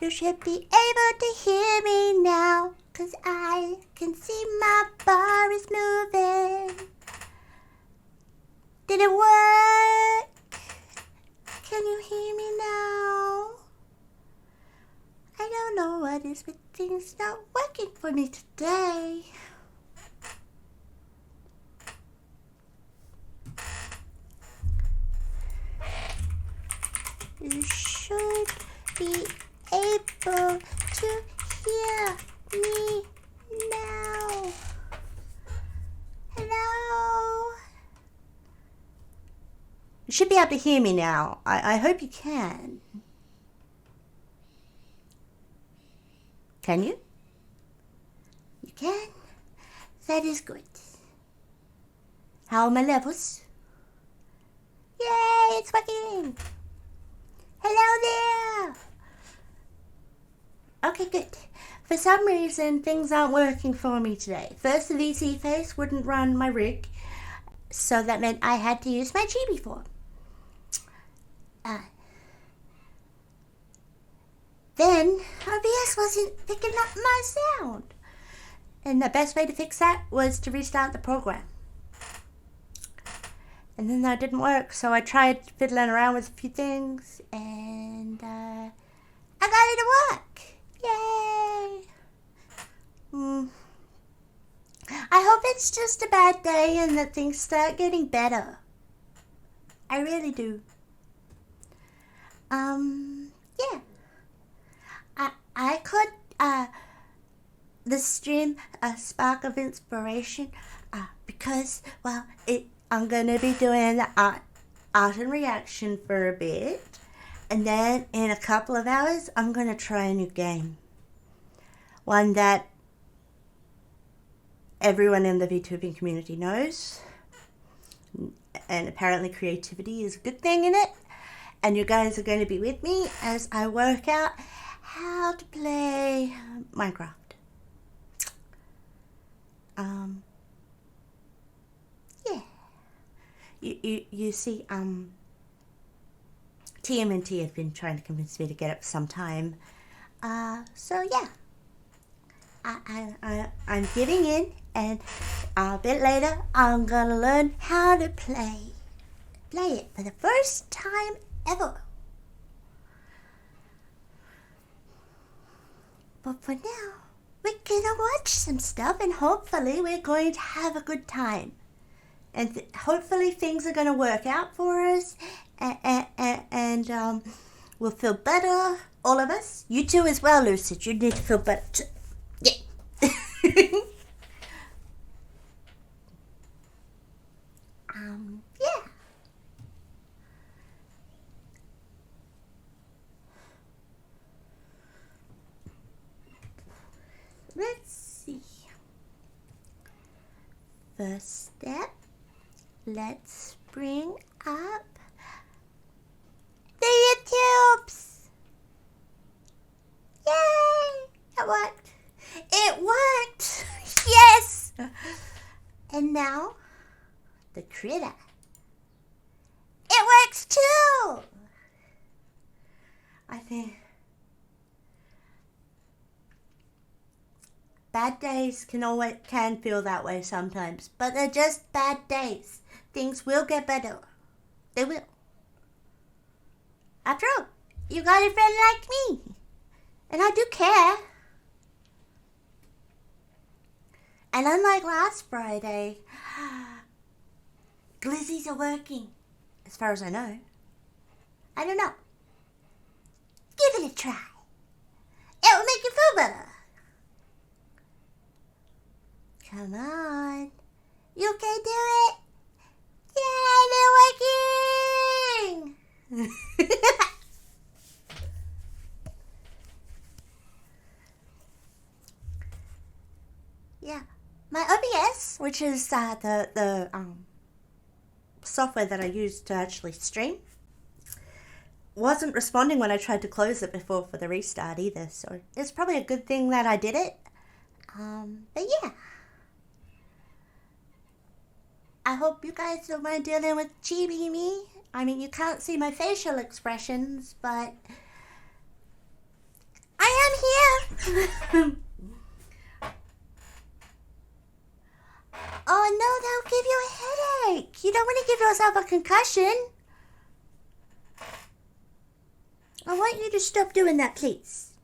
You should be able to hear me now, 'cause I can see my bar is moving. Did it work? Can you hear me now? I don't know what is, but things not working for me today. You should be able to hear me now. Hello? You should be able to hear me now. I hope you can. Can you? You can? That is good. How are my levels? Yay, it's working! Hello there! Okay, good. For some reason, things aren't working for me today. First, the VC face wouldn't run my rig, so that meant I had to use my Chibi form. Then, OBS wasn't picking up my sound. And the best way to fix that was to restart the program. And then that didn't work, so I tried fiddling around with a few things, and I got it to work. Yay! I hope it's just a bad day and that things start getting better. I really do. Yeah. I could, the stream a spark of inspiration, because, well, I'm gonna be doing the art and reaction for a bit, and then in a couple of hours, I'm gonna try a new game. One that everyone in the VTubing community knows, and apparently creativity is a good thing in it, and you guys are going to be with me as I work out how to play Minecraft. Yeah. You see, TMNT have been trying to convince me to get it for some time. So yeah. I'm giving in, and a bit later, I'm gonna learn how to play it for the first time ever. But for now, we're gonna watch some stuff, and hopefully we're going to have a good time. And hopefully things are gonna work out for us, and we'll feel better, all of us. You too as well, Lucid. You need to feel better too. Yeah. Yeah. Let's see. First step, let's bring up the YouTubes. Yay! It worked. It worked! Yes! And now, the critter. It works too! I think bad days can feel that way sometimes, but they're just bad days. Things will get better. They will. After all, you got a friend like me, and I do care. And unlike last Friday, glizzies are working, as far as I know. I don't know. Give it a try. It will make you feel better. Come on. You can do it. Yay, they're working. Yeah. My OBS, which is the software that I use to actually stream, wasn't responding when I tried to close it before for the restart either, so it's probably a good thing that I did it. But yeah. I hope you guys don't mind dealing with Chibi me. I mean, you can't see my facial expressions, but Oh no, that'll give you a headache. You don't want to give yourself a concussion. I want you to stop doing that, please.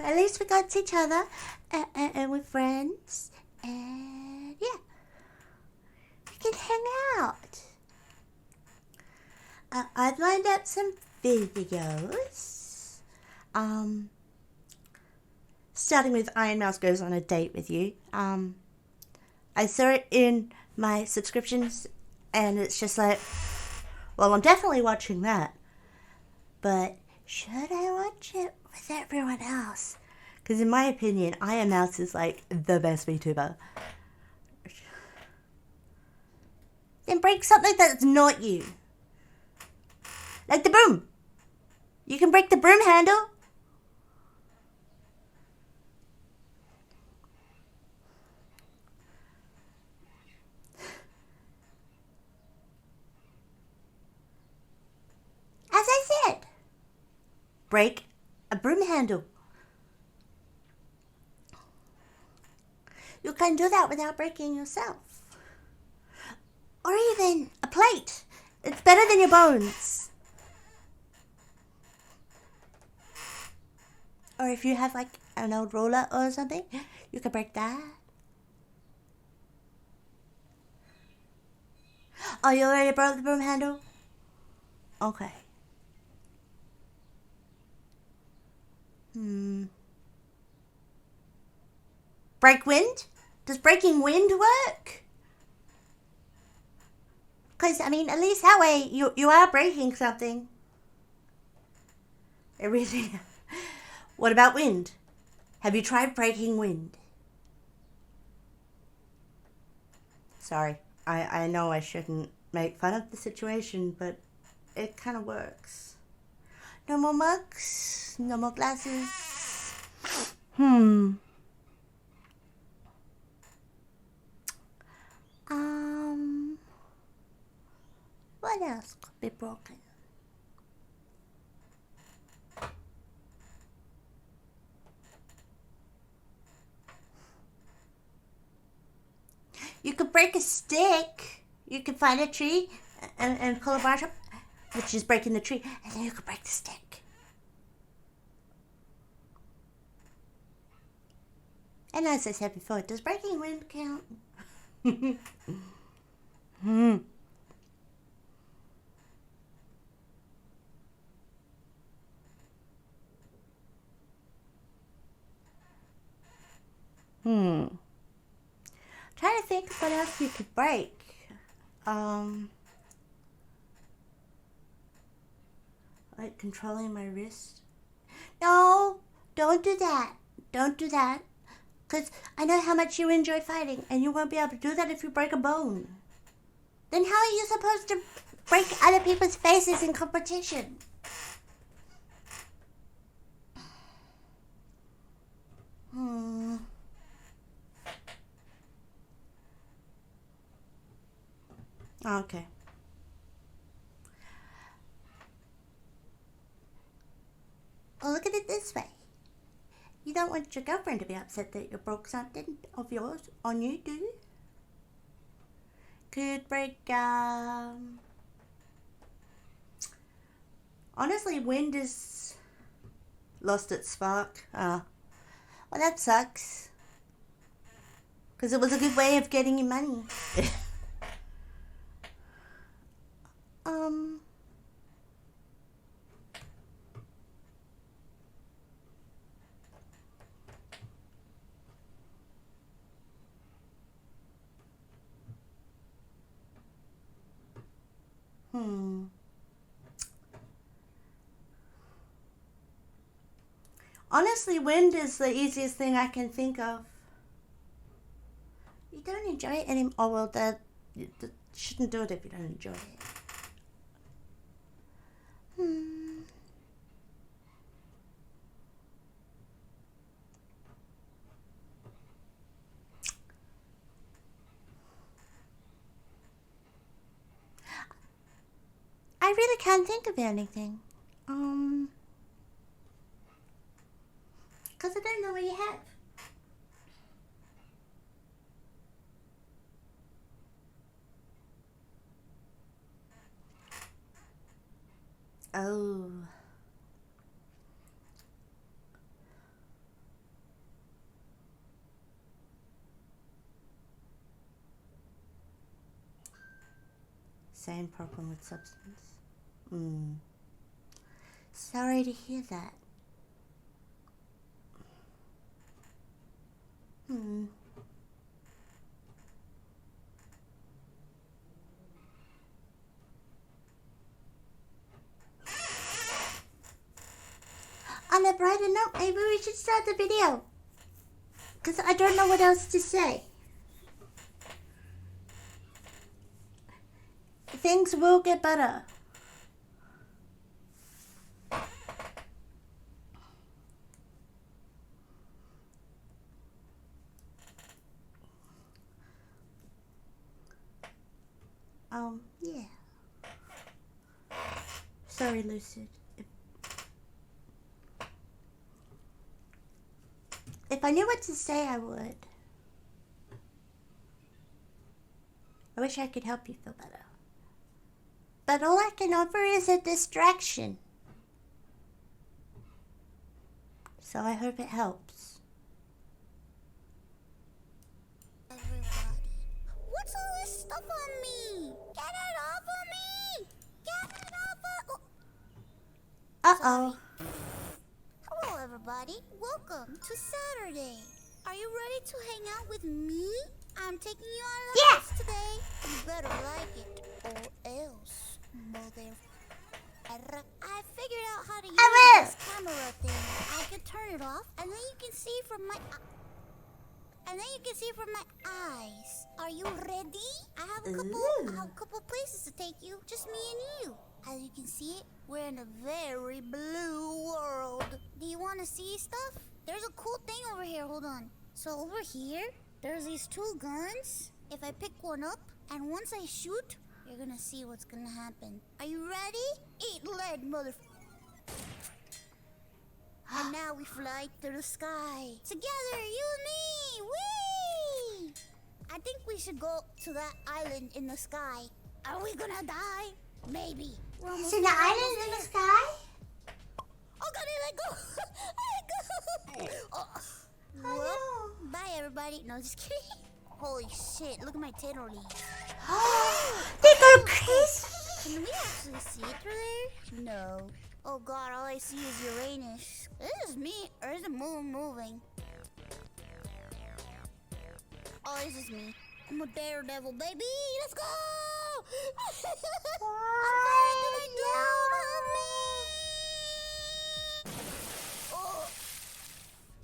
At least we got each other, and we're friends, and yeah, we can hang out. I've lined up some videos. Starting with Iron Mouse Goes on a Date with You. I saw it in my subscriptions, and it's just like, well, I'm definitely watching that. But should I watch it with everyone else? Because in my opinion, Iron Mouse is like the best VTuber. Then break something that's not you. Like the broom. You can break the broom handle. As I said, break a broom handle. You can do that without breaking yourself. Or even a plate. It's better than your bones. Or if you have like an old ruler or something, you can break that. Oh, you already broke the broom handle? Okay. Break wind? Does breaking wind work? Because, I mean, at least that way you are breaking something. It really... What about wind? Have you tried breaking wind? Sorry, I know I shouldn't make fun of the situation, but it kind of works. No more mugs, no more glasses. What else could be broken? You could break a stick. You could find a tree and pull a branch up, which is breaking the tree, and then you could break the stick. And as I said before, does breaking wind count? Trying to think of what else you could break. Like controlling my wrist. No, don't do that. Don't do that. Because I know how much you enjoy fighting, and you won't be able to do that if you break a bone. Then how are you supposed to break other people's faces in competition? Okay. Well, look at it this way. You don't want your girlfriend to be upset that you broke something of yours on you, do you? Could break, honestly, wind is lost its spark. Well, that sucks. Because it was a good way of getting you money. Honestly, wind is the easiest thing I can think of. You don't enjoy it anymore. Oh, well, that you shouldn't do it if you don't enjoy it. can't think of anything. Because I don't know what you have. Oh. Same problem with substance. Sorry to hear that. On a brighter note, maybe we should start the video. Because I don't know what else to say. Things will get better. Yeah. Sorry, Lucid. If I knew what to say, I would. I wish I could help you feel better. But all I can offer is a distraction. So I hope it helps. Everybody. What's all this stuff on me? Get it off of me! Get it off of... Uh-oh. Hello, everybody. Welcome to Saturday. Are you ready to hang out with me? I'm taking you out of the house today. You better like it, or else, mother... I figured out how to use this camera thing. I can turn it off, and then you can see from my... eyes. Are you ready? I have a couple places to take you. Just me and you. As you can see it, we're in a very blue world. Do you want to see stuff? There's a cool thing over here. Hold on. So over here, there's these two guns. If I pick one up, and once I shoot, you're gonna see what's gonna happen. Are you ready? Eat lead, mother... And now we fly through the sky. Together, you and me! Whee! I think we should go to that island in the sky. Are we gonna die? Maybe. Is it the island in the sky? Oh god, I let go! I let go! Oh no. Bye, everybody. No, just kidding. Holy shit, look at my tail leaves. They go crazy! Can we actually see it through there? No. Oh god, all I see is Uranus. This is me, or is the moon moving? Oh, this is me. I'm a daredevil, baby! Let's go!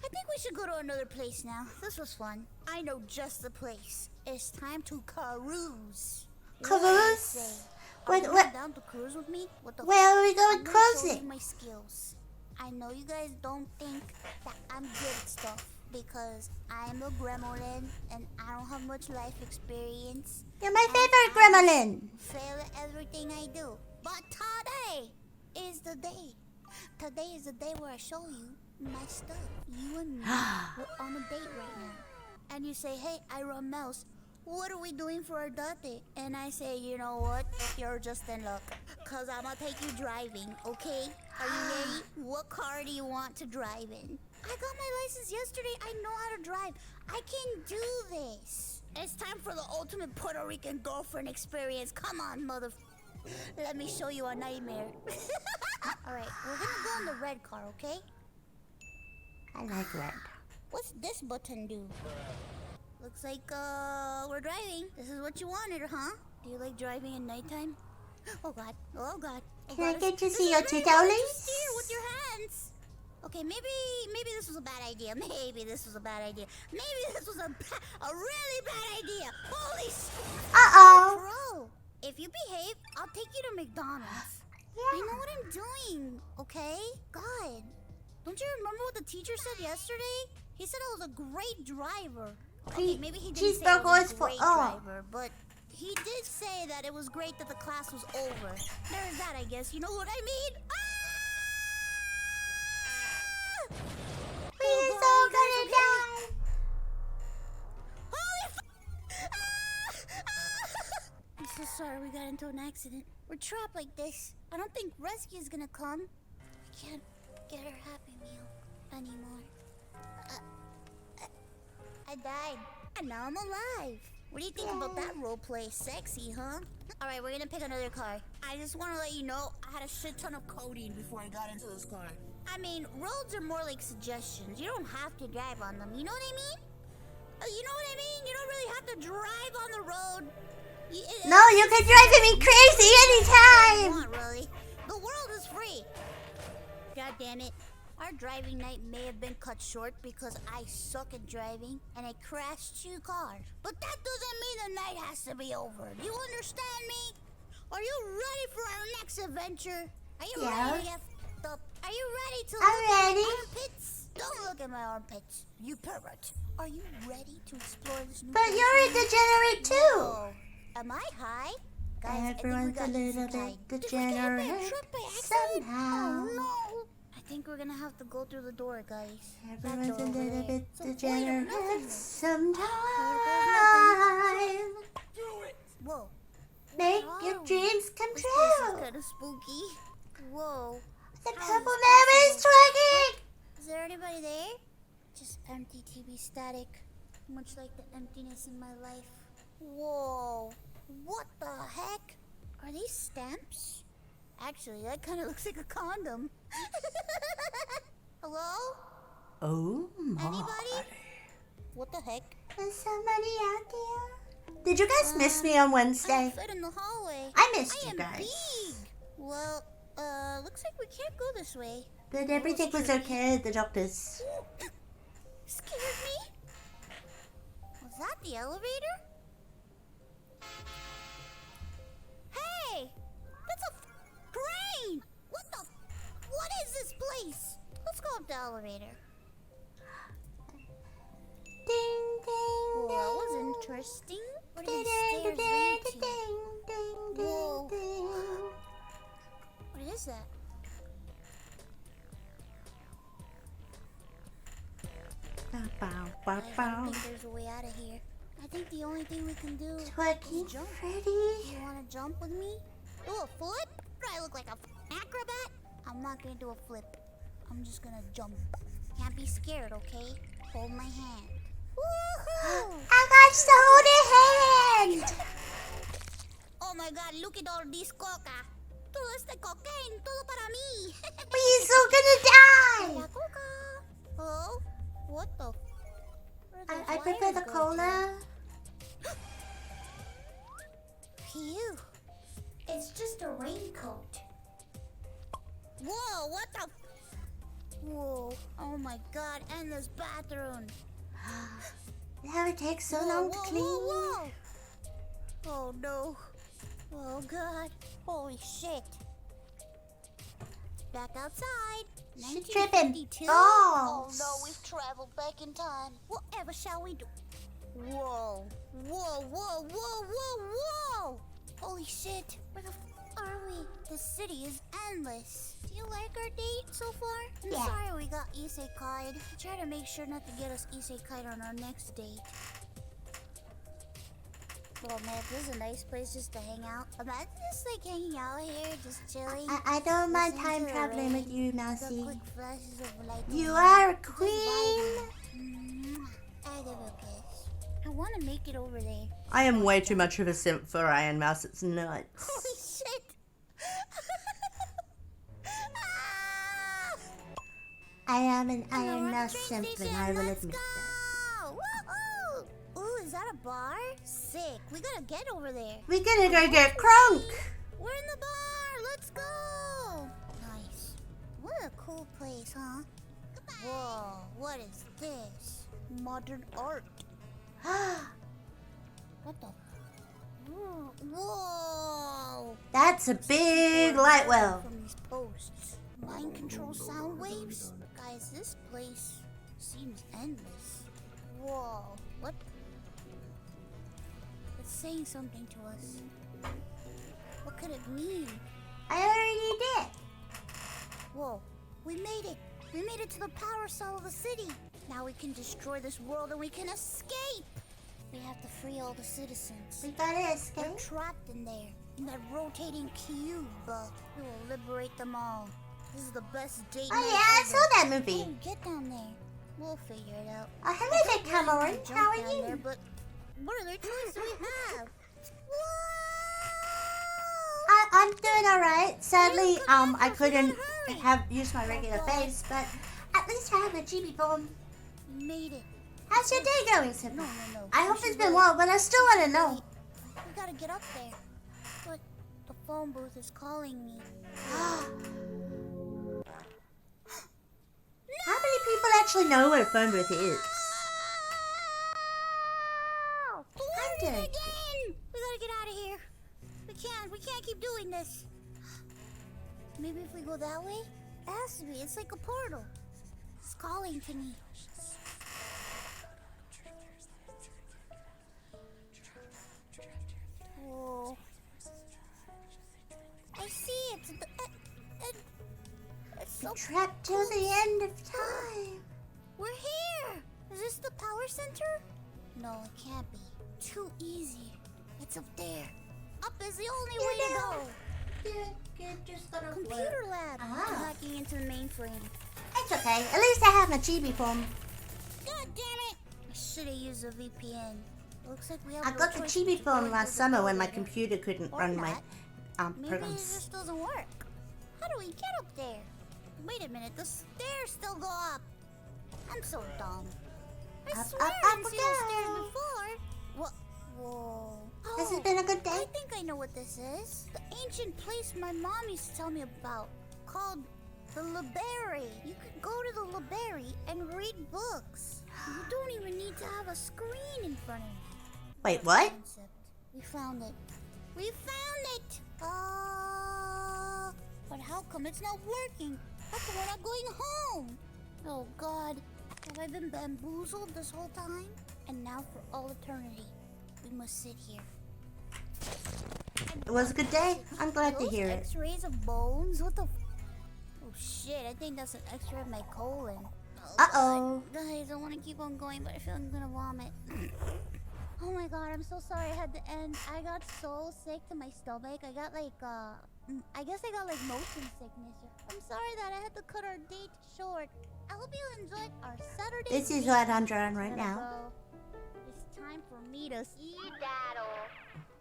I think we should go to another place now. This was fun. I know just the place. It's time to cruise. Cruise? What? Down to cruise with me? Where are we going cruising? My skills. I know you guys don't think that I'm good at stuff because I'm a gremlin and I don't have much life experience. You're my favorite gremlin. Fail at everything I do. But today is the day. Today is the day where I show you my stuff. You and me, we're on a date right now. And you say, hey, I run mouse. What are we doing for our date? And I say, you know what? You're just in luck. Because I'm going to take you driving, okay? Are you ready? What car do you want to drive in? I got my license yesterday. I know how to drive. I can do this. It's time for the ultimate Puerto Rican girlfriend experience. Come on, mother... Let me show you a nightmare. Alright, we're going to go in the red car, okay? I like red. What's this button do? Looks like, we're driving. This is what you wanted, huh? Do you like driving at nighttime? Oh, God. Oh, God. Oh, Can God. I get to see your tutorials? Steer with your hands. Okay, maybe this was a bad idea. Maybe this was a bad idea. Maybe this was a really bad idea. Holy shit. Uh-oh. Bro, if you behave, I'll take you to McDonald's. Yeah. You know what I'm doing, okay? God. Don't you remember what the teacher said yesterday? He said I was a great driver. Okay, maybe he didn't say I was a great driver, but He did say that it was great that the class was over. There's that, I guess. You know what I mean? Ah! We're all gonna die. Holy f! I'm so sorry we got into an accident. We're trapped like this. I don't think rescue's gonna come. I can't get her Happy Meal anymore. I died. And now I'm alive. What do you think about that roleplay? Sexy, huh? Alright, we're gonna pick another car. I just wanna let you know I had a shit ton of codeine before I got into this car. I mean, roads are more like suggestions. You don't have to drive on them. You know what I mean? You know what I mean? You don't really have to drive on the road. No, you can drive me crazy anytime. Want, really. The world is free. God damn it. Our driving night may have been cut short because I suck at driving and I crashed 2 cars. But that doesn't mean the night has to be over. Do you understand me? Are you ready for our next adventure? Are you ready to get f***ed up? Are you ready to look at my armpits? Don't look at my armpits, you pervert. Are you ready to explore this new But you're a degenerate too. Whoa. Am I high? Guys, Everyone's a little bit degenerate somehow. Oh no! I think we're gonna have to go through the door, guys. Everyone's a little bit So, degenerate sometimes. Whoa. Make your dreams come This place is true. kind of spooky. Whoa. The purple man is twerking. Is there anybody there? Just empty TV static. Much like the emptiness in my life. Whoa. What the heck? Are these stamps? Actually, that kind of looks like a condom. Hello? Oh my. Anybody? What the heck? Is somebody out there? Did you guys miss me on I Wednesday? fit in the hallway. I missed I you am guys. big. Well, looks like we can't go this way. But everything was okay at the doctor's. Scared me? Was that the elevator? Hey! That's a crane! What is this place? Let's go up the elevator. Ding ding. Well, that was interesting. What are these stairs lead to? Whoa. What is that? I don't think there's a way out of here. I think the only thing we can do Twerking is jump. Freddy. You wanna jump with me? Do a flip? Do I look like a acrobat? I'm not gonna do a flip. I'm just gonna jump. Can't be scared, okay? Hold my hand. Woohoo! I got to hold your hand. Oh my god, look at all this coca. Todo este cocaine, todo para mí. We're so gonna La die. coca. Hello? What the? Where are I those prefer wires the go cola. to? Phew. It's just a raincoat. Whoa, what the? Whoa, oh my god, and this bathroom. How it takes so Whoa, long to whoa, clean. whoa, whoa. Oh no. Oh god. Holy shit. Back outside. She's tripping 1952? balls. Oh no, we've traveled back in time. Whatever shall we do? Whoa. Whoa, whoa, whoa, whoa, whoa. Holy shit. Where the f are we? The city is endless. Do you like our date so far? I'm Yeah. sorry we got isekai'd. Try to make sure not to get us isekai'd on our next date. Oh man, this is a nice place just to hang out. Imagine just like hanging out here, just chilling. I don't mind Listen to time the traveling with rain, you, the Mousy. quick flashes of light. You are a queen. I give a kiss. I want to make it over there. I am way too much of a simp for Iron Mouse. It's Holy nuts. shit! Ah! I am an Hello, Iron we're at Mouse the train simp, and station. I will Let's admit that. go! Woohoo! Ooh, is that a bar? Sick. We gotta get over there. We're gonna go get crunk. We're in the bar. Let's go. Nice. What a cool place, huh? Whoa, what is this? Modern art. What the? Whoa! That's a big light well. From these posts. Mind control sound waves? Guys, this place seems endless. Whoa, what? It's saying something to us. What could it mean? I already did. Whoa, we made it. We made it to the power cell of the city. Now we can destroy this world and we can escape. We have to free all the citizens. We gotta They're escape. trapped in there, in that rotating cube. We will liberate them all. This is the best date Oh night yeah, I ever. saw that movie. Oh, get down there. We'll figure it out. Oh, hello there, Cameron. Jump How are down there, you? but what other choice do we have? I'm doing alright. Sadly, I couldn't use my regular face, but at least I have a Chibi form. We made it. How's your day going, Simba? No. I hope We it's should been really- well, but I still want to know. We gotta get up there. But the phone booth is calling me. How many people actually know what a phone booth is? Learn it again! We gotta get out of here. We can't keep doing this. Maybe if we go that way? It has to be. It's like a portal. It's calling to me. Whoa. I see it. It's so Trapped till the end of time. We're here! Is this the power center? No, it can't be. Too easy. It's up there. Up is the only way to go. Just gonna Computer lab. Ah. I'm hacking into the mainframe. It's okay. At least I have my Chibi form. God damn it! I should have used a VPN. Looks like we have I no got the choice Chibi but to form go last into the summer when my elevator. computer couldn't Or run my not. Maybe it programs. just doesn't work. How do we get up there? Wait a minute, the stairs still go up. I'm so dumb. I Up, swear up, I up didn't we see those go. stairs before. What? Whoa. Has Oh, it been a good day? I think I know what this is. The ancient place my mom used to tell me about, called the library. You could go to the library and read books. You don't even need to have a screen in front of you. Wait, what? Concept. We found it. We found it! But how come it's not working? How come we're not going home? Oh God, have I been bamboozled this whole time? And now for all eternity, we must sit here. It was a good day. I'm glad to Those hear it. X-rays of bones? What the? Oh shit! I think that's an X-ray of my colon. Uh-oh. Guys, I want to keep on going, but I feel I'm gonna vomit. Oh my God, I'm so sorry I had to end. I got so sick to my stomach. I got like I guess I got like motion sickness. I'm sorry that I had to cut our date short. I hope you enjoyed our Saturday. This is date. what I'm drawing right Gotta now. go. It's time for me to skedaddle.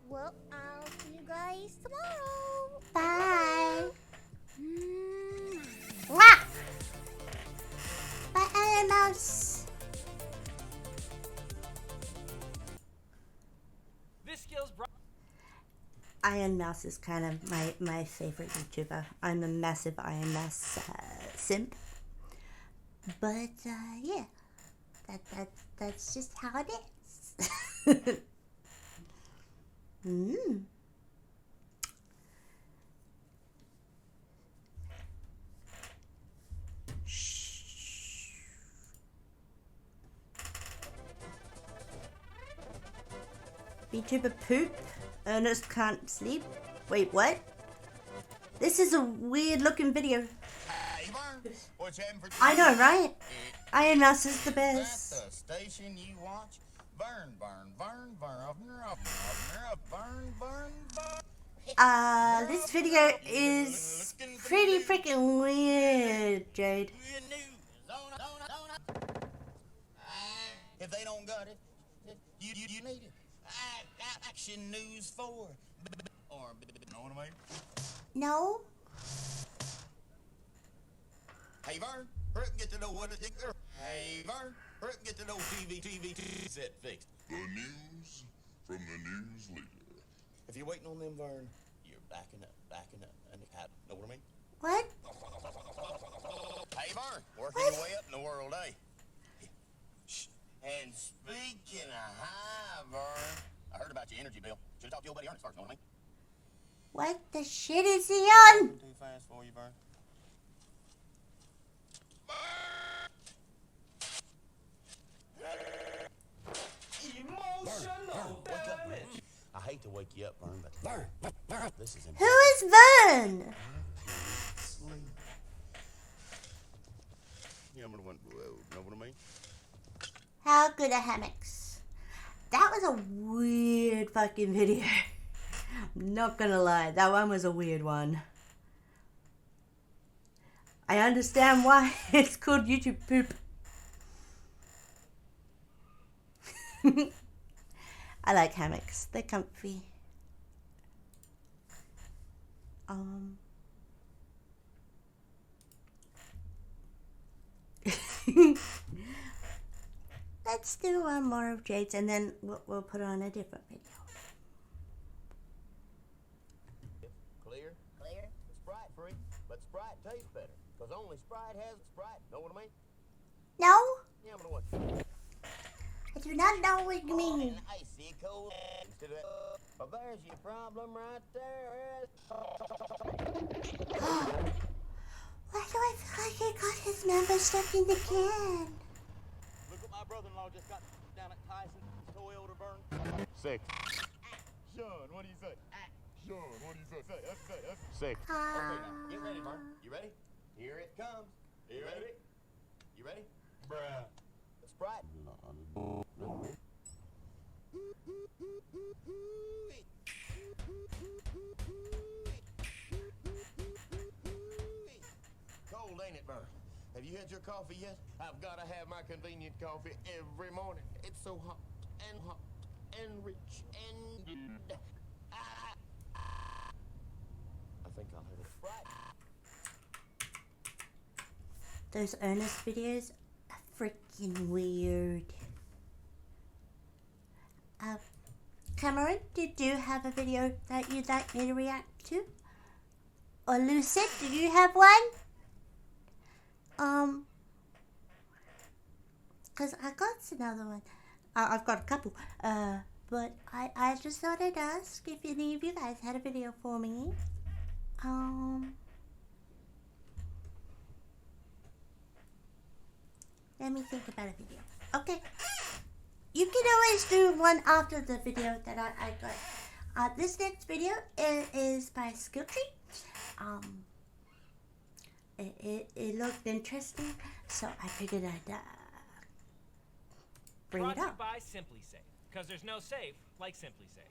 Well, I'll see you guys tomorrow. Bye. Mm. Wah! Bye, Iron Mouse. This skill's brought. Iron Mouse is kind of my favorite YouTuber. I'm a massive Iron Mouse simp. But yeah, that's just how it is. Shh. VTuber poop. Ernest can't sleep. Wait, what? This is a weird looking video. I know, right? Iron Mouse is the best. At the station you watch, burn, This video is pretty freaking weird, Jade. If they don't got it, you need it. Action News 4. Or, know what I mean? No? Hey, Vern, hurry up and get to know what it is. Hey, Vern, hurry up and get to know TV set fixed. The news from the news leader. If you're waiting on them, Vern, you're backing up, and know what I mean? What? Hey, Vern, working your way up in the world, eh? Shh. And speaking of high, Vern, I heard about your energy bill. Should have talked to your buddy Ernest first, know what I mean? What the shit is he on? Too fast for you, Vern. Emotional damage. this is Who is Vern? sleep. Yeah, I'm gonna want. Know what I mean? How good are hammocks? That was a weird fucking video. I'm not gonna lie, that one was a weird one. I understand why it's called YouTube poop. I like hammocks. They're comfy. Let's do one more of Jade's and then we'll put on a different video. Clear? Clear. Sprite free, but Sprite tastes better. Because only Sprite has Sprite. Know what I mean? No, Yeah, I'm gonna want. I do not know what you mean. An icy cold. Instead of that. Well, there's your problem right there. Why do I feel like he got his member stuck in the can? Look what my brother-in-law just got down at Tyson's toy order burn. Sick. Sean, what do you say? Sean, what do you say? That's Sick. Okay, now, get ready, Vern. You ready? Here it comes. You ready? You ready? bruh. Sprite. Cold, ain't it, Vern? Have you had your coffee yet? I've got to have my convenient coffee every morning. It's so hot and rich and... I think I'll have a Sprite. Those Ernest videos are freaking weird. Cameron, did you have a video that you'd like me to react to? Or Lucid, do you have one? Cause I got another one. I've got a couple. But I just thought I'd ask if any of you guys had a video for me. Let me think about a video. Okay. You can always do one after the video that I got. This next video is by Skilltree. It looked interesting, so I figured I'd bring it Brought to you up. by Simply Safe, because there's no safe like Simply Safe.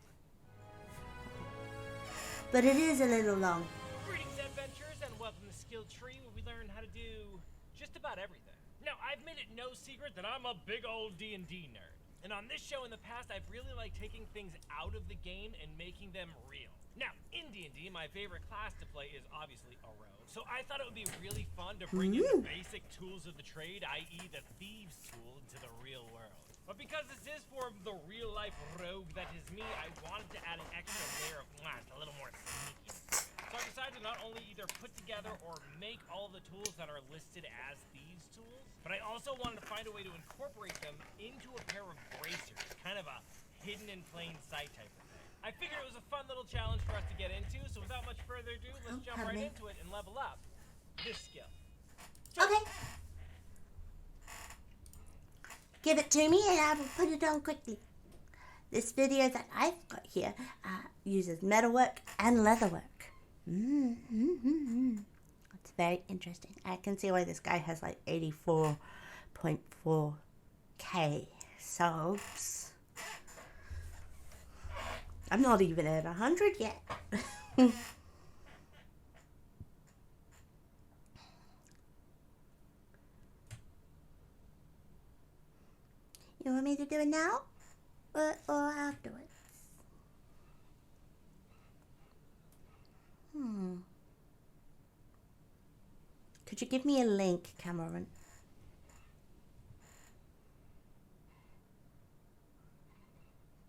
But it is a little long. Greetings, adventurers, and welcome to Skilltree, where we learn how to do just about everything. Now, I've made it no secret that I'm a big old D&D nerd. And on this show in the past, I've really liked taking things out of the game and making them real. Now, in D&D, my favorite class to play is obviously a rogue. So I thought it would be really fun to bring in the basic tools of the trade, i.e. the thieves tool, into the real world. But because this is for the real-life rogue that is me, I wanted to add an extra layer of a little more sneakiness. So I decided to not only either put together or make all the tools that are listed as thieves tools, but I also wanted to find a way to incorporate them into a pair of bracers, kind of a hidden in plain sight type of thing. I figured it was a fun little challenge for us to get into, so without much further ado, let's jump right into it and level up this skill. Okay. Give it to me and I will put it on quickly. This video that I've got here uses metalwork and leatherwork. It's very interesting. I can see why this guy has like 84.4k subs. I'm not even at 100 yet. You want me to do it now or afterwards? Could you give me a link, Cameron?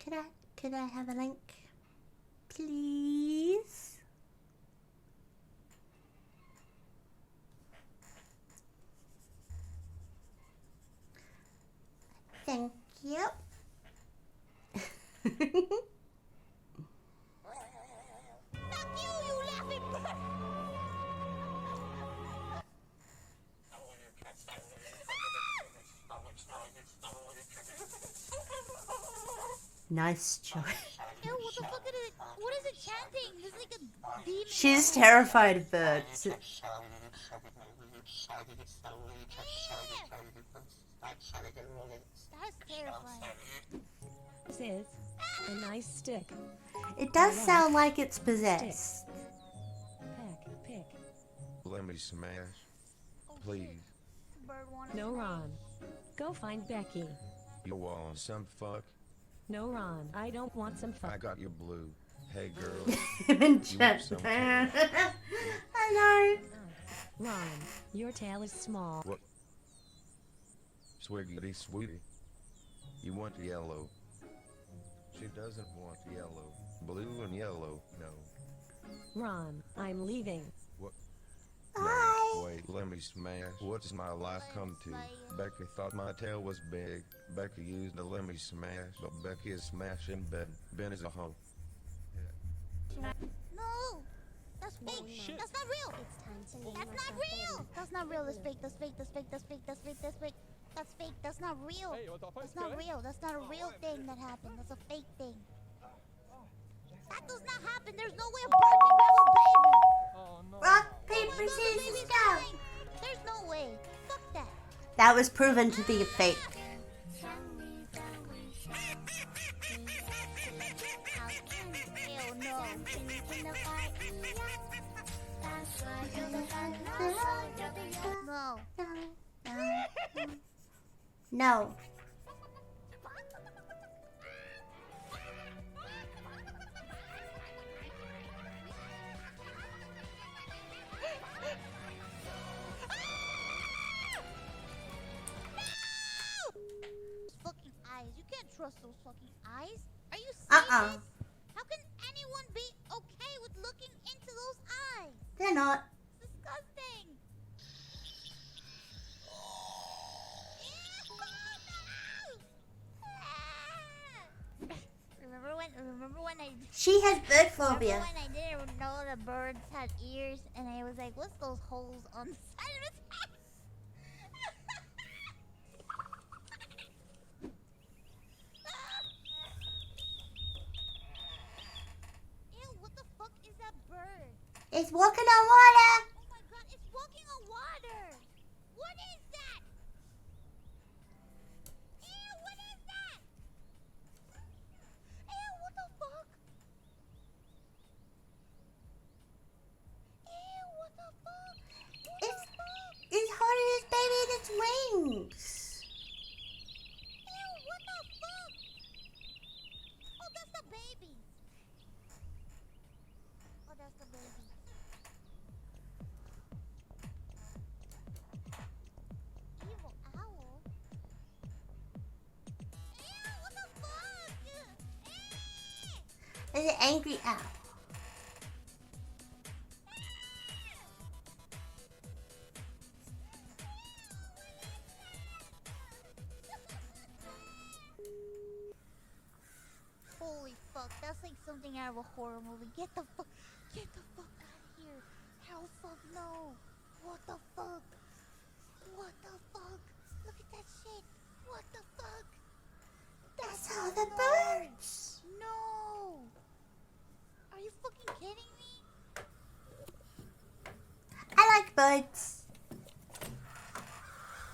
Could I have a link? Please? Thank you. Fuck you, you laughing butt! Nice choice. Ew, What the fuck is it? What is it chanting? There's like a demon. She's terrified of birds. That's terrifying. This is a nice stick. It does sound like it's possessed. Pick. Let me smash. Please. Bird wanted No, Ron. Go find Becky. You want some fuck? No, Ron. I don't want some I fuck. got you blue. Hey girl. Even You want some fuck? I know. Ron, your tail is small. What? Swiggity sweetie. You want yellow. She doesn't want yellow. Blue and yellow. No. Ron, I'm leaving. What? Bye. No, wait, let me smash. What's my life come to? Becky thought my tail was big. Becky used to let me smash, but Becky is smashing Ben. Ben is a hoe. No! That's fake! shit. That's not real! It's time to name That's not myself real! baby. That's not real. That's fake. That's fake. That's fake. That's fake. That's fake. That's fake. That's fake. That's not real. Hey, what the fuck, That's not guy? real. That's not a real thing that happened. That's a fake thing. That does not happen. There's no way a bird can grab a baby. Oh no. Rock, Oh paper, my God, the scissors, baby's go. crying. There's no way. Fuck that. That was proven to be fake. Ew, no. No. No. Fucking eyes. You can't trust those fucking eyes. Are you serious? Uh-uh. How can anyone be okay with looking into those eyes? They're not. It's disgusting. Remember when I She has bird remember phobia. when I didn't know the birds had ears and I was like, what's those holes on the side of its head? Ew, what the fuck is that bird? It's walking on water. Oh my god, it's walking on water! What is that? Ew, what is that? Ew, what the fuck? Ew, what the fuck? What It's the fuck? it's holding its baby in its wings. Ew, what the fuck? Oh, that's the baby. Oh, that's the baby. Evil owl? Ew, what the fuck? It's an angry owl. Holy fuck, that's like something out of a horror movie. Get the fuck out of here. Hell fuck no. What the fuck? What the fuck? Look at that shit. What the fuck? That's all the no. birds. No. Are you fucking kidding me? I like birds.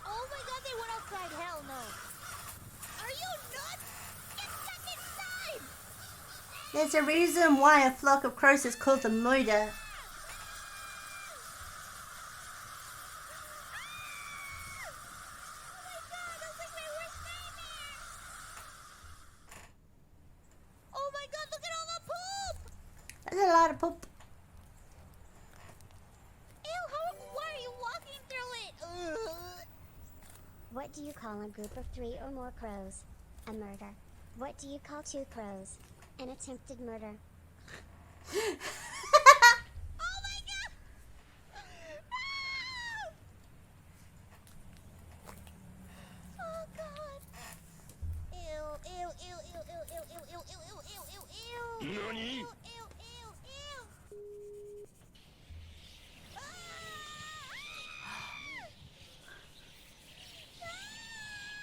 Oh my god, they went outside. Hell no. Are you nuts? Get back inside. There's a reason why a flock of crows is called a moida. Oh my god, look at all the poop! That's a lot of poop. Ew, why are you walking through it? Ugh. What do you call a group of 3 or more crows? A murder. What do you call 2 crows? An attempted murder. Oh my god! Ah! Oh god! Ew, ew, ew, ew, ew, ew, ew, ew, ew, ew, ew, ew, ew. Nani? Ew, ew, ew, ew.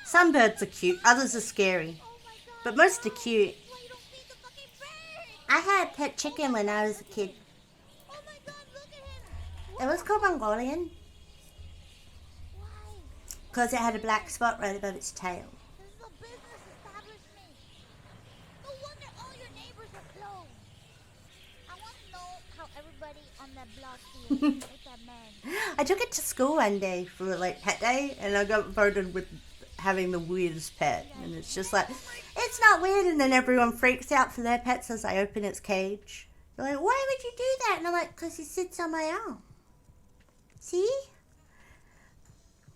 Some birds are cute, others are scary. Oh my god! But most are no. cute. Why you don't feed the fucking bird? I had a pet chicken when I was a kid. Oh my god, look at him! It was called Mongolian Why? because it had a black spot right above its tail. This is a business establishment. No wonder all your neighbors are closed. I want to know how everybody on that block feels with that man. I took it to school one day for like pet day, and I got voted with having the weirdest pet. And it's just like, it's not weird, and then everyone freaks out for their pets as I open its cage. They're like, why would you do that? And I'm like, because he sits on my arm. See?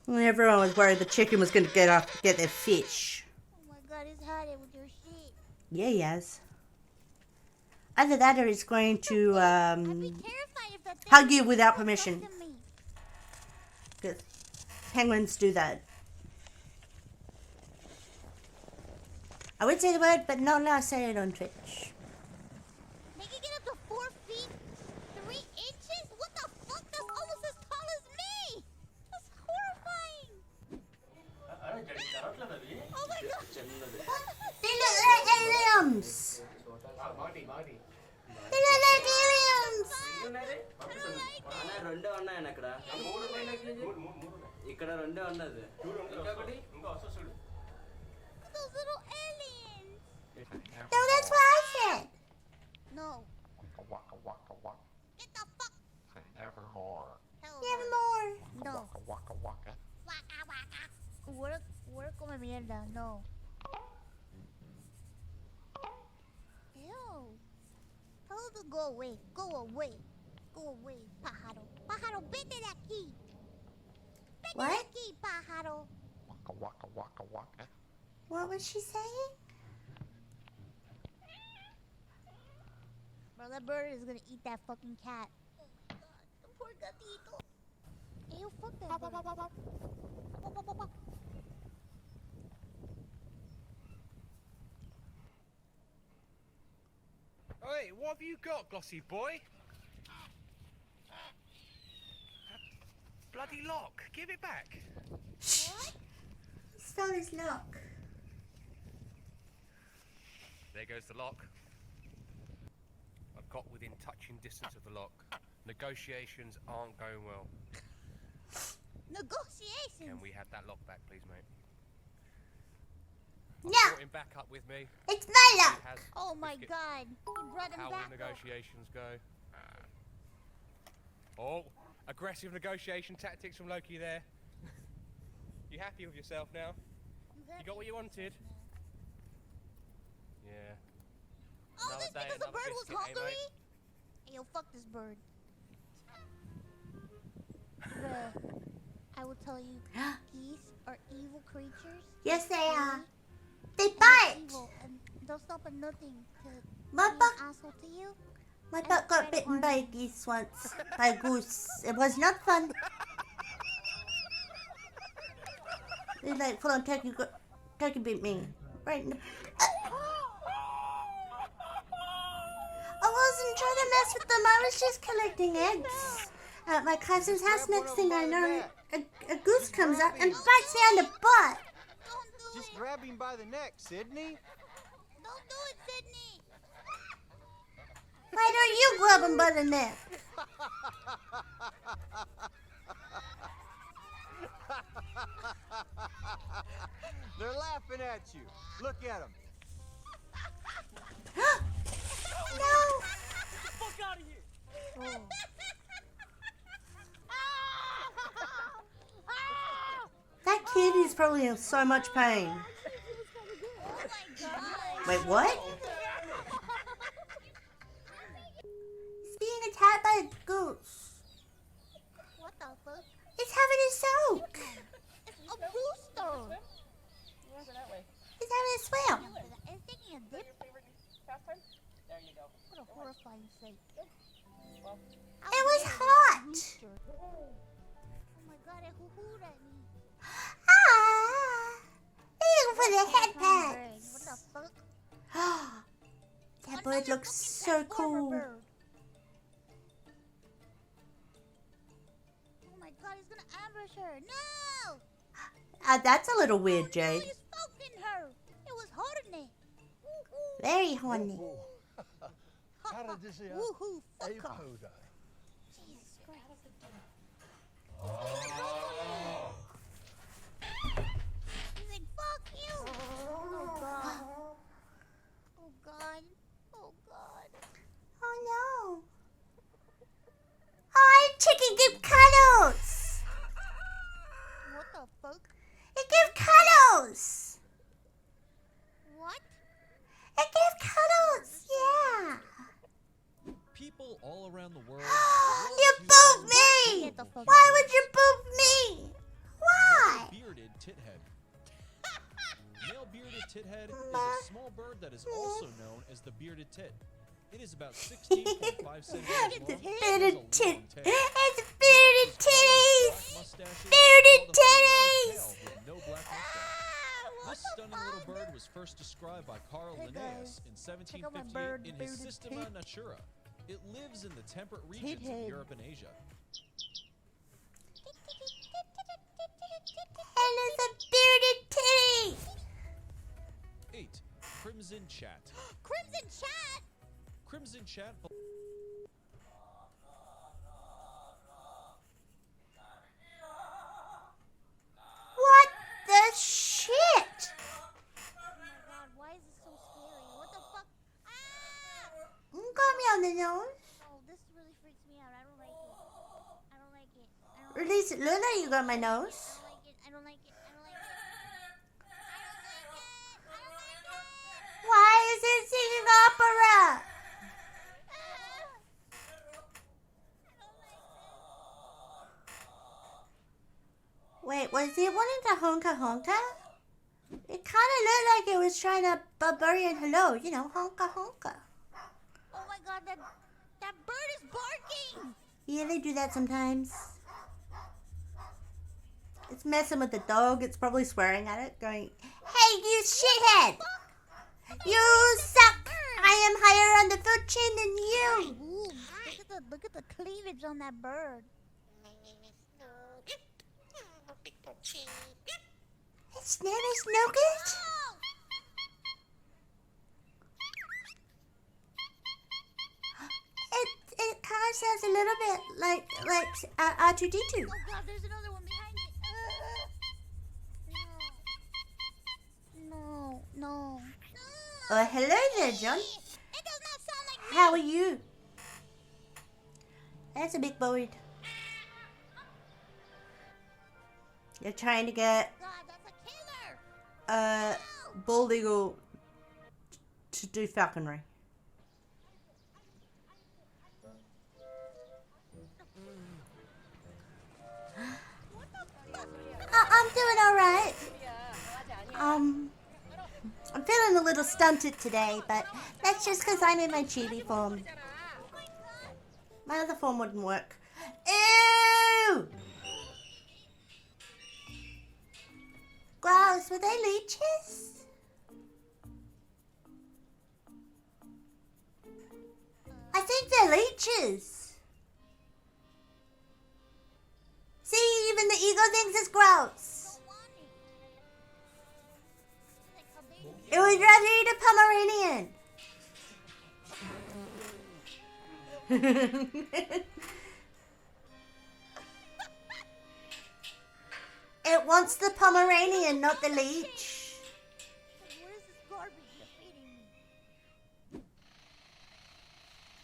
And everyone was worried the chicken was going to get their fish. Oh my god, he's had it with your shit. Yeah, he has. Either that or he's going to I'd be terrified if that thing hug you without permission. next to me. 'Cause penguins do that. I would say the word, but not now say it on Twitch. They can get up to 4 feet, 3 inches? What the fuck? That's almost as tall as me! That's horrifying! Oh my god! They look like aliens! They look like aliens! రెండే ఉన్నాయని అక్కడ ఇక్కడ రెండే ఉన్నది ఇంకొకటి Those little aliens! No, that's what I said. No. Get the fuck! Nevermore. Hell Nevermore. no. Waka waka. Waka waka. Work come mierda, no. Ew. Tell them to go away. Go away. Go away, pájaro. Pájaro, vete de aquí. Vete What? de aquí, pájaro. Waka waka waka waka. What was she saying? Bro, that bird is gonna eat that fucking cat. Oh my god, the poor gatito. Ew, fuck that bird. Hey, what have you got, glossy boy? Bloody lock! Give it back! What? He stole his lock. There goes the lock. I've got within touching distance of the lock. Negotiations aren't going well. Negotiations? Can we have that lock back, please, mate? No, Brought him back up with me. it's my He lock. has Oh my biscuit. god. He brought him How back. will negotiations go? Oh, aggressive negotiation tactics from Loki there. You happy with yourself now? You got what you wanted? Yeah. Oh, Another this day, because the another bird was biscuit, eh, hungry? mate? Hey, yo, fuck this bird. Bruh, I will tell you, geese are evil creatures. Yes, they are. They And they're bite. evil, and they'll stop at nothing to My be butt, an asshole to you. my butt got bitten by a goose once. By a goose. It was not fun. They like full on turkey bit me. Right in the... I wasn't trying to mess with them. I was just collecting eggs at my cousin's house. Next thing I know, a goose comes up and bites me on the butt. Don't do Just it. grab him by the neck, Sydney. Don't do it, Sydney. Why don't you grab him by the neck? They're laughing at you. Look at them. No! Fuck out of here! Oh. That kid is probably in so much pain. Oh my god. Wait, what? He's being attacked by a goose. What the fuck? It's having a soak. It's a booster. He's having a swim. It's taking a dip. There you go. What a horrifying sight. It was hot. Oh my god, it hoo-hooed at me. Ah! Thank you for the head Bird. pat. What the fuck? That bird looks so cool. Bird. Oh my god, he's gonna ambush her. No! That's a little weird, No, Jade. he's fucking her. It was horny. Very horny. Paradisia Woohoo! Fuck off! apoda. Jesus Christ! He's like, fuck you! Oh God! Oh God! Oh God! Oh no. Hi, chicken give cuddles. What the fuck? It give cuddles. What? It give cuddles. Yeah. People all around the world. You booped me. Get the fuck Why would you boop me? Why? Bearded tithead. Male bearded tithead is a small bird that is also known as the bearded tit. It is about 16.5 centimeters long. Bearded tit. Tail. It's bearded titties. Mustaches. Bearded while the female titties. tail with no black mustache. This stunning little bird was first described by Carl Hey, Linnaeus guys. in Check out my 1758 bird, in his bearded Systema tit. Natura. It lives in the temperate regions of Tithead. Europe and Asia. And it's a bearded titty. 8. Crimson Chat. Crimson Chat! Crimson Chat. What the shit? Oh my God! Why is this so scary? What the fuck? Ah! You got me on the nose. Oh, this really freaks me out. I don't like it. I don't like it. I don't like Release it, Luna. You got my nose. it. I don't like it. I don't like it. I don't like it. Why is it singing opera? Wait, was it wanting to honka honka? It kind of looked like it was trying to barbarian hello, you know, honka honka. Oh my God! That bird is barking. Yeah, they do that sometimes. It's messing with the dog. It's probably swearing at it, going, "Hey, you shithead! You suck! I am higher on the food chain than you!" Ooh, look at the cleavage on that bird. Its name is Nugget? It kind of sounds a little bit like R2D2. Oh God! There's another one behind it. No. No. Oh, hello there, John. It does not sound like me. How are you? That's a big bird. You're trying to get God, that's a killer. bald eagle to do falconry. I'm doing all right. I'm feeling a little stunted today, but that's just because I'm in my chibi form. My other form wouldn't work. Ew! Gross, were they leeches? I think they're leeches. See, even the ego thinks it's gross. It would rather eat a Pomeranian. It wants the Pomeranian, not the leech. What is this garbage you're feeding me?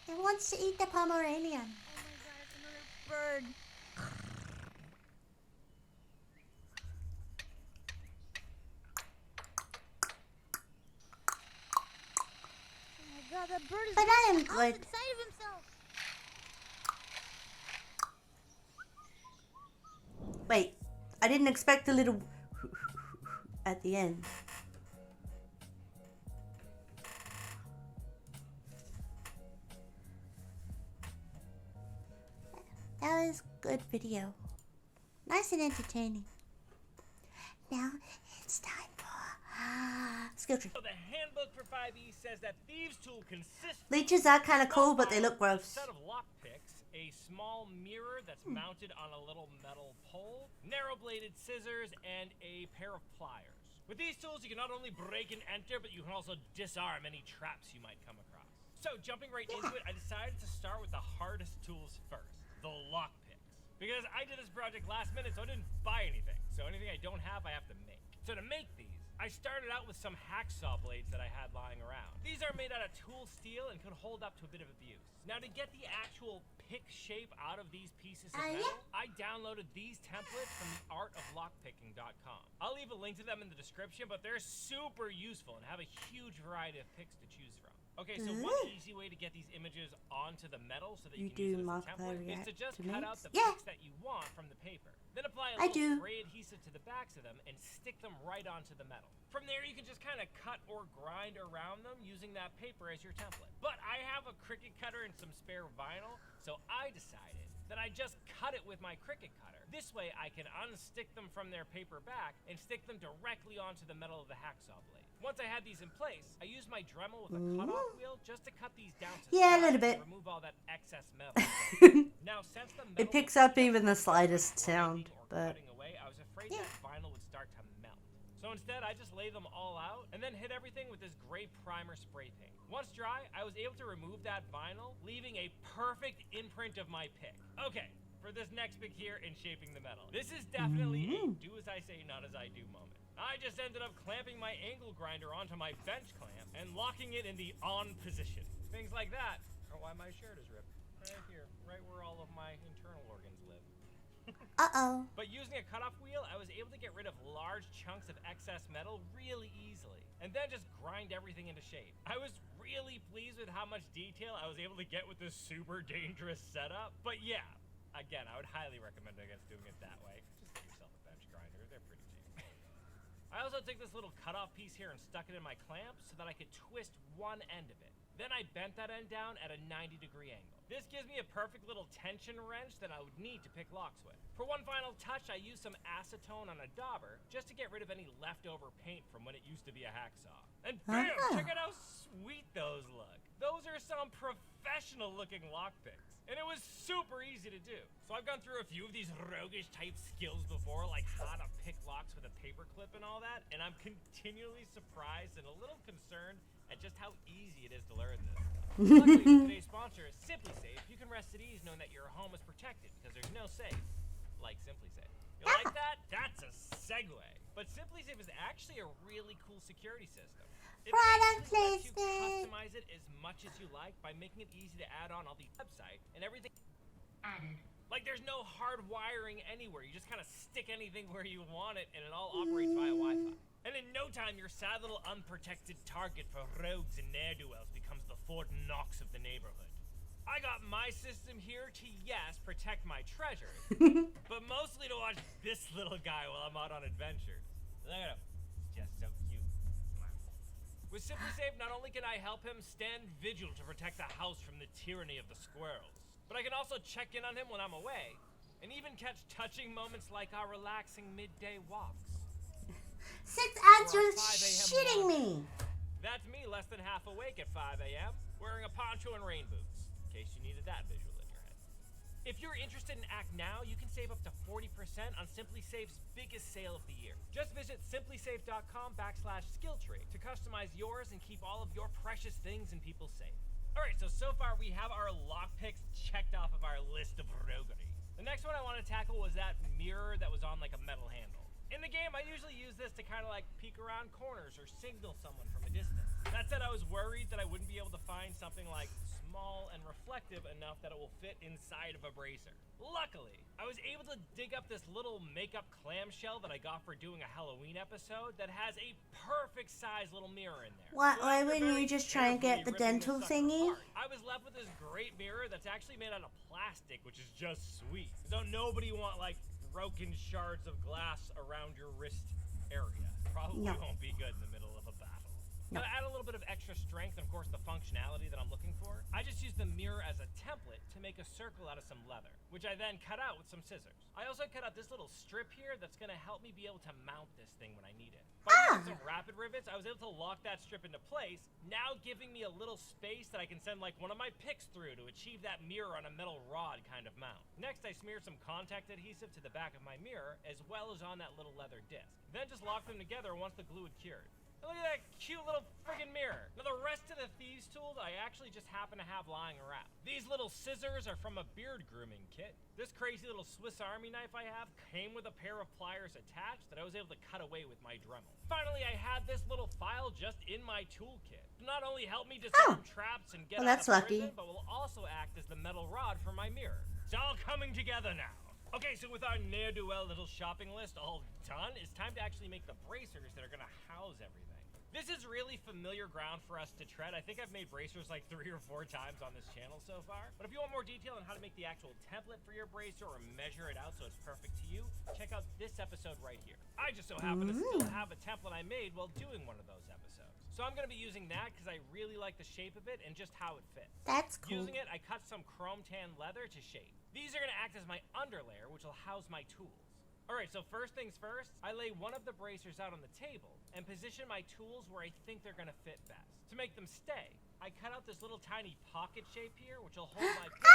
It wants to eat the Pomeranian. Oh my God! It's another bird. Oh my God! That bird is But I am out good. inside of himself. Wait, I didn't expect a little at the end. That was good video. Nice and entertaining. Now it's time for skill tree. So the handbook for 5e says that thieves' tool consists Leeches are kind of cool, but they look a gross. set of lockpicks, a small mirror that's mounted on a little metal pole, narrow-bladed scissors, and a pair of pliers. With these tools, you can not only break and enter, but you can also disarm any traps you might come across. So jumping right into it, I decided to start with the hardest tools first, the lockpicks. Because I did this project last minute, so I didn't buy anything. So anything I don't have, I have to make. So to make these, I started out with some hacksaw blades that I had lying around. These are made out of tool steel and could hold up to a bit of abuse. Now to get the actual pick shape out of these pieces of metal, I downloaded these templates from the artoflockpicking.com. I'll leave a link to them in the description, but they're super useful and have a huge variety of picks to choose from. Okay, so one easy way to get these images onto the metal so that you can use it as a template is to just cut out the picks that you want from the paper. Then apply a little spray adhesive to the backs of them and stick them right onto the metal. From there, you can just kind of cut or grind around them using that paper as your template. But I have a Cricut cutter and some spare vinyl, so I decided that I just cut it with my Cricut cutter. This way, I can unstick them from their paper back and stick them directly onto the metal of the hacksaw blade. Once I had these in place, I used my Dremel with a cutoff wheel just to cut these down to a little bit. remove all that excess metal. Now, since the metal It picks up even the slightest sound, but cutting away, I was afraid that vinyl would start to melt. So instead, I just lay them all out and then hit everything with this gray primer spray paint. Once dry, I was able to remove that vinyl, leaving a perfect imprint of my pick. Okay, for this next pick here in shaping the metal. This is definitely a do as I say, not as I do moment. I just ended up clamping my angle grinder onto my bench clamp and locking it in the on position. Things like that are why my shirt is ripped. Right here, right where all of my internal organs live. But using a cutoff wheel, I was able to get rid of large chunks of excess metal really easily, and then just grind everything into shape. I was really pleased with how much detail I was able to get with this super dangerous setup. But yeah, again, I would highly recommend against doing it that way. Just get yourself a bench grinder, they're pretty cheap. I also took this little cutoff piece here and stuck it in my clamp so that I could twist one end of it. Then I bent that end down at a 90-degree angle. This gives me a perfect little tension wrench that I would need to pick locks with. For one final touch, I used some acetone on a dauber just to get rid of any leftover paint from when it used to be a hacksaw. And bam! Check out how sweet those look. Those are some professional-looking lockpicks. And it was super easy to do. So I've gone through a few of these roguish type skills before, like how to pick locks with a paperclip and all that, and I'm continually surprised and a little concerned at just how easy it is to learn this stuff. Luckily, today's sponsor is Simply Safe. You can rest at ease knowing that your home is protected because there's no safe like Simply Safe. You like that? That's a segue. But Simply Safe is actually a really cool security system. It Product lets you placement. customize it as much as you like by making it easy to add on all the website and everything. Added. Like there's no hard wiring anywhere. You just kind of stick anything where you want it and it all operates via Wi-Fi. And in no time, your sad little unprotected target for rogues and ne'er-do-wells becomes the Fort Knox of the neighborhood. I got my system here to, yes, protect my treasures, but mostly to watch this little guy while I'm out on adventures. Look at him. He's just so cute. With Simply Safe, not only can I help him stand vigil to protect the house from the tyranny of the squirrels, but I can also check in on him when I'm away, and even catch touching moments like our relaxing midday walks. 6 ads are shitting me. That's me less than half awake at 5 a.m., wearing a poncho and rain boots, in case you needed that visual in your head. If you're interested in Act Now, you can save up to 40% on Simply Safe's biggest sale of the year. Just visit simplysafe.com/skilltree to customize yours and keep all of your precious things and people safe. Alright, so far we have our lockpicks checked off of our list of roguery. The next one I want to tackle was that mirror that was on like a metal handle. In the game, I usually use this to kind of like peek around corners or signal someone from a distance. That said, I was worried that I wouldn't be able to find something like small and reflective enough that it will fit inside of a bracer. Luckily, I was able to dig up this little makeup clamshell that I got for doing a Halloween episode that has a perfect size little mirror in there. Why So wouldn't you just try and get the dental thingy? I was left with this great mirror that's actually made out of plastic, which is just sweet. So nobody want like broken shards of glass around your wrist area. Probably won't be good in the middle of a battle. Now, to add a little bit of extra strength and, of course, the functionality that I'm looking for, I just used the mirror as a template to make a circle out of some leather, which I then cut out with some scissors. I also cut out this little strip here that's going to help me be able to mount this thing when I need it. By using some rapid rivets, I was able to lock that strip into place, now giving me a little space that I can send like one of my picks through to achieve that mirror on a metal rod kind of mount. Next, I smeared some contact adhesive to the back of my mirror, as well as on that little leather disc. Then just locked them together once the glue had cured. And look at that cute little friggin' mirror. Now the rest of the thieves' tools I actually just happen to have lying around. These little scissors are from a beard grooming kit. This crazy little Swiss Army knife I have came with a pair of pliers attached that I was able to cut away with my Dremel. Finally, I had this little file just in my toolkit. To not only help me disarm traps and get out Well, that's of prison, lucky. but will also act as the metal rod for my mirror. It's all coming together now. Okay, so with our ne'er-do-well little shopping list all done, it's time to actually make the bracers that are gonna house everything. This is really familiar ground for us to tread. I think I've made bracers like 3 or 4 times on this channel so far. But if you want more detail on how to make the actual template for your bracer or measure it out so it's perfect to you, check out this episode right here. I just so happen to still have a template I made while doing one of those episodes. So I'm gonna be using that because I really like the shape of it and just how it fits. That's cool. Using it, I cut some chrome tan leather to shape. These are gonna act as my underlayer, which will house my tools. Alright, so first things first, I lay one of the bracers out on the table and position my tools where I think they're gonna fit best. To make them stay, I cut out this little tiny pocket shape here, which will hold my pick.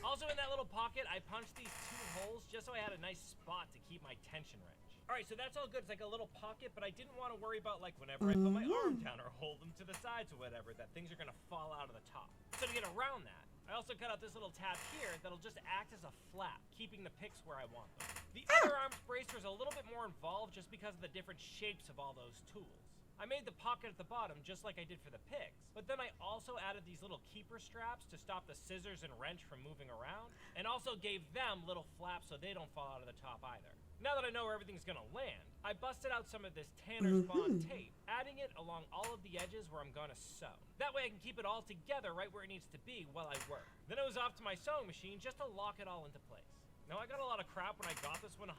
Also in that little pocket, I punched these 2 holes just so I had a nice spot to keep my tension wrench. Alright, so that's all good. It's like a little pocket, but I didn't want to worry about like whenever I put my arm down or hold them to the sides or whatever, that things are gonna fall out of the top. So to get around that, I also cut out this little tab here that'll just act as a flap, keeping the picks where I want them. The underarms bracer is a little bit more involved just because of the different shapes of all those tools. I made the pocket at the bottom just like I did for the picks, but then I also added these little keeper straps to stop the scissors and wrench from moving around, and also gave them little flaps so they don't fall out of the top either. Now that I know where everything's gonna land, I busted out some of this Tanner's Bond tape, adding it along all of the edges where I'm gonna sew. That way I can keep it all together right where it needs to be while I work. Then it was off to my sewing machine just to lock it all into place. Now I got a lot of crap when I got this $100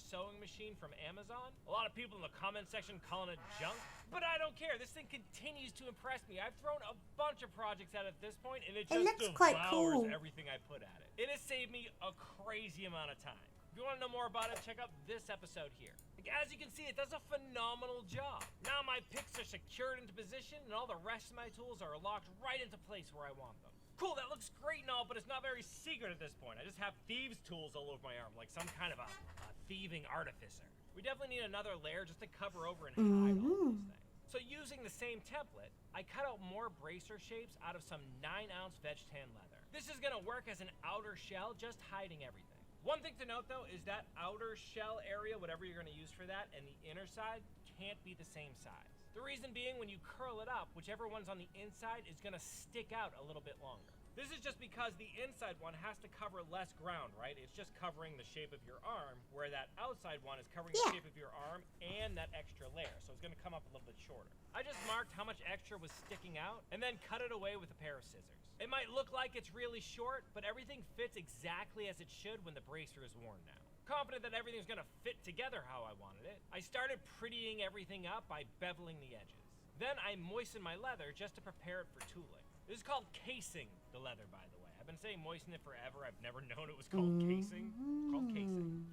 sewing machine from Amazon. A lot of people in the comment section calling it junk, but I don't care. This thing continues to impress me. I've thrown a bunch of projects at it at this point, and it just looks quite devours cool. everything I put at it. It has saved me a crazy amount of time. If you want to know more about it, check out this episode here. As you can see, it does a phenomenal job. Now my picks are secured into position, and all the rest of my tools are locked right into place where I want them. Cool, that looks great and all, but it's not very secret at this point. I just have thieves' tools all over my arm, like some kind of a thieving artificer. We definitely need another layer just to cover over and hide all these things. So using the same template, I cut out more bracer shapes out of some 9-ounce veg tan leather. This is gonna work as an outer shell, just hiding everything. One thing to note though is that outer shell area, whatever you're gonna use for that, and the inner side can't be the same size. The reason being, when you curl it up, whichever one's on the inside is gonna stick out a little bit longer. This is just because the inside one has to cover less ground, right? It's just covering the shape of your arm, where that outside one is covering the shape of your arm and that extra layer, so it's gonna come up a little bit shorter. I just marked how much extra was sticking out and then cut it away with a pair of scissors. It might look like it's really short, but everything fits exactly as it should when the bracer is worn now. Confident that everything's gonna fit together how I wanted it, I started prettying everything up by beveling the edges. Then I moistened my leather just to prepare it for tooling. This is called casing the leather, by the way. I've been saying moisten it forever. I've never known it was called casing. It's called casing.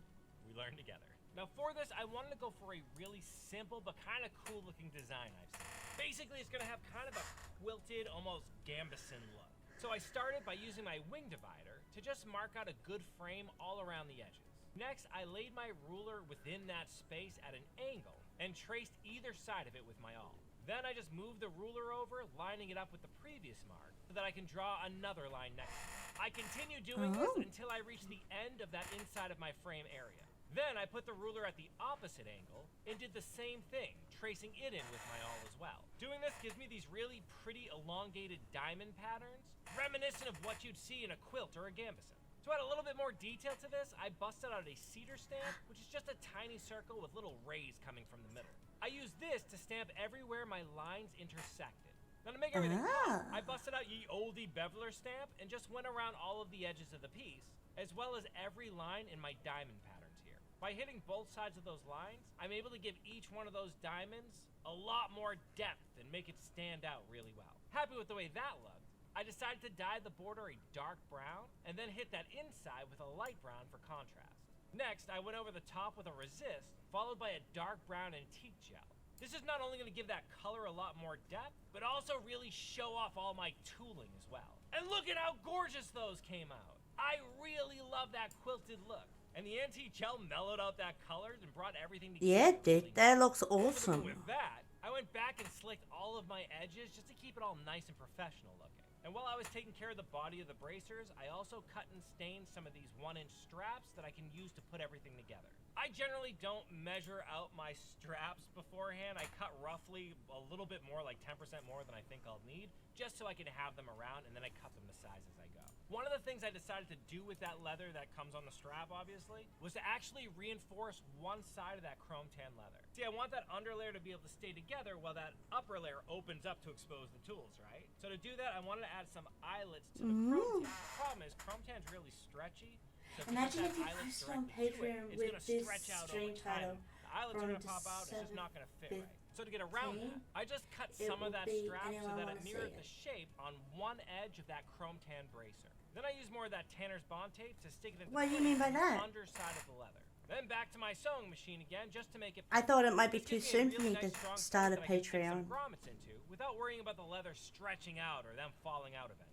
We learned together. Now for this, I wanted to go for a really simple but kind of cool looking design I've seen. Basically, it's gonna have kind of a quilted, almost gambeson look. So I started by using my wing divider to just mark out a good frame all around the edges. Next, I laid my ruler within that space at an angle and traced either side of it with my awl. Then I just moved the ruler over, lining it up with the previous mark so that I can draw another line next to it. I continued doing this until I reached the end of that inside of my frame area. Then I put the ruler at the opposite angle and did the same thing, tracing it in with my awl as well. Doing this gives me these really pretty elongated diamond patterns, reminiscent of what you'd see in a quilt or a gambeson. To add a little bit more detail to this, I busted out a cedar stamp, which is just a tiny circle with little rays coming from the middle. I used this to stamp everywhere my lines intersected. Now to make everything fun, I busted out ye olde beveler stamp and just went around all of the edges of the piece, as well as every line in my diamond patterns here. By hitting both sides of those lines, I'm able to give each one of those diamonds a lot more depth and make it stand out really well. Happy with the way that looked, I decided to dye the border a dark brown and then hit that inside with a light brown for contrast. Next, I went over the top with a resist, followed by a dark brown antique gel. This is not only going to give that color a lot more depth, but also really show off all my tooling as well. And look at how gorgeous those came out! I really love that quilted look. And the antique gel mellowed out that color and brought everything together. Yeah, dude, really that looks nice. awesome. With that, I went back and slicked all of my edges just to keep it all nice and professional looking. And while I was taking care of the body of the bracers, I also cut and stained some of these 1-inch straps that I can use to put everything together. I generally don't measure out my straps beforehand. I cut roughly a little bit more, like 10% more than I think I'll need, just so I can have them around, and then I cut them to size as I go. One of the things I decided to do with that leather that comes on the strap, obviously, was to actually reinforce one side of that chrome tan leather. See, I want that underlayer to be able to stay together while that upper layer opens up to expose the tools, right? So to do that, I wanted to add some eyelets to the chrome tan. The problem is chrome tan's really stretchy. So Imagine if you posted on Patreon with this stream title. The eyelets are going to pop out, it's just not going to fit right. So to get around that, I just cut some of that strap so that it mirrored the shape on one edge of that chrome tan bracer. Then I used more of that Tanner's Bond tape to stick it into What do you mean by that? the underside of the leather. Then back to my sewing machine again, just to make it. I thought it might be This too gives soon a for me really to nice strong start a fit that I can stick Patreon. some grommets into, without worrying about the leather stretching out or them falling out eventually.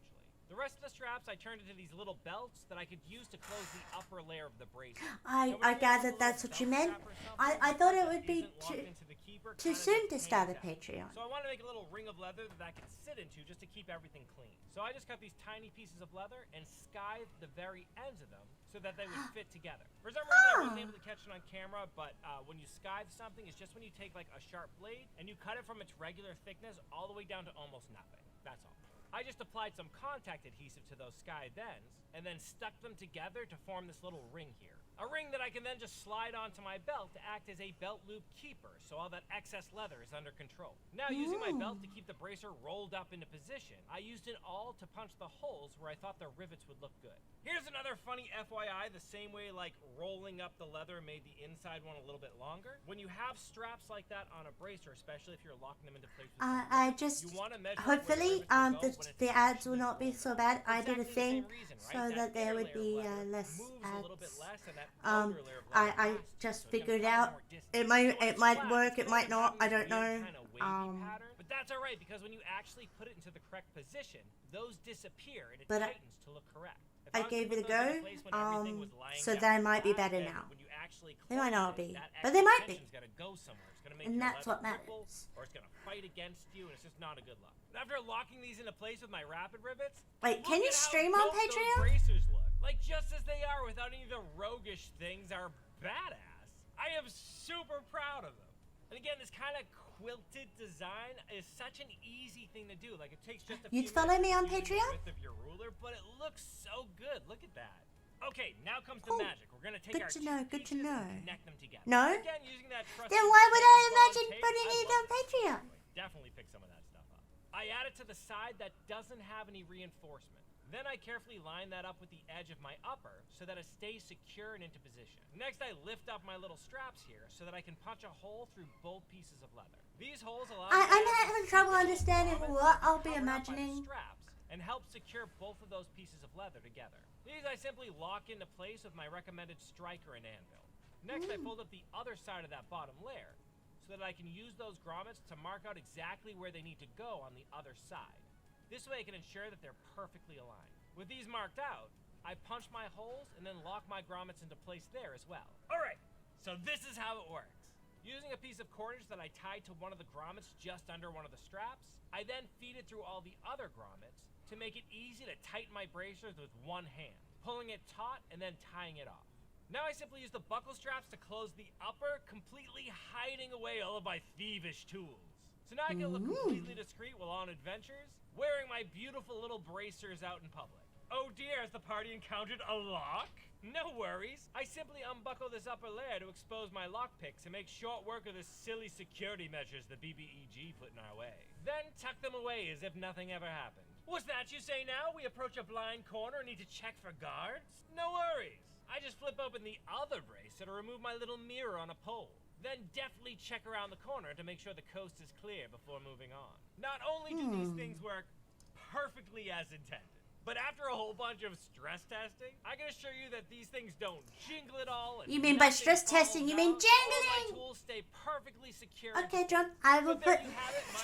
The rest of the straps I turned into these little belts that I could use to close the upper layer of the bracer. I gathered that's what you meant. I thought it would be too soon to start a Patreon. So I want to make a little ring of leather that I can sit into just to keep everything clean. So I just cut these tiny pieces of leather and skived the very ends of them so that they would fit together. For some reason I wasn't able to catch it on camera, but when you skive something, it's just when you take like a sharp blade and you cut it from its regular thickness all the way down to almost nothing. That's all. I just applied some contact adhesive to those skived ends and then stuck them together to form this little ring here. A ring that I can then just slide onto my belt to act as a belt loop keeper, so all that excess leather is under control. Now using my belt to keep the bracer rolled up into position, I used it all to punch the holes where I thought the rivets would look good. Here's another funny FYI, the same way like rolling up the leather made the inside one a little bit longer. When you have straps like that on a bracer, especially if you're locking them into place with I just, hopefully, the ads will not be so bad. I did a thing so that there would be less ads. I just figured out it might work, it might not, I don't know. But that's alright, because when you actually put it into the correct position, those disappear and it But tightens to look correct. I gave it a go, so they might be better now. They might not be, but they might be. And that's what matters. Or it's gonna fight against you, and it's just not a good look. After locking these into place with my rapid rivets, wait, can you stream on Patreon? Bracers look. Like just as they are, without any of the roguish things, are badass. I am super proud of them. And again, this kind of quilted design is such an easy thing to do. Like it takes just a few You'd follow me on minutes to use the Patreon? width of your ruler, but it looks so good. Look at that. Okay, now comes the magic. We're gonna take Good our to know, two good to pieces know. and connect them together. No? Again, using that trusty Then why would I Tanner's Bond imagine tape, putting I it love on that Patreon? stuff. Definitely pick some of that stuff up. I add it to the side that doesn't have any reinforcement. Then I carefully line that up with the edge of my upper so that it stays secure and into position. Next, I lift up my little straps here so that I can punch a hole through both pieces of leather. These holes allow I'm having trouble understanding what I'll be imagining. straps and help secure both of those pieces of leather together. These I simply lock into place with my recommended striker and anvil. Next, I fold up the other side of that bottom layer so that I can use those grommets to mark out exactly where they need to go on the other side. This way I can ensure that they're perfectly aligned. With these marked out, I punch my holes and then lock my grommets into place there as well. Alright, so this is how it works. Using a piece of cordage that I tied to one of the grommets just under one of the straps, I then feed it through all the other grommets to make it easy to tighten my bracers with one hand, pulling it taut and then tying it off. Now I simply use the buckle straps to close the upper, completely hiding away all of my thievish tools. So now I can look completely discreet while on adventures, wearing my beautiful little bracers out in public. Oh dear, has the party encountered a lock? No worries. I simply unbuckle this upper layer to expose my lockpicks and make short work of the silly security measures the BBEG put in our way. Then tuck them away as if nothing ever happened. What's that you say now? We approach a blind corner and need to check for guards? No worries. I just flip open the other bracer to remove my little mirror on a pole. Then deftly check around the corner to make sure the coast is clear before moving on. Not only do these things work perfectly as intended, but after a whole bunch of stress testing, I can assure you that these things don't jingle at all. You mean by stress testing, you mean jingling? All my tools stay perfectly secure. Okay, John, I will put,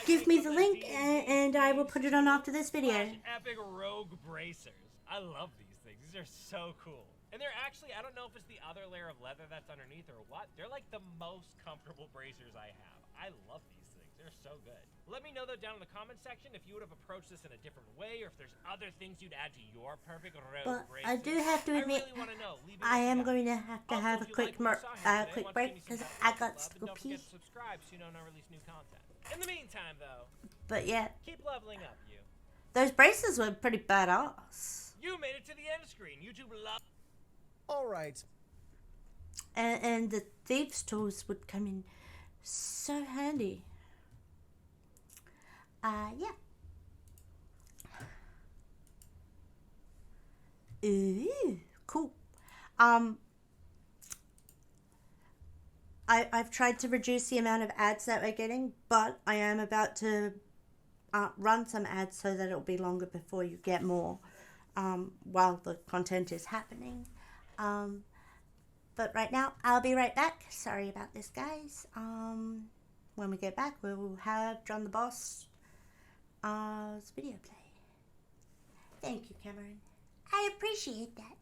give me the link and I will put it on after this video. Epic rogue bracers. I love these things. These are so cool. And they're actually, I don't know if it's the other layer of leather that's underneath or what. They're like the most comfortable bracers I have. I love these things. They're so good. Let me know though down in the comment section if you would have approached this in a different way or if there's other things you'd add to your perfect road But braces. I do have to admit, I really want to know. Leave me I what you am got. going to have a quick quick break because I got Don't forget Scoopy. to subscribe so you know when I release new content. In the meantime though, But yeah, keep leveling up, you. those braces were pretty badass. You made it to the end screen. YouTube love. All right. And the thieves' tools would come in so handy. Yeah. Ooh, cool. I've tried to reduce the amount of ads that we're getting, but I am about to run some ads so that it'll be longer before you get more while the content is happening. But right now, I'll be right back. Sorry about this, guys. When we get back, we will have John the Boss video play. Thank you, Cameron. I appreciate that.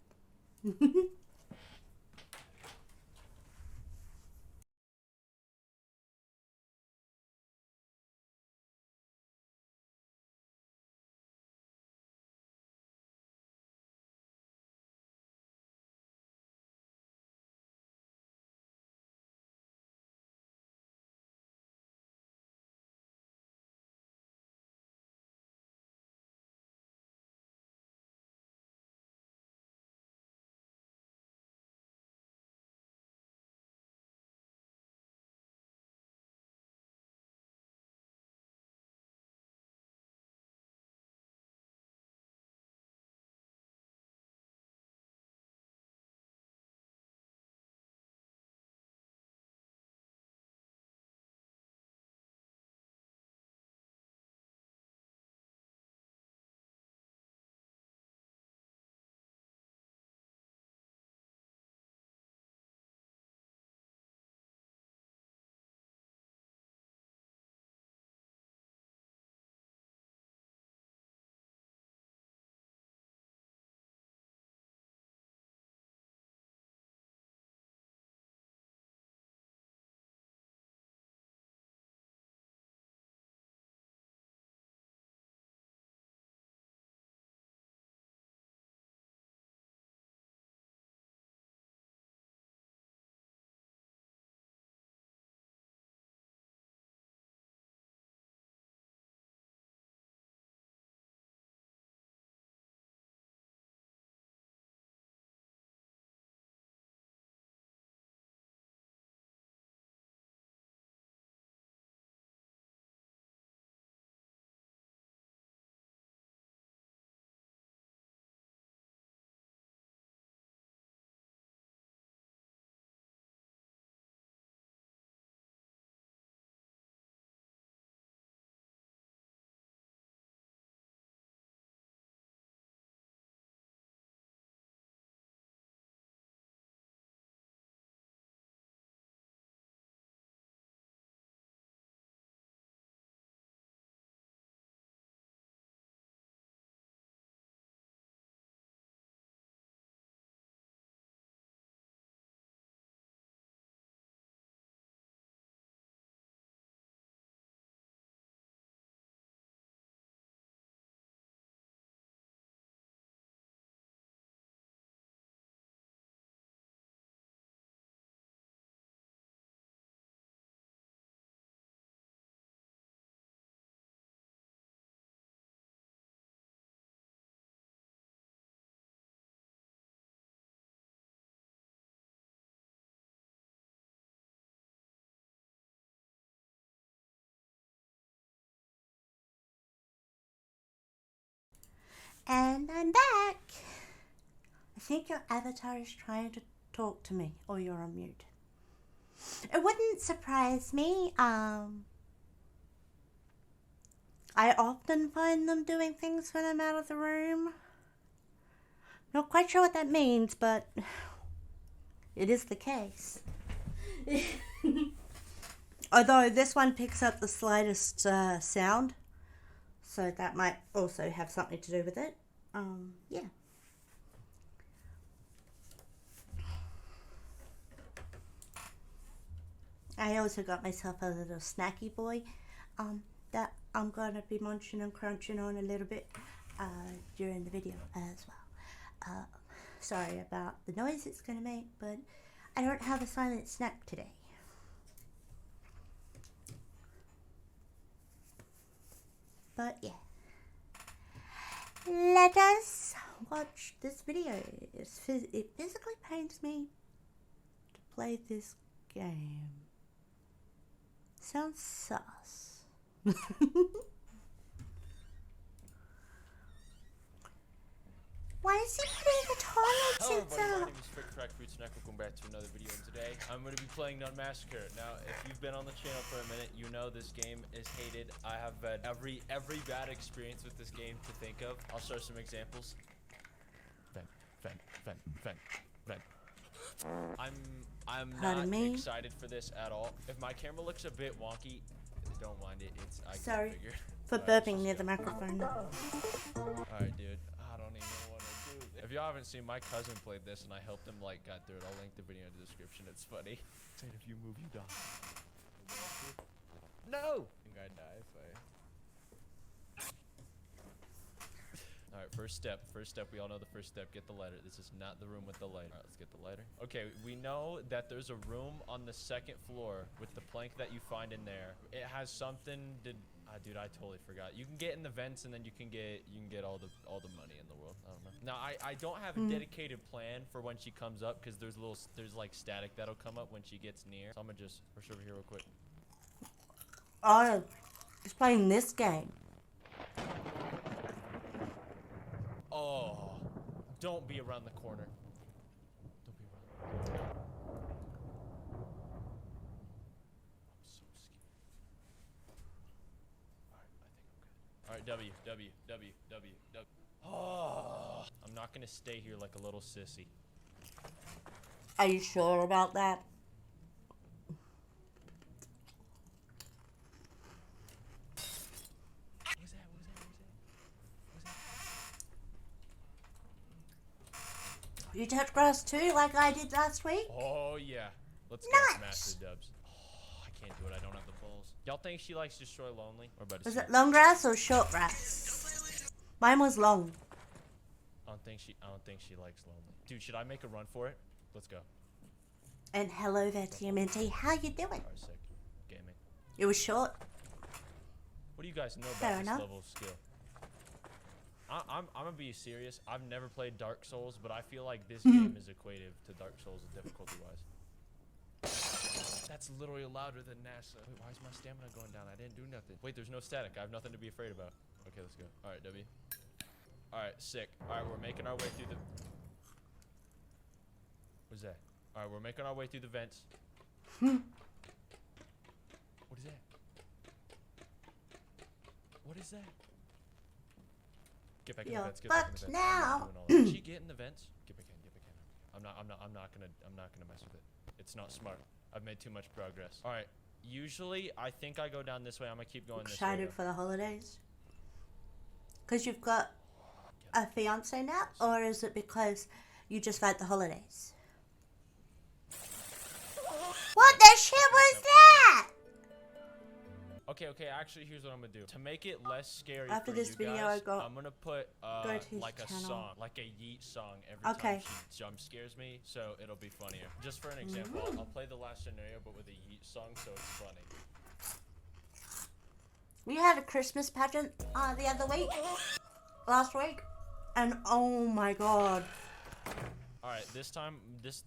And I'm back. I think your avatar is trying to talk to me, or you're on mute. It wouldn't surprise me. I often find them doing things when I'm out of the room. Not quite sure what that means, but it is the case. Although this one picks up the slightest sound, so that might also have something to do with it. Yeah. I also got myself a little snacky boy that I'm gonna be munching and crunching on a little bit during the video as well. Sorry about the noise it's gonna make, but I don't have a silent snack today. But yeah, let us watch this video. It physically pains me to play this game. Sounds sus. Why is he putting the toilets Hello in everybody, my the... name is Frick Fruits and welcome back to another video, and today I'm going to be playing Nun Massacre. Now, if you've been on the channel for a minute, you know this game is hated. I have had every bad experience with this game to think of. I'll show some examples. Vent. I'm not excited for this at all. If my camera looks a bit wonky, don't mind it. Sorry figure. for burping near the microphone. Alright, dude. I don't even know what to do. If y'all haven't seen, my cousin played this and I helped him got through it. I'll link the video in the description. It's funny. Saying if you move, you die. No! I think I die if I... Alright, first step. We all know the first step. Get the lighter. This is not the room with the lighter. Alright, let's get the lighter. Okay, we know that there's a room on the second floor with the plank that you find in there. It has something to... dude, I totally forgot. You can get in the vents and then you can get all the money in the world. I don't know. Now, I don't have a dedicated plan for when she comes up because there's like static that'll come up when she gets near. So I'm gonna just rush over here real quick. Oh, he's playing this game. Oh, don't be around the corner. Don't be around the corner. I'm so scared. Alright, I think I'm good. Alright, W. Oh, I'm not gonna stay here like a little sissy. Are you sure about that? What's that? You touch grass too, like I did last week? Oh, yeah. Let's go smash the dubs. Oh, I can't do it. I don't have the balls. Y'all think she likes Destroy Lonely? Was it long grass or short grass? Mine was long. I don't think she likes Lonely. Dude, should I make a run for it? Let's go. And hello there, TMNT. How you doing? Alright, sick. Gaming. It was short. What do you guys know Fair about this enough. level of skill? I'm gonna be serious. I've never played Dark Souls, but I feel like this game is equative to Dark Souls difficulty-wise. That's literally louder than NASA. Wait, why is my stamina going down? I didn't do nothing. Wait, there's no static. I have nothing to be afraid about. Okay, let's go. Alright, W. Alright, sick. Alright, we're making our way through the... What's that? Alright, we're making our way through the vents. What is that? What is that? Get back in the vents. Get back in the vents. Now. Did she get in the vents? Get back in. I'm not gonna mess with it. It's not smart. I've made too much progress. All right. Usually, I think I go down this way. I'm gonna keep going this way. Excited for the holidays? Because you've got a fiance now, or is it because you just like the holidays? What the shit was that? Okay. Actually, here's what I'm gonna do. To make it less scary After for this you video, guys, I'm gonna put go to his like a channel. song, like a yeet song every time she jump scares me, so it'll be funnier. Just for an example, I'll play the last scenario, but with a yeet song, so it's funny. We had a Christmas pageant the other week, last week, and oh my god. Alright, this time,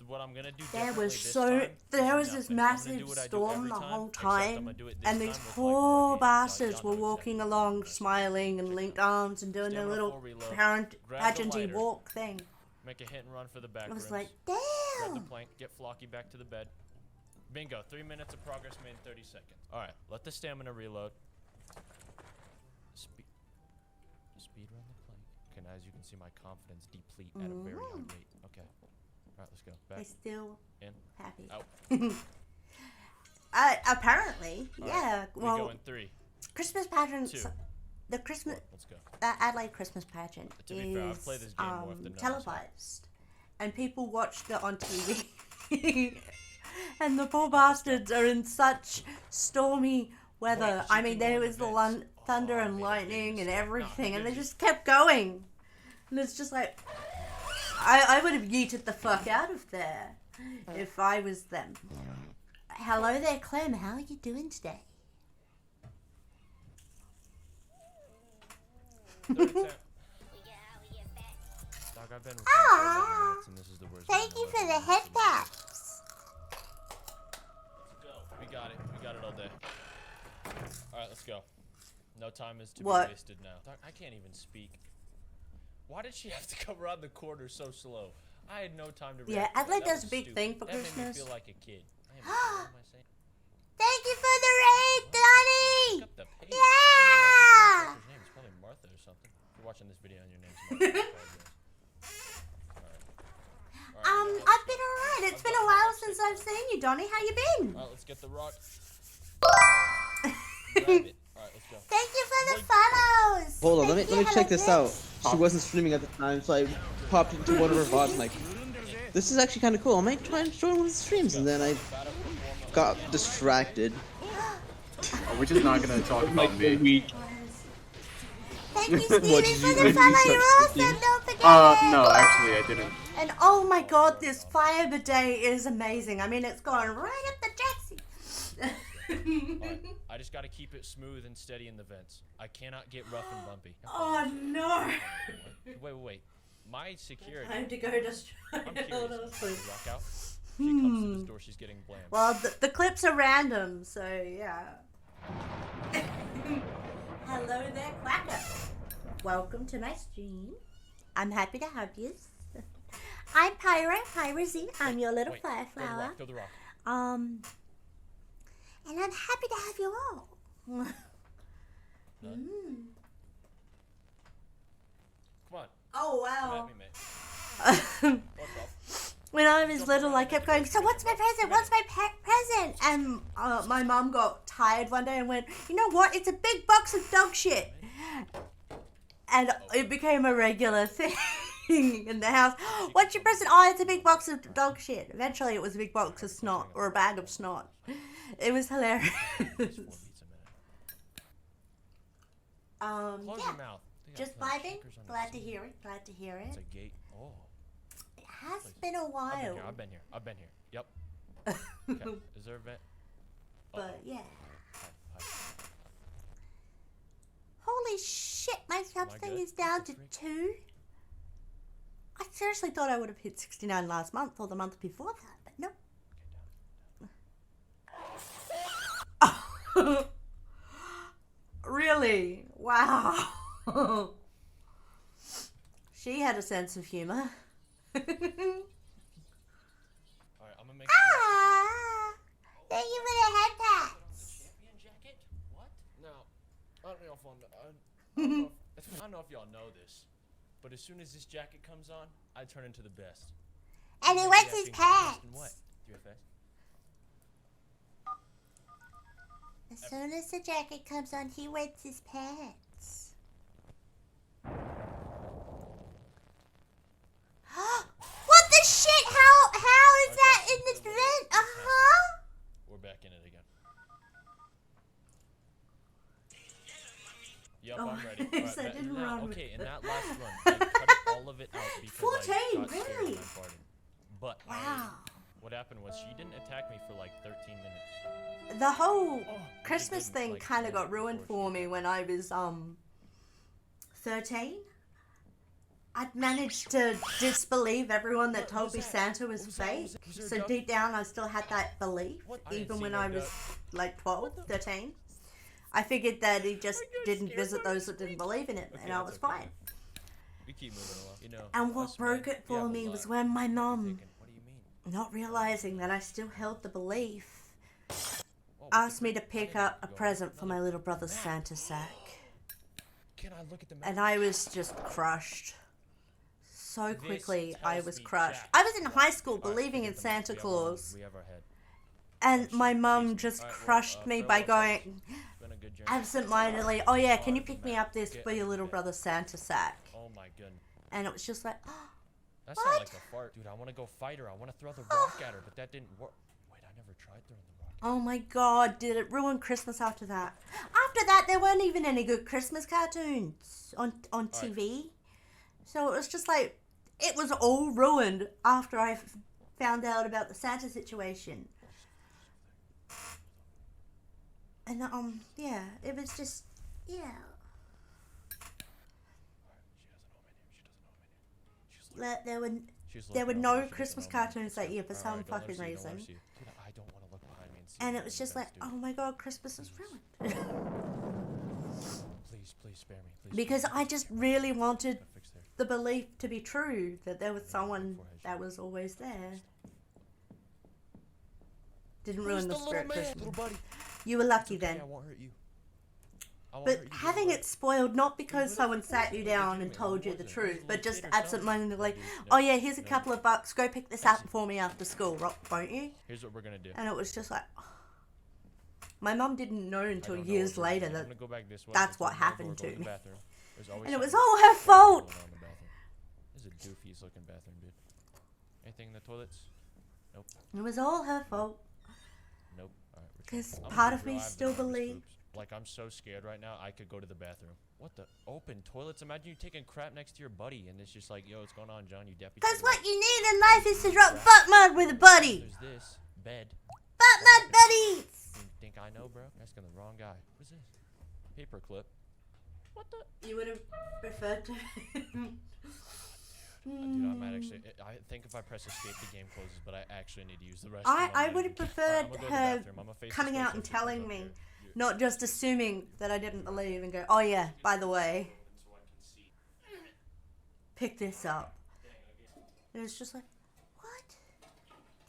what I'm gonna do There was differently there was this massive storm the whole time, and these poor bastards were walking along smiling and linked arms and doing their little pageanty walk thing. Make a hit and run for the back I was rooms. like, Grab the damn! plank, get Flocky back to the bed. Bingo, 3 minutes of progress made in 30 seconds. Alright, let the stamina reload. Speed run the plank. Okay, now as you can see, my confidence deplete at a very high rate. Okay. Alright, let's go. Back. I'm still In. happy. Out. Apparently, yeah. We Well, go in 3. Christmas pageants. 2. The Christmas. 1. Let's go. Adelaide Christmas pageant To be fair, I've is played this game more often than televised, and people watched it on TV. And the poor bastards are in such stormy weather. I mean, there was the thunder and lightning and everything, and they just kept going. And it's just like, I would have yeeted the fuck out of there if I was them. Hello there, Clem. How are you doing today? I've been recording for 11 minutes and this is the worst. Thank you for the head taps. We got it. We got it all day. Alright, let's go. No time is to be What? wasted now. Doc, I can't even speak. Why did she have to come around the corner so slow? I had no time to react. Yeah, Adelaide That does a was big stupid. thing for that Christmas. Made me feel like a kid. I am, what am I saying? Thank you for the raid, Donnie! Pick up the pace. Yeah! Her name is probably Martha or something. If you're watching this video and your name's Martha, I apologize. I've been alright. It's been a while since I've seen you, Donnie. How you been? Alright, let's get the rock. Grab it. Alright, let's go. Thank you for the follows. Hold on, Thank let me you, check this hello, out. She wasn't streaming at the time, so I popped into one of her VODs like, this is actually kind of cool. I might try and join one of the streams, and then I got distracted. We're just not gonna talk about me. Thank you, Steven, for the follow. You're awesome. Don't forget it. No, actually, I didn't. And oh my god, this fire bidet is amazing. I mean, it's going right up the Jaxie. Alright, I just gotta keep it smooth and steady in the vents. I cannot get rough and bumpy. Oh no. Wait. My security. Time to go destroy. I'm curious. Hold on, Does please. she rock out? She comes to this door, she's getting blammed. Well, the clips are random, so yeah. Hello there, Quacker. Welcome to my stream. I'm happy to have you. I'm Pyra Z. I'm your little fire flower. Go the rock. And I'm happy to have you all. Come on. Oh Come wow. at me, mate. When I was little, I kept going, so what's my present? What's my present? And my mom got tired one day and went, you know what? It's a big box of dog shit. And it became a regular thing in the house. What's your present? Oh, it's a big box of dog shit. Eventually, it was a big box of snot or a bag of snot. It was hilarious. Close Yeah. your mouth. Just vibing. Glad to hear it. Glad to hear It's it. a gate. Oh. It has been a while. I've been here. Yep. Okay. Is there a vent? But yeah. Hi. Holy shit, my sub thing good? is down to 2. I seriously thought I would have hit 69 last month or the month before that, but no. Really? Wow. She had a sense of humor. Alright, I'm gonna make Thank you for the head pats. champion jacket? What? No. I don't know if y'all know this, but as soon as this jacket comes on, I turn into the best. And he wets his pants. What? DFS? As soon as the jacket comes on, he wets his pants. What the shit? How is that in this vent? We're back in it again. Yup, Oh, I'm ready. yes, I Alright, didn't now, run with okay, in it. that last run, I cut all of it out because 14, I got scared really? and I farted. But Wow. what happened was she didn't attack me for like 13 minutes. The whole we Christmas didn't, thing like, kind of know got ruined before for me when I was 13. I'd managed to disbelieve everyone that told me Santa was fake. So deep down, I still had that belief, even when I was like 12, 13. I figured that he just didn't visit those that didn't believe in it, and I was fine. We keep moving along. You know. And what broke it for me was when my mum, What do you mean? not realizing that I still held the belief, asked me to pick up a present for my little brother's Santa sack. Can I look at the map? And I was just crushed. So quickly, I tells was me crushed. jack. I was in high school Alright, believing we in have Santa our- Claus. We have our head. And my mum just Alright, well, crushed me by farewell, going folks. It's been a good journey. absent-mindedly, oh yeah, can you pick me up this for your little brother's Santa sack? Oh my goodness. And it was just like, That sounded like a fart. Dude, I want to go fight her. I want to throw the rock at her, but that didn't work. Wait, I never tried throwing the rocket. Oh my god, did it ruin Christmas after that? After that, there weren't even any good Christmas cartoons on TV. So it was just like, it was all ruined after I found out about the Santa situation. And yeah, it was just, yeah. There were no Christmas cartoons that year for some fucking reason. Dude, I don't want to look behind me and see. And it was just like, oh my god, Christmas is ruined. Please spare me. Please. Because I just really wanted the belief to be true that there was someone that was always there. Didn't ruin the spirit Christmas. You were lucky then. I won't hurt you. But having it spoiled, not because someone sat you down and told you the truth, but just absentmindedly, oh yeah, here's a couple of bucks, go pick this up for me after school, won't you? Here's what we're gonna do. And it was just like, my mum didn't know until years later that that's what happened to me. And it was all her fault! This is a doofy looking bathroom, dude. Anything in the toilets? Nope. It was all her fault. Nope. Because part of me still believes. Like, I'm so scared right now, I could go to the bathroom. What the? Open toilets? Imagine you taking crap next to your buddy, and it's just like, yo, what's going on, John? You deputy. Because what you need in life is to drop butt mud with a buddy. There's this. Bed. Butt mud buddies! You think I know, bro? Asking the wrong guy. What's this? Paperclip. What the? You would have preferred to. Dude, I might actually. I think if I press escape, the game closes, but I actually need to use the restroom. I would have preferred her coming out and telling me. Not just assuming that I didn't believe and go, oh yeah, by the way, pick this up. And it's just like, what?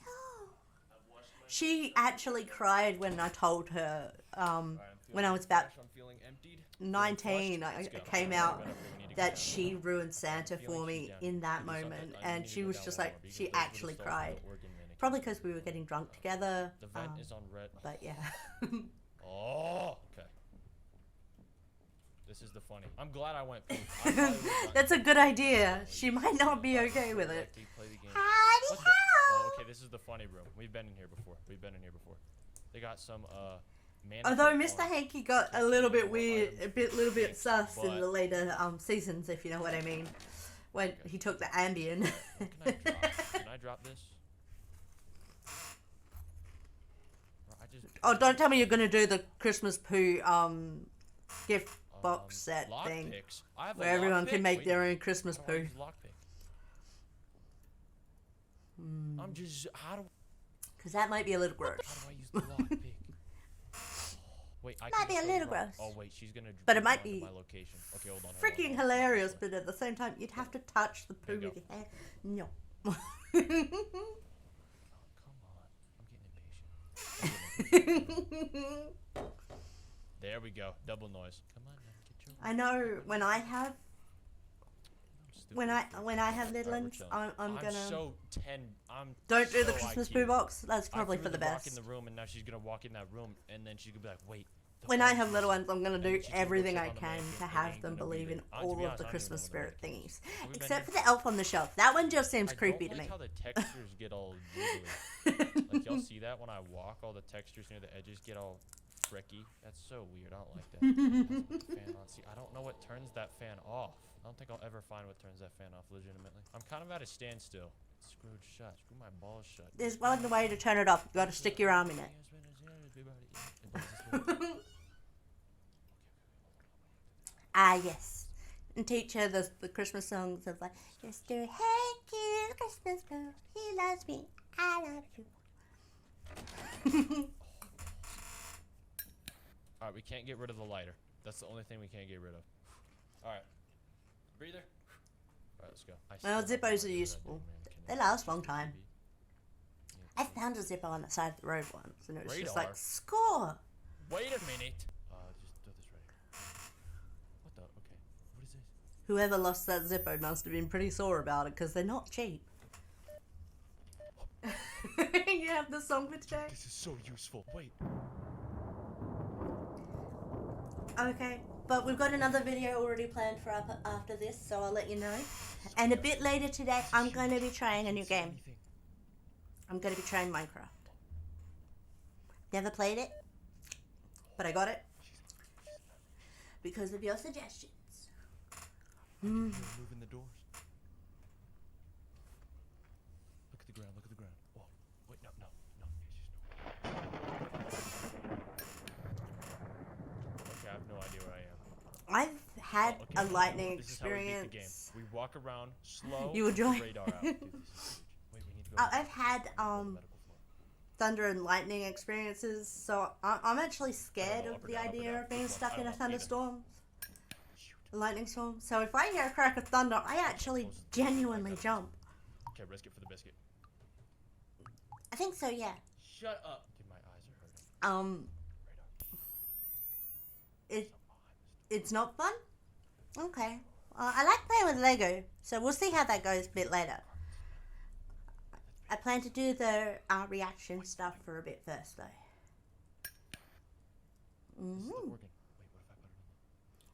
No. She actually cried when I told her, when I was about 19, I came out that she ruined Santa for me in that moment. And she was just like, she actually cried. Probably because we were getting drunk together. The vent is on red. But yeah. Oh, okay. This is the funny. I'm glad I went. That's a good idea. She might not be okay with it. Howdy ho! Oh, okay, this is the funny room. We've been in here before. They got some although Mr. Hanky got a little bit weird, little bit sus in the later seasons, if you know what I mean, when he took the Ambien. Can I drop this? Oh, don't tell me you're gonna do the Christmas poo gift box set thing, where everyone can make their own Christmas poo. I'm just Because that might be a little gross. How do I use the lockpick? Wait, might be a little gross. Oh wait, she's gonna. But it might be my location. Okay, hold on. Freaking hilarious, but at the same time, you'd have to touch the poo with your hand. No. There we go. Double noise. Come on, get your. I know when I have little ones, I'm gonna. So don't do the Christmas poo box. That's probably for the best. Walk in the room, and now she's gonna walk in that room, and then she's gonna be like, wait. When I have little ones, I'm gonna do everything I can to have them believe in all of the Christmas spirit thingies, except for the elf on the shelf. That one just seems creepy to me. I don't like how the textures get all jiggly. Like, y'all see that when I walk, all the textures near the edges get all fricky. That's so weird. I don't like that. Fan on. See, I don't know what turns that fan off. I don't think I'll ever find what turns that fan off legitimately. I'm kind of at a standstill. It's screwed shut. Screw my balls shut. There's one way to turn it off. You gotta stick your arm in it. Ah, yes. And teach her the Christmas songs of like, just do Hanky, the Christmas girl. He loves me. I love you. Alright, we can't get rid of the lighter. That's the only thing we can't get rid of. Alright. Breather. Alright, let's go. Well, Zippos are useful. They last a long time. I found a Zippo on the side of the road once, and it was just like, score! Wait a minute! Just throw this right here. What the? Okay. What is this? Whoever lost that Zippo must have been pretty sore about it, because they're not cheap. You have the song with Jack? This is so useful. Wait. Okay, but we've got another video already planned for after this, so I'll let you know. And a bit later today, I'm going to be trying a new game. I'm going to be trying Minecraft. Never played it, but I got it because of your suggestions. Moving the doors. Look at the ground. Look at the ground. Oh, wait, no. Okay, I have no idea where I am. I've had a lightning This is how we beat the game. experience. We walk around slow. You will join. the radar out. Dude, this is huge. Wait, we need to go. I've had thunder and lightning experiences, so I'm actually scared of the idea of being stuck in a thunderstorm, a lightning storm. So if I hear a crack of thunder, I actually genuinely jump. Okay, risk it for the biscuit. I think so, yeah. Shut up. Dude, my eyes are hurting. It's not fun? Okay. I like playing with Lego, so we'll see how that goes a bit later. I plan to do the reaction stuff for a bit first, though.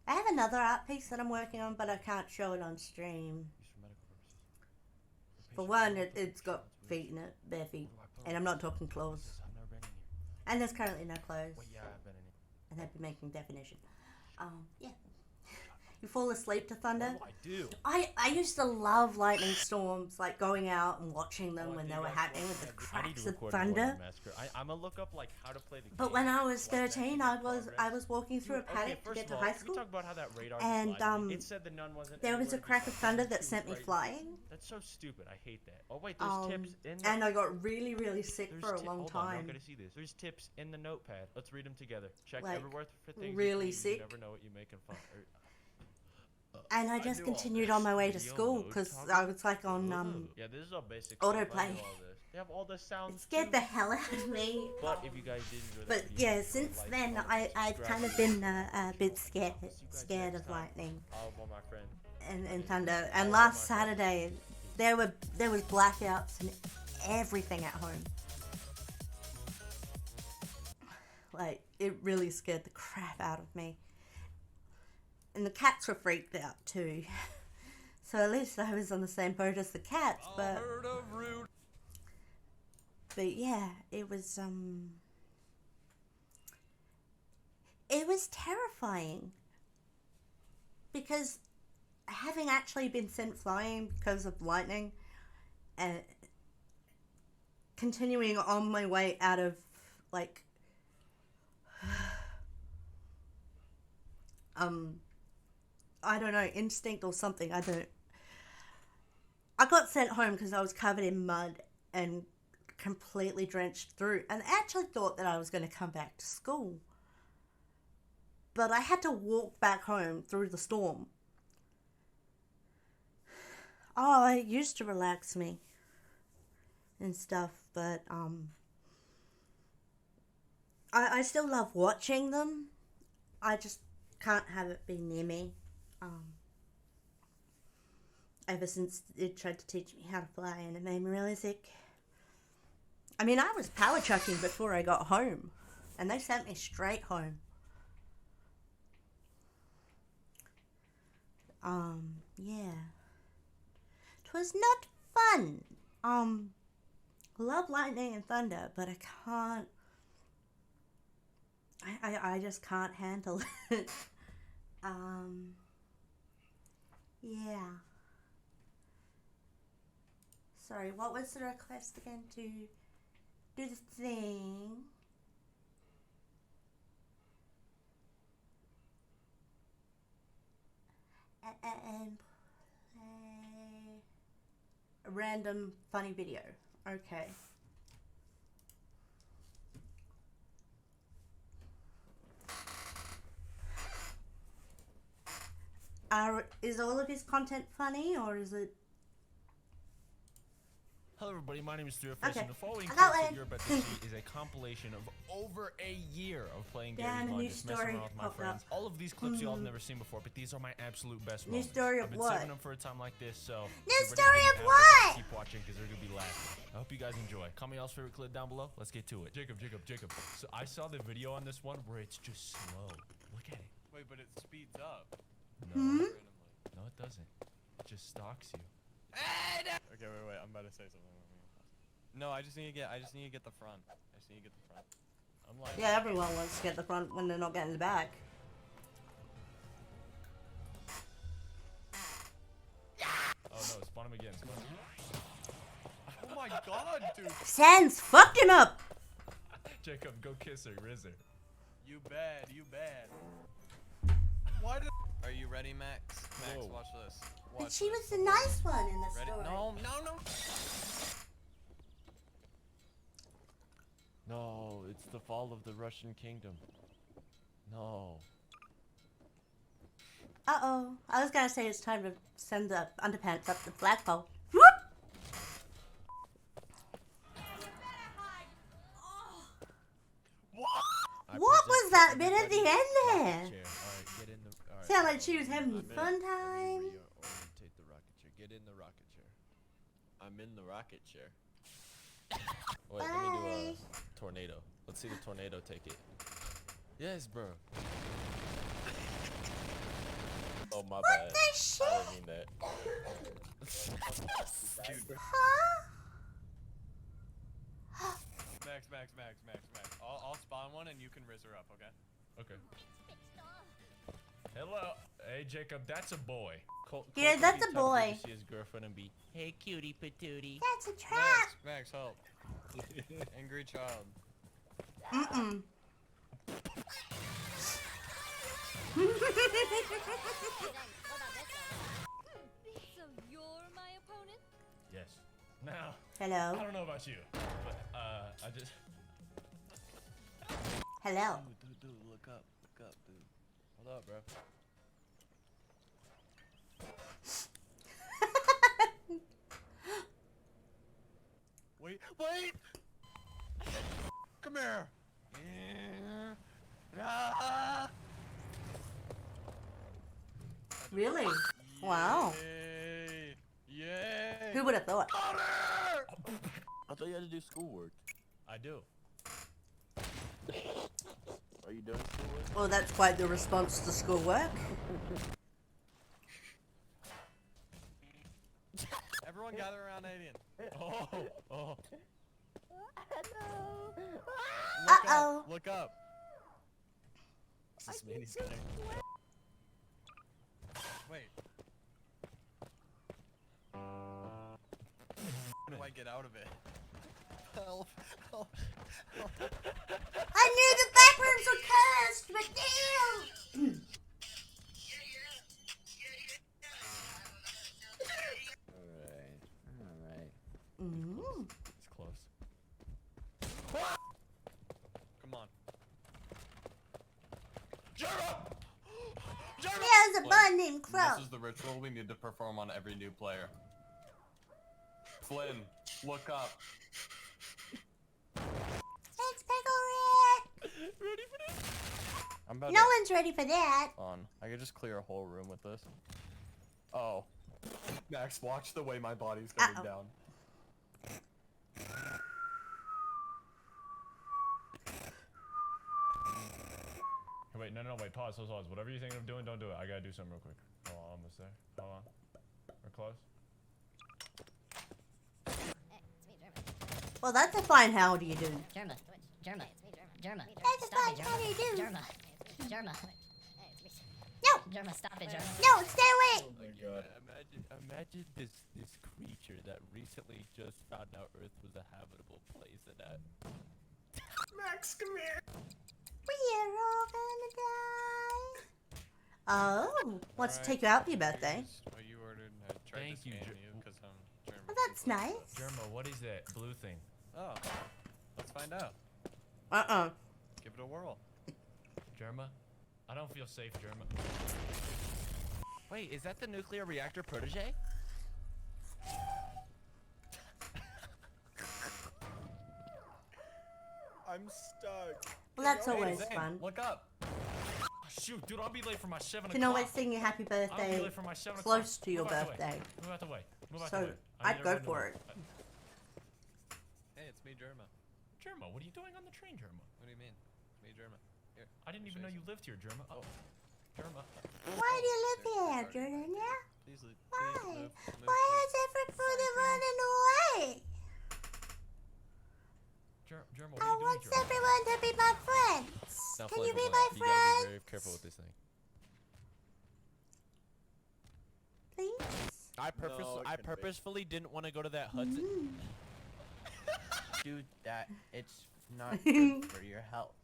I have another art piece that I'm working on, but I can't show it on stream. For one, it's got feet in it, bare feet, and I'm not talking claws. And there's currently no clothes. And I'd be making definition. Yeah. You fall asleep to thunder? Oh, I do. I used to love lightning storms, like going out and watching them when they were happening with the cracks of thunder. I'm gonna look up like how to play the game. But when I was 13, I was walking through a paddock to get to high school, Can we talk about how that radar and it said the nun wasn't there was a crack of thunder that sent me flying. That's so stupid. I hate that. Oh wait, there's tips in and I got really, really sick for a long time. I'm not gonna see this. There's tips in the notepad. Let's read them together. Check like, everywhere for things. Really sick. You never know what you're making fun. And I just continued on my way to school because I was like on yeah, this is all basic autoplay. They have all the sounds. It scared the hell out of me. But if you guys did enjoy that But video, yeah, since then I've kind of been a bit scared of lightning and thunder. And last Saturday there was blackouts and everything at home. Like it really scared the crap out of me. And the cats were freaked out too. So at least I was on the same boat as the cats, but yeah, it was terrifying. Because having actually been sent flying because of lightning and continuing on my way out of like I don't know, instinct or something. I got sent home because I was covered in mud and completely drenched through. And I actually thought that I was going to come back to school. But I had to walk back home through the storm. Oh, it used to relax me and stuff, but I still love watching them. I just can't have it be near me. Ever since it tried to teach me how to fly, and it made me really sick. I mean, I was power chucking before I got home, and they sent me straight home. Yeah. 'Twas not fun. Love lightning and thunder, but I can't. I just can't handle it. Yeah. Sorry, what was the request again? To do the thing. And play a random funny video. Okay. Is all of his content funny, or is it? Hello everybody, my name is Threefish, Okay. and the following I clip got that one. you're about to see is a compilation of over a year of playing Damn, Gary's a Mod, new just messing story around with my popped friends. up. All of these clips you all have never seen before, but these are my absolute best New moments. story of I've been what? saving them for a time like this, so New everybody's story getting of amped up. what? Keep watching because they're gonna be laughing. I hope you guys enjoy. Comment y'all's favorite clip down below. Let's get to it. Jacob. So I saw the video on this one where it's just slow. Look at it. Wait, but it speeds up. No, no, it doesn't. It just stalks you. Okay, wait. I'm about to say something. No, I just need to get the front. I'm like, Yeah, everyone wants to get the front when they're not getting the back. oh no, spawn him again. Spawn him. Oh my god, dude. Sans, fuck him up! Jacob, go kiss her, Riz her. You bad, you bad. Why did... Are you ready, Max? Max, Whoa. watch this. But Watch she this. was the nice one in the Ready? story. No, no, no. No, it's the fall of the Russian kingdom. No. Uh-oh. I was gonna say it's time to send the underpants up the flagpole. Whoop! What was that bit at the end there? Alright, get in the... Alright. Sound like she was having a fun time. Reorientate the rocket chair. Get in the rocket chair. I'm in the rocket chair. Wait, let me do a tornado. Let's see the tornado take it. Yes, bro. Oh, my bad. the shit? I didn't mean that. Huh? Max. I'll spawn one and you can riz her up, okay? Okay. Hello. Hey, Jacob, that's a boy. Yeah, that's a boy. See his girlfriend and be, hey, cutie patootie. That's a trap. Max, help. Angry child. Mm-mm. So you're my opponent? Yes. Now, Hello. I don't know about you, but I just... Hello. Dude, look up, dude. Hold up, bro. Wait! Come here! Ah! Really? Wow. Yay! Who would have thought? I thought you had to do schoolwork. I do. Are you doing schoolwork? Well, that's quite the response to schoolwork. Everyone gather around Alien. Oh. Uh-oh. Look up. This man is gonna... Wait. How do I get out of it? Help. I knew the backrooms were cursed, but damn! Alright. Mm. It's close. Come on. There's a bun named Crow. This is the ritual we need to perform on every new player. Flynn, look up. It's Pickle Rick. Ready for this? I'm about No one's ready for that. on. I could just clear a whole room with this. Oh. Max, watch the way my body's coming down. Wait, no, wait, pause. Whatever you're thinking of doing, don't do it. I gotta do something real quick. Hold on, almost there. Hold on. We're close. Well, that's a fine how do you do. Germa. That's a fine how do you do. Germa. No. Germa, stop it, Germa. No, stay away. Oh my god. Imagine this creature that recently just found out Earth was a habitable place and that. Max, come here. We're all gonna die. Oh, wants to take you out for your birthday. What you ordered, and I tried Thank to you, scam you because I'm German. Well, that's nice. Germa, what is that blue thing? Oh, let's find out. Give it a whirl. Germa? I don't feel safe, Germa. Wait, is that the nuclear reactor protege? I'm stuck. Well, that's always fun. Look up. Oh, shoot, dude, I'll be late for my 7 o'clock. You can always sing your happy I'll be birthday late for my 7 close o'clock. to your Move out the way. birthday. Move out the way. Move out So, the way. I I'd need go everyone to for move. it. Hey, it's me, Germa. Germa, what are you doing on the train, Germa? What do you mean? It's me, Germa. Here. I didn't even know you lived here, Germa. Oh. Germa. Why do you live here, Jordan? Yeah? Please leave. Why? Move, Why is everybody running away? Germa, what I are you want doing, Germa? everyone to be my friends. Now, Can you be Flavor my Blanc, you gotta be friend? very careful with this thing. Please? I purposefully didn't want to go to that Hudson. Do that. It's not good for your health.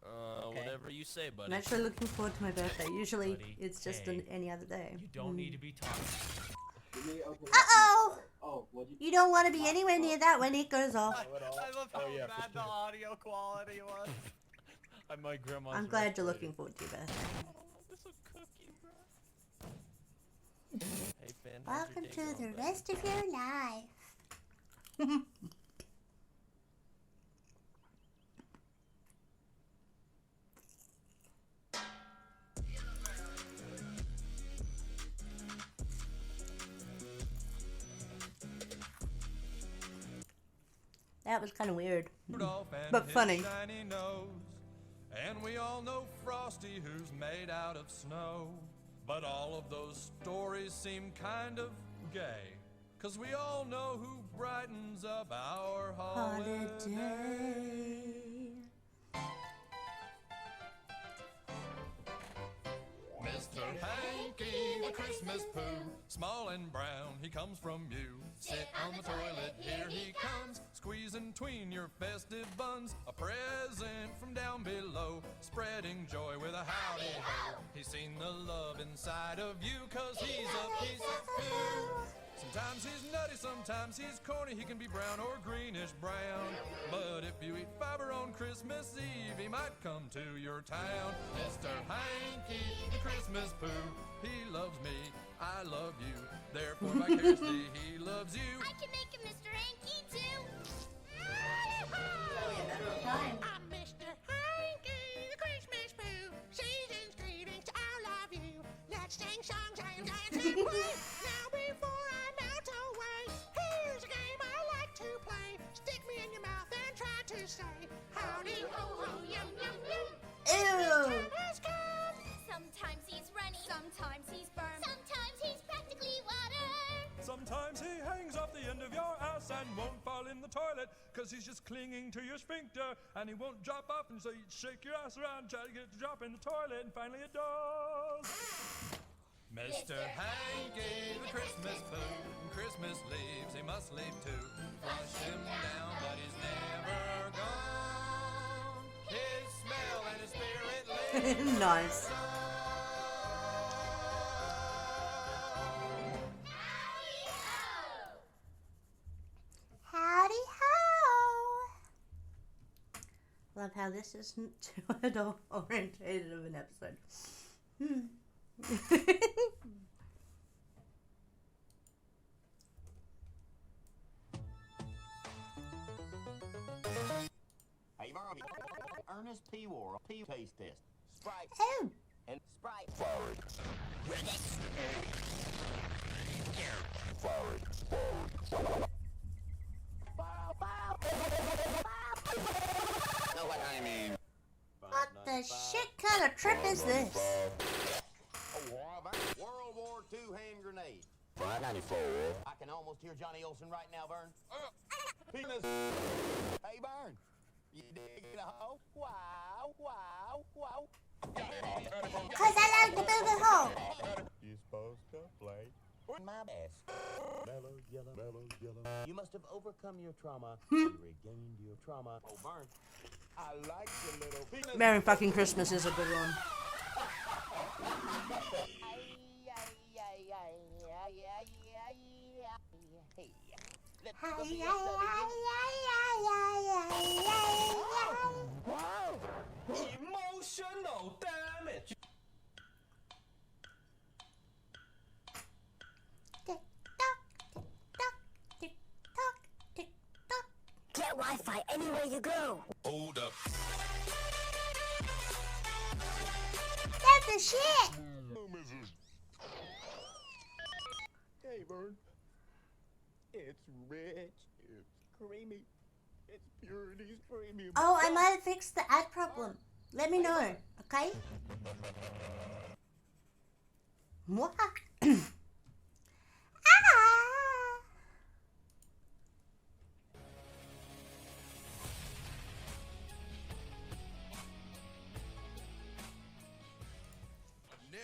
Okay. Whatever you say, buddy. I'm actually looking forward to my birthday. Usually Buddy, it's just hey, any other day. You don't need to be talking. Uh-oh! You don't want to be anywhere near that when it goes off. I love how bad the audio quality was. My grandma's I'm glad you're looking forward to your birthday. Hey, Finn, how's Welcome your day to going, the buddy? rest of your life. That was kind of weird, Rudolph and but his funny. shiny nose. And we all know Frosty, who's made out of snow. But all of those stories seem kind of gay. 'Cause we all know who brightens up our holiday. Mr. Hanky, the Christmas poo, small and brown, he comes from you. Sit on the toilet, here he comes, squeezing tween your festive buns. A present from down below, spreading joy with a howdy ho. He's seen the love inside of you, 'cause he's a piece of poo. Sometimes he's nutty, sometimes he's corny, he can be brown or greenish brown. But if you eat fiber on Christmas Eve, he might come to your town. Mr. Hanky, the Christmas poo, he loves me, I love you, therefore vicariously he loves you. I can make him Mr. Hanky too. I'm Mr. Hanky, the Christmas poo. Season's greetings to all of you. Let's sing songs and dance and play. Now before I melt away, here's a game I like to play. Stick me in your mouth and try to say, howdy ho ho, yum yum yum. Ew. Sometimes he's runny, sometimes he's firm, sometimes he's practically water. Sometimes he hangs off the end of your ass and won't fall in the toilet, 'cause he's just clinging to your sphincter, and he won't drop off, and so you shake your ass around, try to get it to drop in the toilet, and finally it does. Mr. Hanky, the Christmas poo, Christmas leaves, he must leave too. Flush him down, but he's never gone. His smell and his spirit lives. Nice. Howdy ho! Love how this isn't too adult orientated of an episode. Hey, Barbie. Ernest P. War, P. Taste Test. Sprite. Oh. And Sprite. Forward. Ready. Forward. Know what I mean? What the shit kind of trip is this? World War II hand grenade. 94. I can almost hear Johnny Olsen right now, Vern. Penis. Hey, Vern. You dig a hole? Wow, wow, wow. 'Cause I like to build a hole. You're supposed to play my best. Mellow yellow. You must have overcome your trauma and regained your trauma. Oh, Vern. I like the little penis. Merry fucking Christmas is a good one. Emotional damage. Get Wi-Fi anywhere you go. Hold up. That's the shit! Hey, Vern. It's rich. It's creamy. It's purity's premium. Oh, I might have fixed the ad problem. Let me know, okay? What?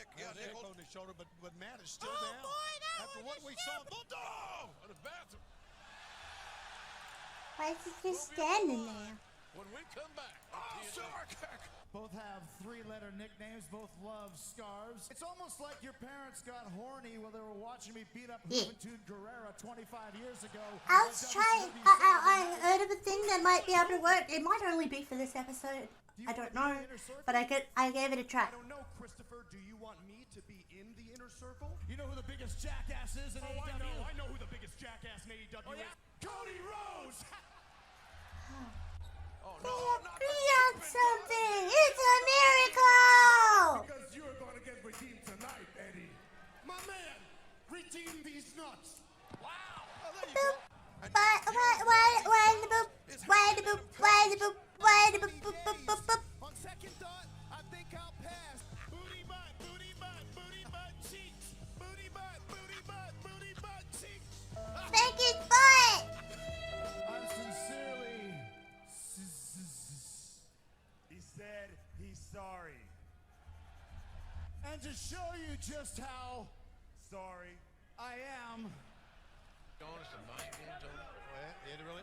Nick. Yeah, Nick on his shoulder, but Matt is still down. Boy, After what we saw, in the bathroom. Why is he just standing there? When we come back, Both have three-letter nicknames, both love scarves. It's almost like your parents got horny while they were watching me beat up Juventud Guerrera 25 years ago. I was trying. I heard of a thing that might be able to work. It might only be for this episode. I don't know, but I gave it a try. I don't know, Christopher. Do you want me to be in the inner circle? You know who the biggest jackass is in AEW? I know who the biggest jackass in AEW is. Cody Rhodes! They agree on something. It's a miracle. Because you are going to get redeemed tonight, Eddie. My man, redeem these nuts. Wow. Oh, there you Boop. go. Why the boop? Why the boop? Why the boop? Why the boop? Boop boop boop boop. On second thought, I think I'll pass. Booty butt, booty butt, booty butt cheeks. Booty butt, booty butt, booty butt cheeks. Spank his butt. I'm sincerely. He said he's sorry. And to show you just how sorry I am.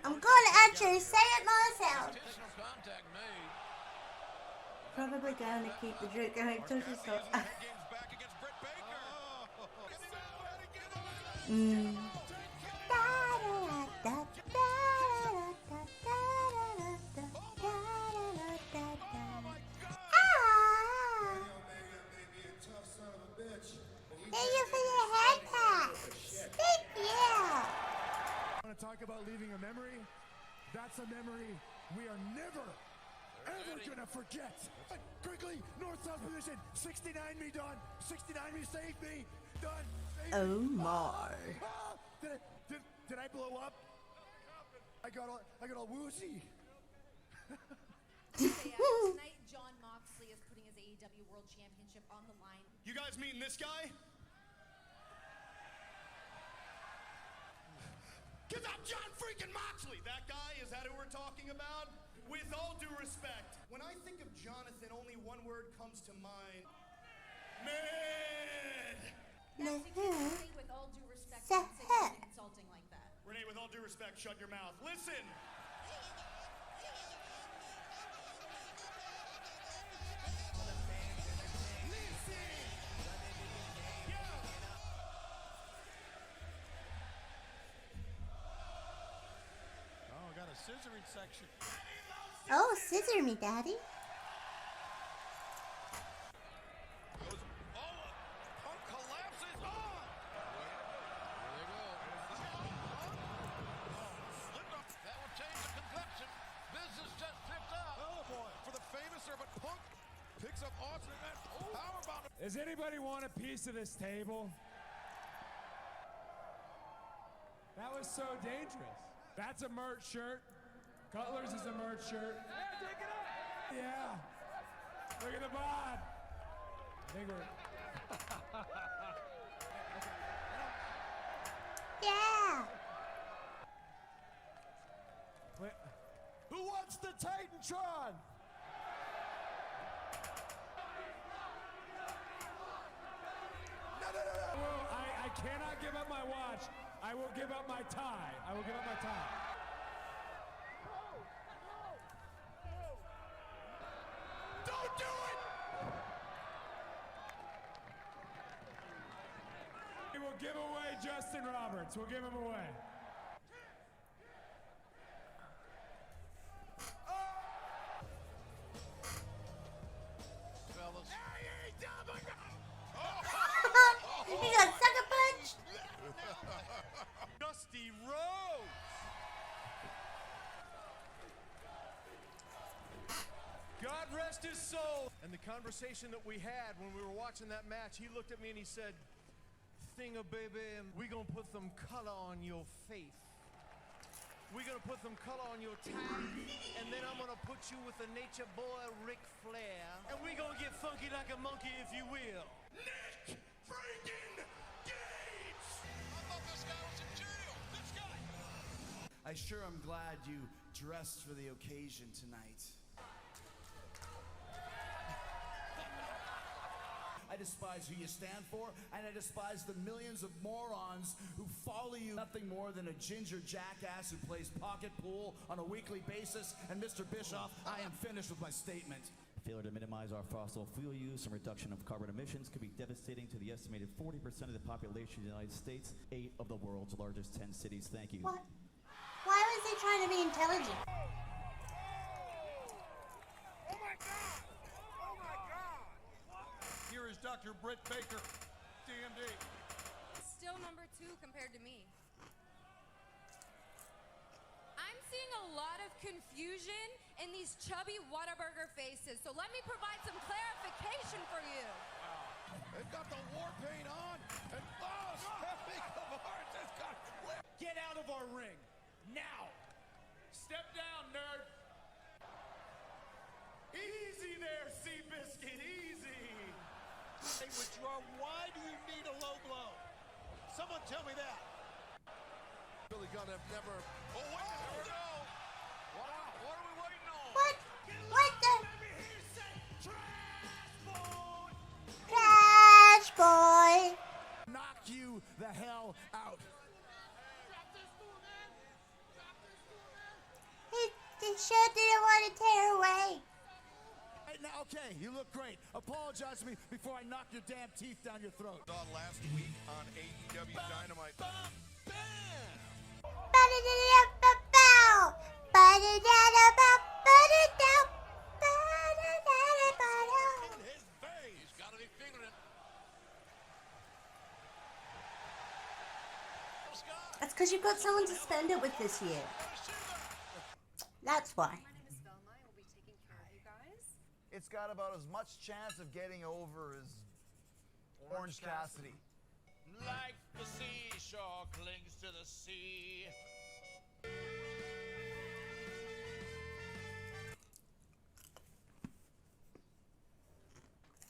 I'm gonna actually say it myself. Probably gonna keep the drink going till she's so. Thank you for your head pat. Thank you. Want to talk about leaving a memory? That's a memory we are never, ever gonna forget. Quickly, north-south position. 69 me done. 69 me save me. Done. Save Oh me. my. Ah! Did I blow up? I got all woozy. Tonight, John Moxley is putting his AEW World Championship on the line. You guys meeting this guy? Cause I'm John freaking Moxley! That guy, is that who we're talking about? With all due respect, when I think of Jonathan, only one word comes to mind. Man! Renee, with all due respect, Say don't say something insulting like that. Renee, with all due respect, shut your mouth. Listen! Oh, got a scissoring section. Oh, scissor me, daddy. Punk collapses. Oh! There they go. Slipped up. That would change the complexion. Business just tripped up. Oh boy, for the famous servant, Punk picks up Austin and powerbomb. Does anybody want a piece of this table? That was so dangerous. That's a merch shirt. Cutler's is a merch shirt. Yeah, take it up. Yeah. Look at the bod. I think we're. Yeah. Wait. Who wants the Titantron? No. I cannot give up my watch. I will give up my tie. I will give up my tie. Don't do it! We will give away Justin Roberts. We'll give him away. Fellas. You got sucker punch. Dusty Rhodes! God rest his soul. And the conversation that we had when we were watching that match, he looked at me and he said, "Thinga, baby, we gonna put some color on your face. We gonna put some color on your tie, and then I'm gonna put you with the nature boy Ric Flair, and we gonna get funky like a monkey, if you will." Nick freaking Gage! I thought this guy was in jail. This guy. I sure am glad you dressed for the occasion tonight. I despise who you stand for, and I despise the millions of morons who follow you. Nothing more than a ginger jackass who plays pocket pool on a weekly basis. And Mr. Bischoff, I am finished with my statement. Failure to minimize our fossil fuel use and reduction of carbon emissions could be devastating to the estimated 40% of the population of the United States, 8 of the world's largest 10 cities. Thank you. What? Why was he trying to be intelligent? Here is Dr. Britt Baker, DMD. Still number 2 compared to me. I'm seeing a lot of confusion in these chubby Whataburger faces, so let me provide some clarification for you. They've got the war paint on, and Stephanie Kavart just got clipped. Get out of our ring, now! Step down, nerd! Easy there, Seabiscuit, easy! Hey, withdraw, why do you need a low blow? Someone tell me that. Billy Gunn have never... Oh, wait, there we go! Wow, what are we waiting on? What? What the? Trash boy! Knock you the hell out. He sure didn't want to tear away. Hey, now, okay, you look great. Apologize to me before I knock your damn teeth down your throat. Last week on AEW Dynamite. He's got to be feeling it. That's because you've got someone to spend it with this year. That's why. It's got about as much chance of getting over as Orange Cassidy. Like the seashore clings to the sea.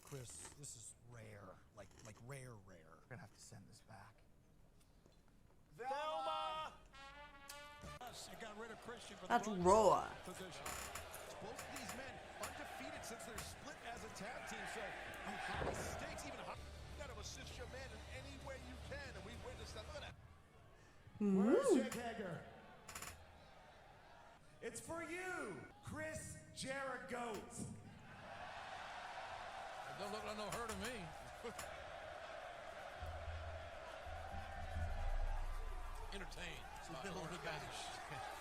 Chris, this is rare. Like rare. We're gonna have to send this back. Velma! It got rid of Christian for That's the raw. position. Both of these men undefeated since they're split as a tag team, so high stakes, even high. You gotta assist your man in any way you can, and we witnessed that. Look at that. Where's Jake Hager? It's for you, Chris Jericho. It don't look like no hurt of me. Entertained.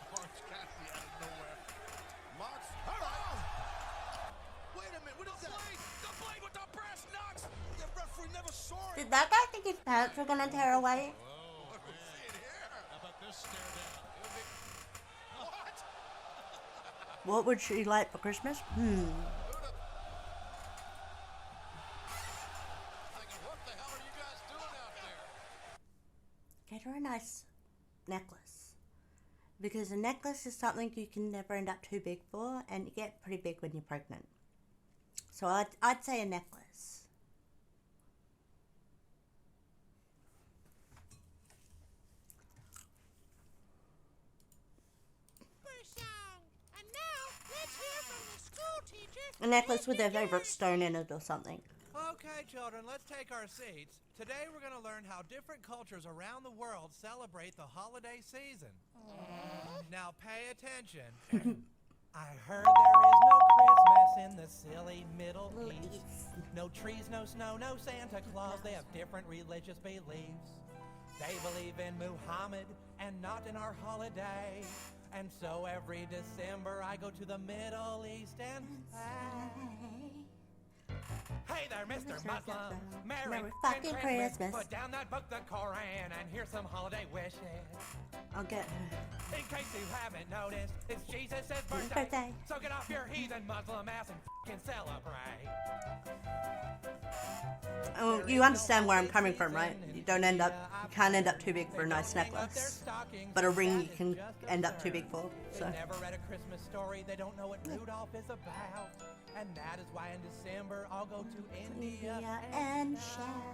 Orange Cassidy out of nowhere. Mox. Wait a minute. What is that? The blade with the brass knucks. The referee never saw it. Did that guy think his pants were gonna tear away? Oh, see it here. How about this stare down? What? What would she like for Christmas? What the hell are you guys doing out there? Get her a nice necklace. Because a necklace is something you can never end up too big for, and you get pretty big when you're pregnant. So I'd say a necklace. And now, let's hear from the school teacher. A necklace with their favorite stone in it or something. Okay, children, let's take our seats. Today we're going to learn how different cultures around the world celebrate the holiday season. Now pay attention. I heard there is no Christmas in the silly Middle East. No trees, no snow, no Santa Claus. They have different religious beliefs. They believe in Muhammad and not in our holiday. And so every December I go to the Middle East and say, hey there, Mr. Muslim. Merry fucking Christmas. Put down that book, the Koran, and here's some holiday wishes. I'll get In case you haven't noticed, it's Jesus' birthday. So get off your heathen Muslim ass and f***ing celebrate. Oh, you understand where I'm coming from, right? You can't end up too big for a nice necklace. But a ring you can end up too big for. So. They never read a Christmas story, they don't know what Rudolph is about. And that is why in December I'll go to India and shout.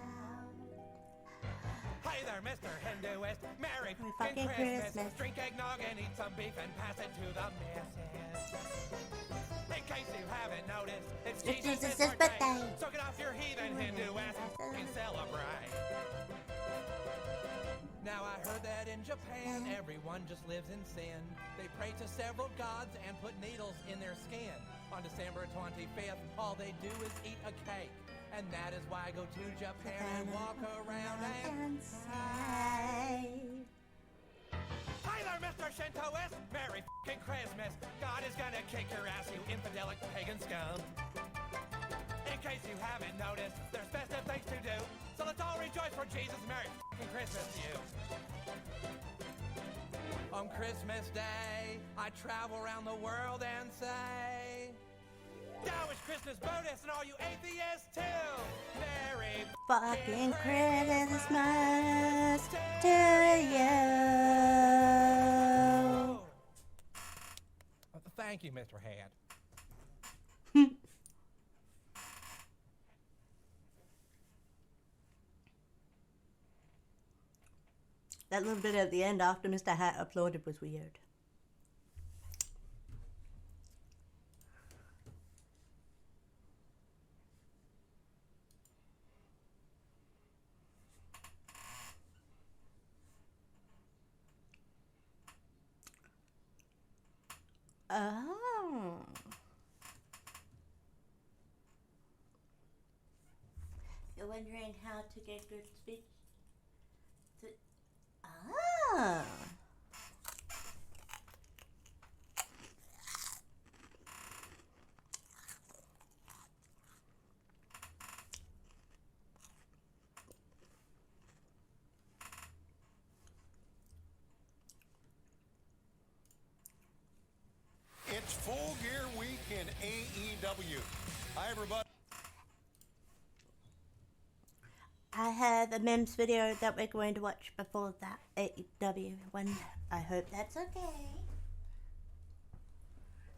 Hey there, Mr. Hinduist. Merry fucking Christmas. Christmas. Drink eggnog and eat some beef and pass it to the missus. In case you haven't noticed, it's Jesus' birthday. So get off your heathen Hindu ass and celebrate. Now I heard that in Japan, everyone just lives in sin. They pray to several gods and put needles in their skin. On December 25th, all they do is eat a cake. And that is why I go to Japan and walk around and say, hi there, Mr. Shintoist. Merry f***ing Christmas. God is gonna kick your ass, you infidelic pagan scum. In case you haven't noticed, there's festive things to do. So let's all rejoice for Jesus. Merry f***ing Christmas to you. On Christmas Day, I travel around the world and say, now it's Christmas bonus and all you atheists too. Merry fucking Christmas to you. Thank you, Mr. Hand. That little bit at the end after Mr. Hat applauded was weird. Oh. You're wondering how to get good speech? Oh. It's Full Gear Week in AEW. Hi, everybody. I have a memes video that we're going to watch before that AEW one. I hope that's okay.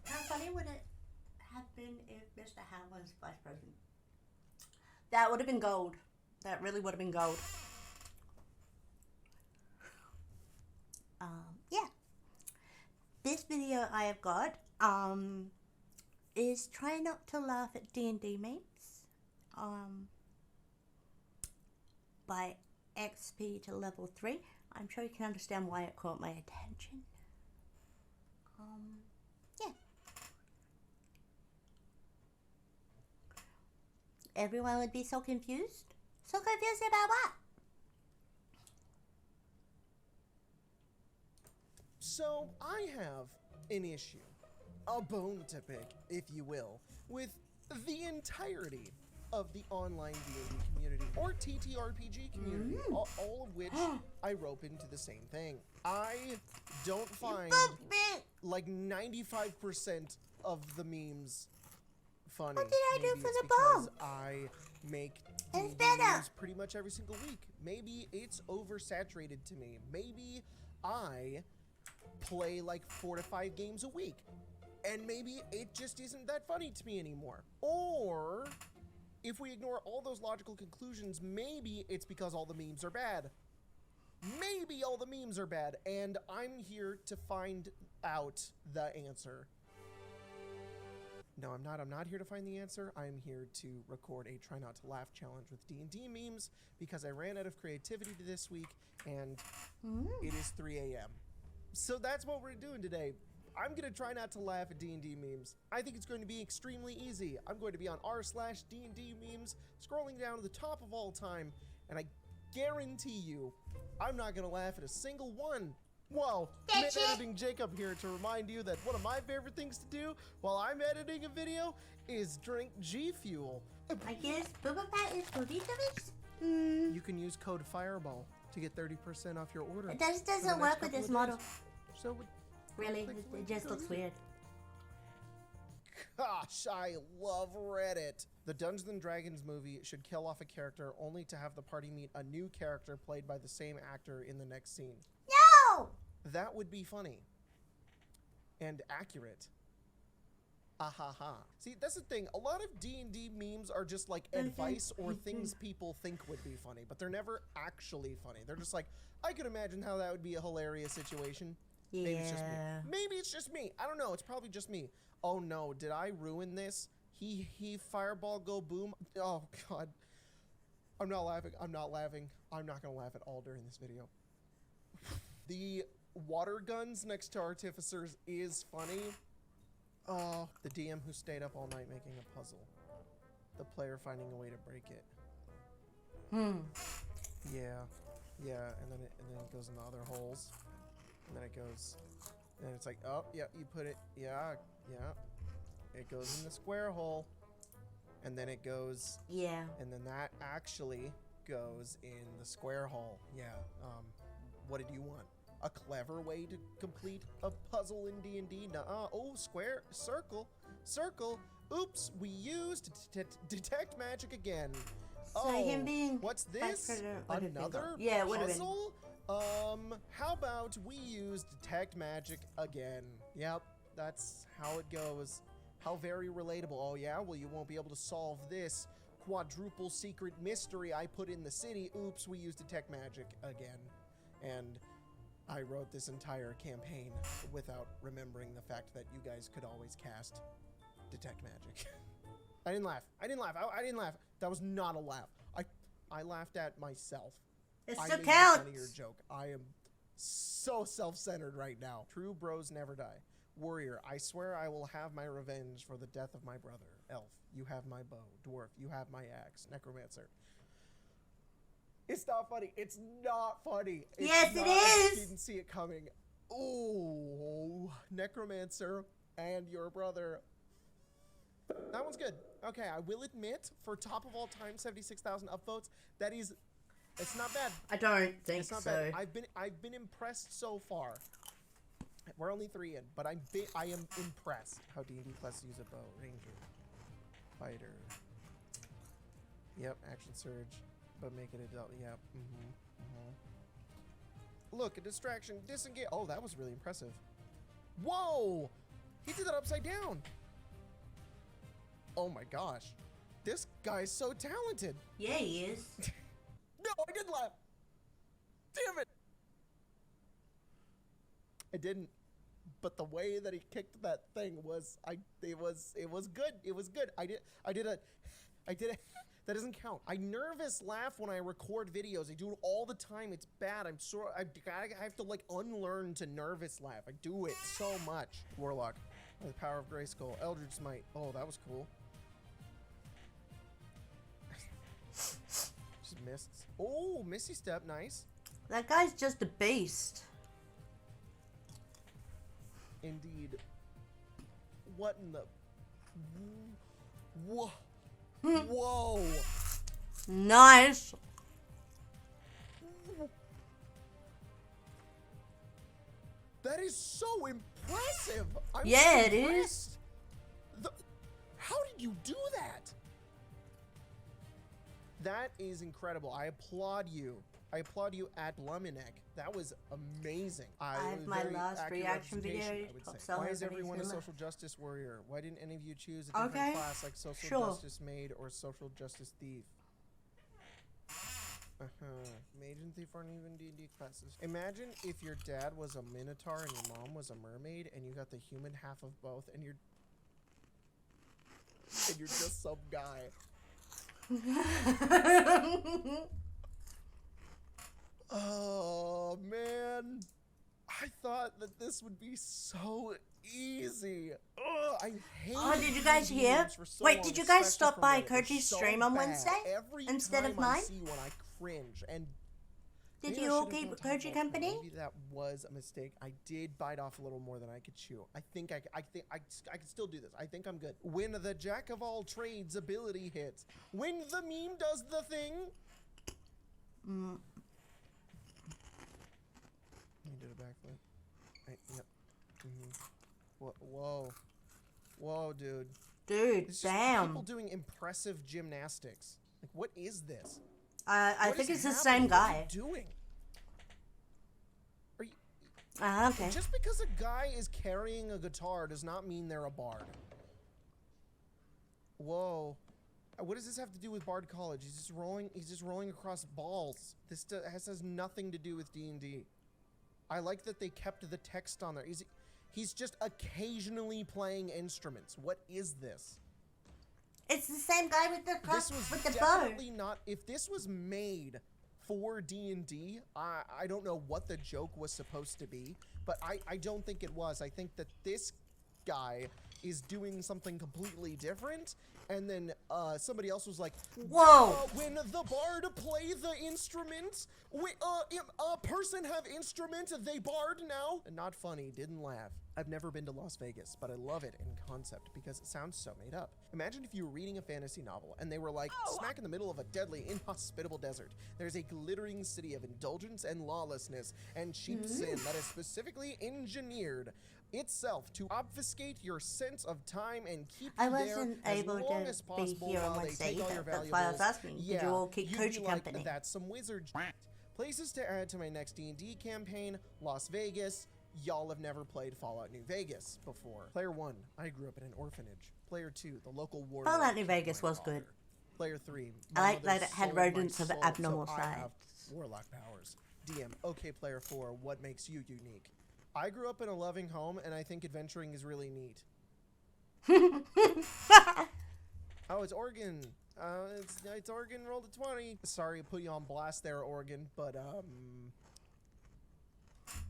How funny would it have been if Mr. Hat was vice president? That would have been gold. That really would have been gold. Yeah. This video I have got is try not to laugh at D&D memes. By XP to level 3. I'm sure you can understand why it caught my attention. Yeah. Everyone would be so confused. So confused about what? So I have an issue, a bone to pick, if you will, with the entirety of the online D&D community or TTRPG community, all of which I rope into the same thing. I don't find like 95% of the memes funny. What did I do Maybe for it's the because bomb? I make It's D&D better. memes pretty much every single week. Maybe it's oversaturated to me. Maybe I play like 4 to 5 games a week. And maybe it just isn't that funny to me anymore. Or if we ignore all those logical conclusions, maybe it's because all the memes are bad. Maybe all the memes are bad, and I'm here to find out the answer. No, I'm not. I'm not here to find the answer. I'm here to record a Try Not to Laugh challenge with D&D memes because I ran out of creativity this week, and it is 3 a.m. So that's what we're doing today. I'm going to try not to laugh at D&D memes. I think it's going to be extremely easy. I'm going to be on r/D&D memes, scrolling down to the top of all time, and I guarantee you, I'm not going to laugh at a single one. Whoa, editing Jacob here to remind you that one of my favorite things to do while I'm editing a video is drink G Fuel. I guess Boba Fett is for VTubers? You can use code FIREBALL to get 30% off your order. It just for the doesn't next work with couple this of model. days. So Really, it just looks weird. Gosh, I love Reddit. The Dungeons & Dragons movie should kill off a character only to have the party meet a new character played by the same actor in the next scene. No! That would be funny. And accurate. Ahaha. See, that's the thing. A lot of D&D memes are just like advice or things people think would be funny, but they're never actually funny. They're just like, I could imagine how that would be a hilarious situation. Yeah. Maybe it's just me. Maybe it's just me. I don't know. It's probably just me. Oh no, did I ruin this? He fireball go boom. Oh god. I'm not laughing. I'm not laughing. I'm not gonna laugh at all during this video. The water guns next to artificers is funny. Oh, the DM who stayed up all night making a puzzle. The player finding a way to break it. Yeah, and then it goes in the other holes, and then it goes, and it's like, oh yeah, you put it, yeah, it goes in the square hole, and then it goes, and then that actually goes in the square hole. Yeah. What did you want? A clever way to complete a puzzle in D&D? Nuh-uh. Oh, square, circle. Oops, we used detect magic again. So him being what's this? Another yeah, it would have been. puzzle? How about we use detect magic again? Yep, that's how it goes. How very relatable. Oh yeah, well you won't be able to solve this quadruple secret mystery I put in the city. Oops, we use detect magic again. And I wrote this entire campaign without remembering the fact that you guys could always cast detect magic. I didn't laugh. I didn't laugh. That was not a laugh. I laughed at myself. It I still made counts. the funnier joke. I am so self-centered right now. True bros never die. Warrior, I swear I will have my revenge for the death of my brother. Elf, you have my bow. Dwarf, you have my axe. Necromancer. It's not funny. It's not funny. It's yes, not, it is. I didn't see it coming. Oh, Necromancer and your brother. That one's good. Okay, I will admit, for top of all time, 76,000 upvotes, that is, it's not bad. I don't think it's not so. Bad. I've been impressed so far. We're only 3 in, but I am impressed how D&D classes use a bow. Ranger, fighter. Yep, action surge. But make it adult. Yep. Look, a distraction. Disengage. Oh, that was really impressive. Whoa! He did that upside down. Oh my gosh. This guy's so talented. Yeah, he is. No, I didn't laugh. Damn it. I didn't. But the way that he kicked that thing was, it was good. It was good. I did a that doesn't count. I nervous laugh when I record videos. I do it all the time. It's bad. I have to like unlearn to nervous laugh. I do it so much. Warlock. The power of Grayskull. Eldritch Smite. Oh, that was cool. Just missed. Oh, Misty Step. Nice. That guy's just a beast. Indeed. What in the... Whoa. Whoa. Nice. That is so impressive. Yeah, it is. How did you do that? That is incredible. I applaud you. I applaud you at Bluminek. That was amazing. I have my last reaction video. Why is everyone a social justice warrior? Why didn't any of you choose a different class like social justice maid or social justice thief? Mage and thief aren't even D&D classes. Imagine if your dad was a minotaur and your mom was a mermaid and you got the human half of both and you're just some guy. Oh man, I thought that this would be so easy. Ugh, I hate. Oh, did you guys hear? Wait, did you guys stop by Koji's stream on Wednesday instead of mine? I see when I cringe and. Did you all keep Koji company? Maybe that was a mistake. I did bite off a little more than I could chew. I think I can still do this. I think I'm good. When the jack of all trades ability hits, when the meme does the thing. You did a backflip. Yep. Whoa. Whoa, dude. Dude, damn. People doing impressive gymnastics. Like, what is this? I think it's the same guy. What are you doing? Are you... Okay. Just because a guy is carrying a guitar does not mean they're a bard. Whoa. What does this have to do with Bard College? He's just rolling across balls. This has nothing to do with D&D. I like that they kept the text on there. He's just occasionally playing instruments. What is this? It's the same guy with the This was with the definitely not. If this was made for D&D, I don't know what the joke was supposed to be, but I don't think it was. I think that this guy is doing something completely different, and then somebody else was like, whoa, when the bard play the instrument, a person have instrument, they bard now. Not funny, didn't laugh. I've never been to Las Vegas, but I love it in concept because it sounds so made up. Imagine if you were reading a fantasy novel and they were like, smack in the middle of a deadly, inhospitable desert, there's a glittering city of indulgence and lawlessness and cheap sin that is specifically engineered itself to obfuscate your sense of time and keep you there as long as possible while they take all your valuables. That's why I was asking. Yeah, Did you all keep you'd Coach be like, Company? that's some wizard Places to add to my next D&D campaign: Las Vegas. Y'all have never played Fallout New Vegas before. Player 1, I grew up in an orphanage. Player 2, the local warlord. Fallout New Vegas was good. Player 3, I like that it had rodents of abnormal size. Warlock powers. DM, okay, player 4, what makes you unique? I grew up in a loving home, and I think adventuring is really neat. Oh, it's Oregon. It's Oregon, rolled a 20. Sorry, put you on blast there, Oregon, but,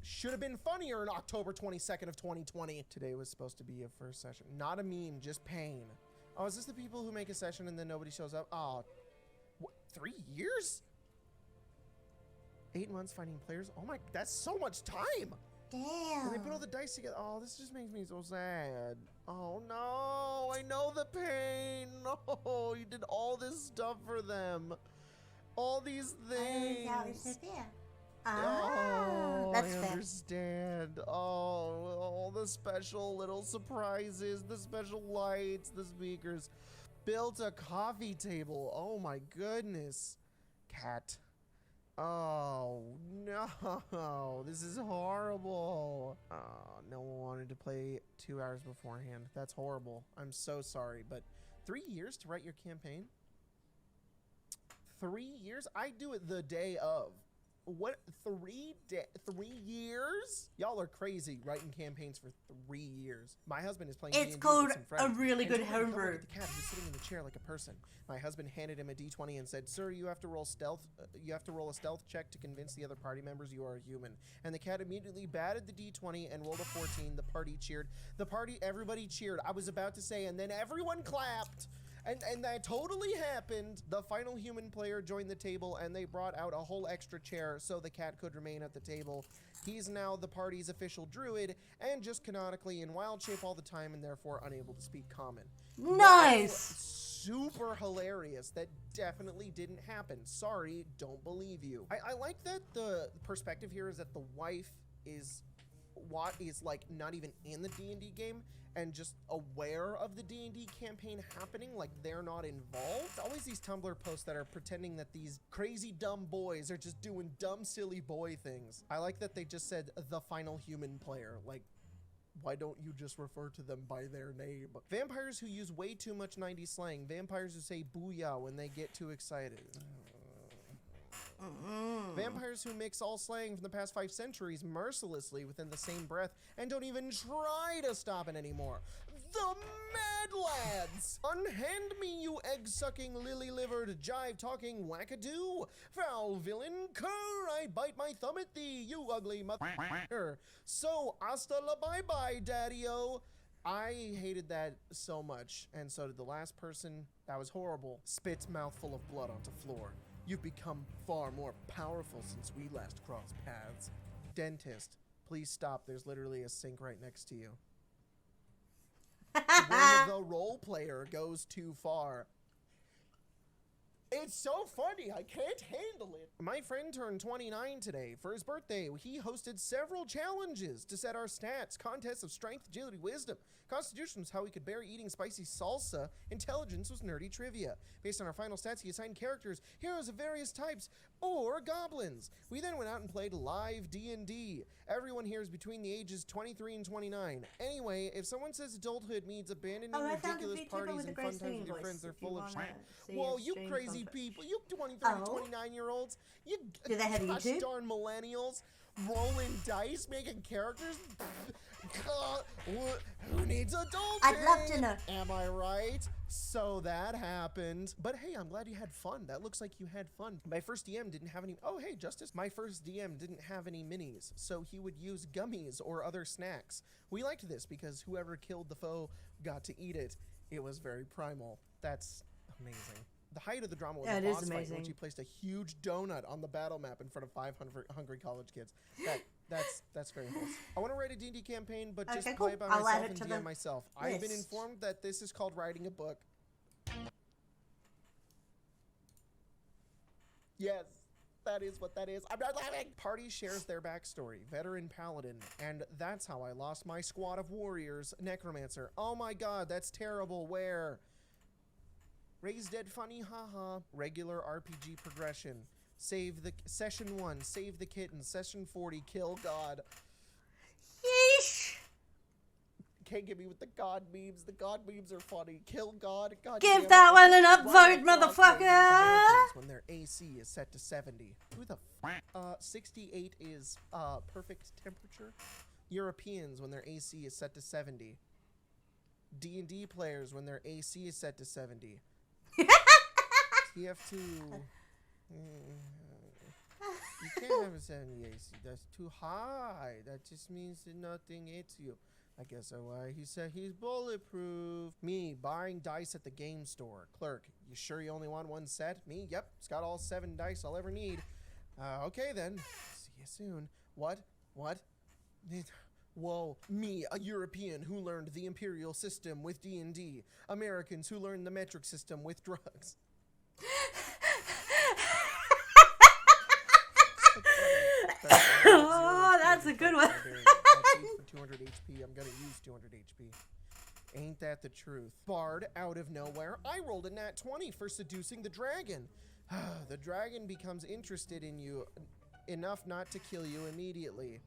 should have been funnier in October 22nd of 2020. Today was supposed to be a first session. Not a meme, just pain. Oh, is this the people who make a session and then nobody shows up? Oh, what, 3 years? 8 months finding players? Oh my, that's so much time! Damn. And they put all the dice together. Oh, this just makes me so sad. Oh no, I know the pain. No, you did all this stuff for them. All these things. Oh, that's I fair. understand. Oh, all the special little surprises, the special lights, the speakers. Built a coffee table. Oh my goodness. Cat. Oh no, this is horrible. Oh, no one wanted to play 2 hours beforehand. That's horrible. I'm so sorry, but 3 years to write your campaign? 3 years? I do it the day of. What? 3 years? Y'all are crazy writing campaigns for 3 years. My husband is playing It's D&D called with some friends, a really and good he went to homebrew. look at the cat who's sitting in the chair like a person. My husband handed him a d20 and said, "Sir, you have to roll stealth. You have to roll a stealth check to convince the other party members you are a human." And the cat immediately batted the d20 and rolled a 14. The party cheered. Everybody cheered. I was about to say, and then everyone clapped. And that totally happened. The final human player joined the table, and they brought out a whole extra chair so the cat could remain at the table. He's now the party's official druid, and just canonically in wild shape all the time, and therefore unable to speak common. Nice! Super hilarious. That definitely didn't happen. Sorry, don't believe you. I like that the perspective here is that the wife is like not even in the D&D game and just aware of the D&D campaign happening, like they're not involved. It's always these Tumblr posts that are pretending that these crazy dumb boys are just doing dumb silly boy things. I like that they just said the final human player. Like, why don't you just refer to them by their name? Vampires who use way too much 90s slang. Vampires who say booyah when they get too excited. Vampires who mix all slang from the past 5 centuries mercilessly within the same breath and don't even try to stop it anymore. The Mad Lads! Unhand me, you egg-sucking, lily-livered, jive-talking wackadoo! Foul villain, cur, I bite my thumb at thee, you ugly mother. So, hasta la bye-bye, daddy-o. I hated that so much, and so did the last person. That was horrible. Spits mouthful of blood onto floor. You've become far more powerful since we last crossed paths. Dentist, please stop. There's literally a sink right next to you. When the role player goes too far. It's so funny, I can't handle it. My friend turned 29 today. For his birthday, he hosted several challenges to set our stats. Contests of strength, agility, wisdom. Constitution was how we could bear eating spicy salsa. Intelligence was nerdy trivia. Based on our final stats, he assigned characters, heroes of various types, or goblins. We then went out and played live D&D. Everyone here is between the ages 23 and 29. Anyway, if someone says adulthood means abandoning ridiculous parties and fun times with your friends, they're full of shit. Whoa, you crazy people, you 23 to 29-year-olds, you Do they have gosh YouTube? darn millennials, rolling dice, making characters. Who needs adulting? I'd love to know. Am I right? So that happened. But hey, I'm glad you had fun. That looks like you had fun. My first DM didn't have any. Oh, hey, Justice. My first DM didn't have any minis, so he would use gummies or other snacks. We liked this because whoever killed the foe got to eat it. It was very primal. That's amazing. The height of the drama was a boss fight in which he placed a huge donut on the battle map in front of 500 hungry college kids. That's very nice. I want to write a D&D campaign, but just Okay, cool. play by I'll myself add it and to DM the myself. I've been list. informed that this is called writing a book. Yes, that is what that is. I'm not laughing. Party shares their backstory. Veteran paladin. And that's how I lost my squad of warriors. Necromancer. Oh my god, that's terrible. Where? Raise dead funny, haha. Regular RPG progression. Save the session 1, save the kitten. Session 40, kill God. Yeesh. Can't get me with the God memes. The God memes are funny. Kill God. God Give damn that it. one an Why upvote, do God motherfucker. Americans when their AC is set to 70? Who the 68 is perfect temperature. Europeans when their AC is set to 70. D&D players when their AC is set to 70. TF2. You can't have a 70 AC. That's too high. That just means that nothing hits you. I guess that's why he said he's bulletproof. Me, buying dice at the game store. Clerk, you sure you only want one set? Me, yep. It's got all 7 dice I'll ever need. Okay then. See you soon. What? Whoa, me, a European who learned the imperial system with D&D. Americans who learned the metric system with drugs. Oh, that's a good one. For 200 HP, I'm gonna use 200 HP. Ain't that the truth? Bard, out of nowhere, I rolled a nat 20 for seducing the dragon. The dragon becomes interested in you enough not to kill you immediately.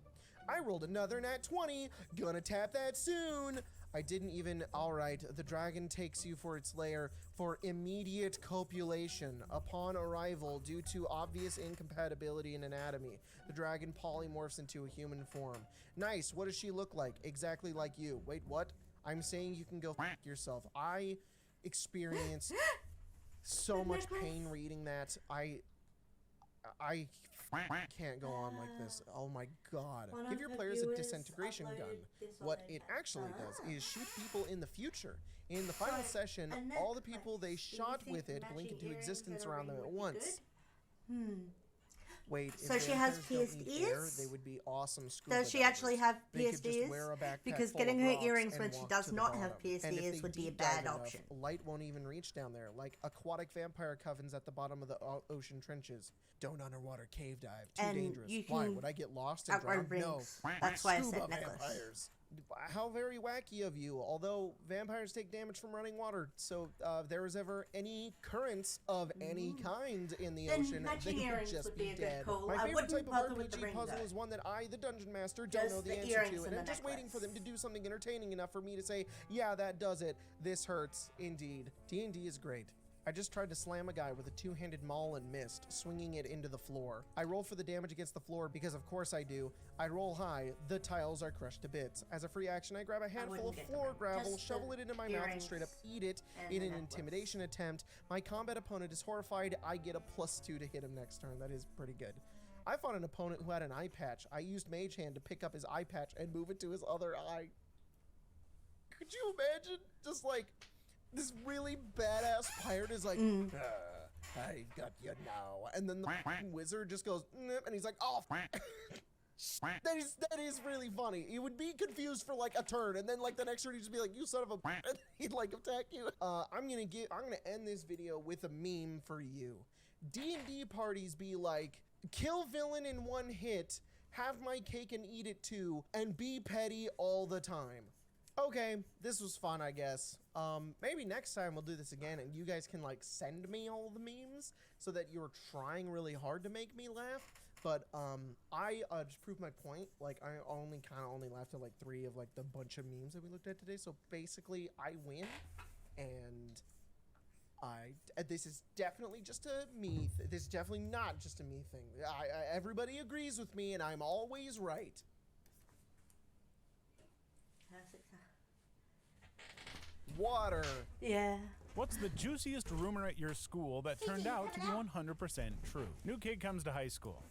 I rolled another nat 20, gonna tap that soon. I didn't even, alright, the dragon takes you for its lair for immediate copulation. Upon arrival, due to obvious incompatibility in anatomy, the dragon polymorphs into a human form. Nice, what does she look like? Exactly like you. Wait, what? I'm saying you can go f yourself. I experienced so much pain reading that. I can't go on like this. Oh my god. Give your players a disintegration gun. What it actually does is shoot people in the future. In the final session, all the people they shot with it blink into existence around them at once. Wait, So she has PSDs? They would be awesome scuba Does she divers. actually have They could just wear a PSDs? backpack Because full getting of her rocks earrings and when she walk does to the not have bottom. And if PSDs they would be a deep dive bad enough, option. Light won't even reach down there, like aquatic vampire covens at the bottom of the ocean trenches. Don't underwater cave dive. Too And dangerous. you Why? can Would I get lost and outrun drown? No. rings. That's why I said Scuba necklace. vampires. How very wacky of you. Although vampires take damage from running water, so if there was ever any currents of any kind in the Then ocean, matching they would earrings just would be be a good dead. call. My I favorite wouldn't type of bother with the RPG ring, puzzle though. is one that I, the dungeon master, don't Just know the the answer earrings to, and and I'm the just waiting for them to necklace. do something entertaining enough for me to say, yeah, that does it. This hurts, indeed. D&D is great. I just tried to slam a guy with a two-handed maul and missed, swinging it into the floor. I roll for the damage against the floor because of course I do. I roll high, the tiles are crushed to bits. As a free action, I grab a handful wouldn't of get the floor ring. gravel, Just shovel the it into my mouth and straight up eat it and in the an necklace. intimidation attempt. My combat opponent is horrified. I get a +2 to hit him next turn. That is pretty good. I fought an opponent who had an eye patch. I used Mage Hand to pick up his eye patch and move it to his other eye. Could you imagine? Just like this really badass pirate is like, I got you now. And then the wizard just goes, "Nip," and he's like, oh, That is really funny. He would be confused for like a turn, and then like the next turn he'd just be like, "You son of a," and he'd like attack you. I'm gonna end this video with a meme for you. D&D parties be like, kill villain in one hit, have my cake and eat it too, and be petty all the time. Okay, this was fun, I guess. Maybe next time we'll do this again, and you guys can like send me all the memes so that you're trying really hard to make me laugh. But I just proved my point. Like I only laughed at like 3 of like the bunch of memes that we looked at today. So basically, I win, and this is definitely just a me. This is definitely not just a me thing. Everybody agrees with me, and I'm always right. Water. Yeah. What's the juiciest rumor at your school that turned out to be 100% true? New kid comes to high school.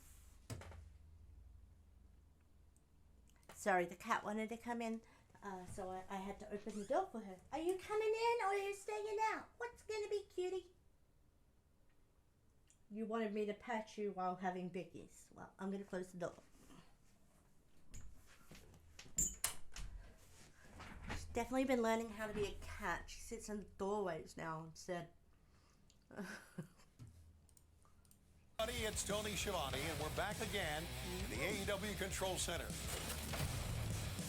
Sorry, the cat wanted to come in, so I had to open the door for her. Are you coming in or are you staying out? What's gonna be, cutie? You wanted me to pet you while having bickies. Well, I'm gonna close the door. She's definitely been learning how to be a cat. She sits in the doorways now instead. It's Tony Schiavone, and we're back again in the AEW Control Center.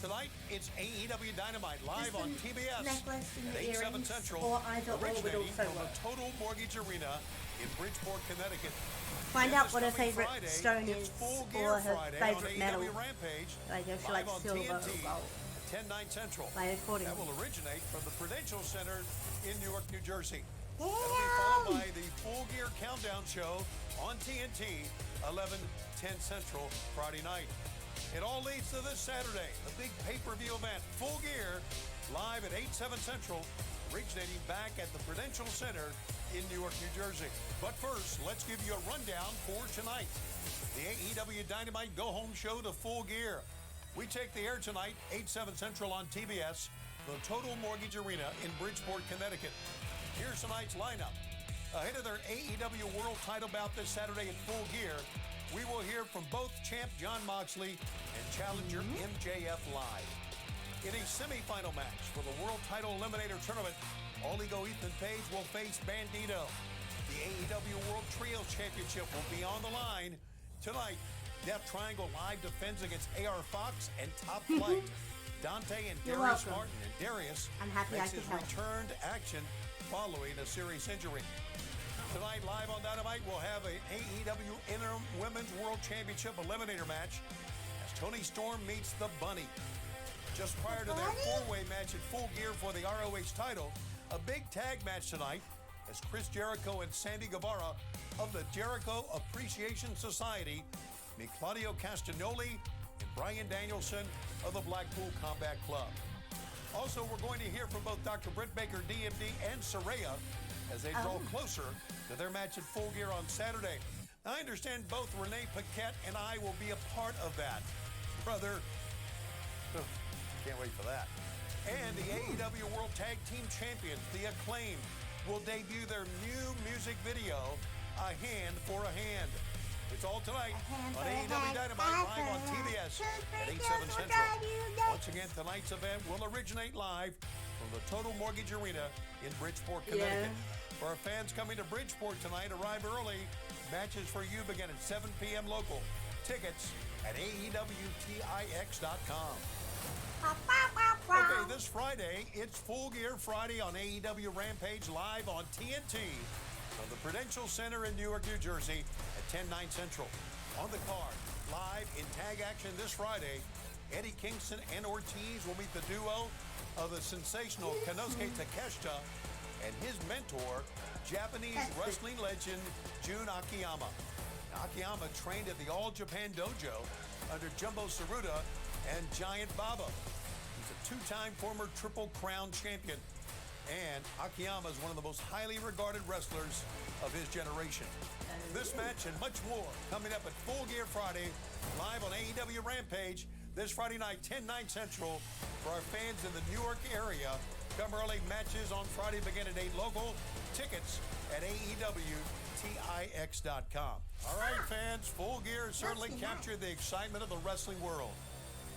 Tonight, it's AEW Dynamite live on TBS at 8/7 Central, originating from the Total Mortgage Arena in Bridgeport, Connecticut. Find out what her favorite stone is Full Gear or her Friday favorite on metal. AEW Rampage, I guess she live likes on silver or TNT gold. at 10/9 Central. Accordingly. That will originate from the Prudential Center in Newark, New Jersey. That'll be followed by the Full Gear Countdown Show on TNT, 11/10 Central, Friday night. It all leads to this Saturday, the big pay-per-view event, Full Gear, live at 8/7 Central, originating back at the Prudential Center in Newark, New Jersey. But first, let's give you a rundown for tonight. The AEW Dynamite Go-Home Show to Full Gear. We take the air tonight, 8/7 Central on TBS, the Total Mortgage Arena in Bridgeport, Connecticut. Here's tonight's lineup. Ahead of their AEW World Title bout this Saturday at Full Gear, we will hear from both champ Jon Moxley and challenger MJF live. In a semifinal match for the World Title Eliminator Tournament, All Ego Ethan Page will face Bandito. The AEW World Trios Championship will be on the line. Tonight, Death Triangle Live defends against AR Fox and Top Flight. Dante and You're Darius welcome. Martin, and Darius I'm happy I makes could his help. return to action following a serious injury. Tonight, live on Dynamite, we'll have an AEW Interim Women's World Championship Eliminator match as Tony Storm meets the Bunny. Just prior to their four-way match at Full Gear for the ROH title, a big tag match tonight as Chris Jericho and Sandy Guevara of the Jericho Appreciation Society meet Claudio Castagnoli and Bryan Danielson of the Blackpool Combat Club. Also, we're going to hear from both Dr. Britt Baker, DMD, and Saraya as they draw closer to their match at Full Gear on Saturday. Now, I understand both Renee Paquette and I will be a part of that. Brother, can't wait for that. And the AEW World Tag Team Champions, The Acclaimed, will debut their new music video, A Hand for a Hand. It's all tonight on AEW Dynamite live on TBS at 8/7 Central. Once again, tonight's event will originate live from the Total Mortgage Arena in Bridgeport, Connecticut. For our fans coming to Bridgeport tonight, arrive early. Matches for you begin at 7 p.m. local. Tickets at AEWTIX.com. Okay, this Friday, it's Full Gear Friday on AEW Rampage live on TNT from the Prudential Center in Newark, New Jersey at 10/9 Central. On the card, live in tag action this Friday, Eddie Kingston and Ortiz will meet the duo of the sensational Konosuke Takeshita and his mentor, Japanese wrestling legend Jun Akiyama. Akiyama trained at the All Japan Dojo under Jumbo Tsuruta and Giant Baba. He's a two-time former Triple Crown champion. And Akiyama is one of the most highly regarded wrestlers of his generation. This match and much more coming up at Full Gear Friday, live on AEW Rampage, this Friday night, 10/9 Central. For our fans in the Newark area, come early. Matches on Friday begin at 8 local. Tickets at AEWTIX.com. VTIX.com. All right, fans, Full Gear certainly captured the excitement of the wrestling world.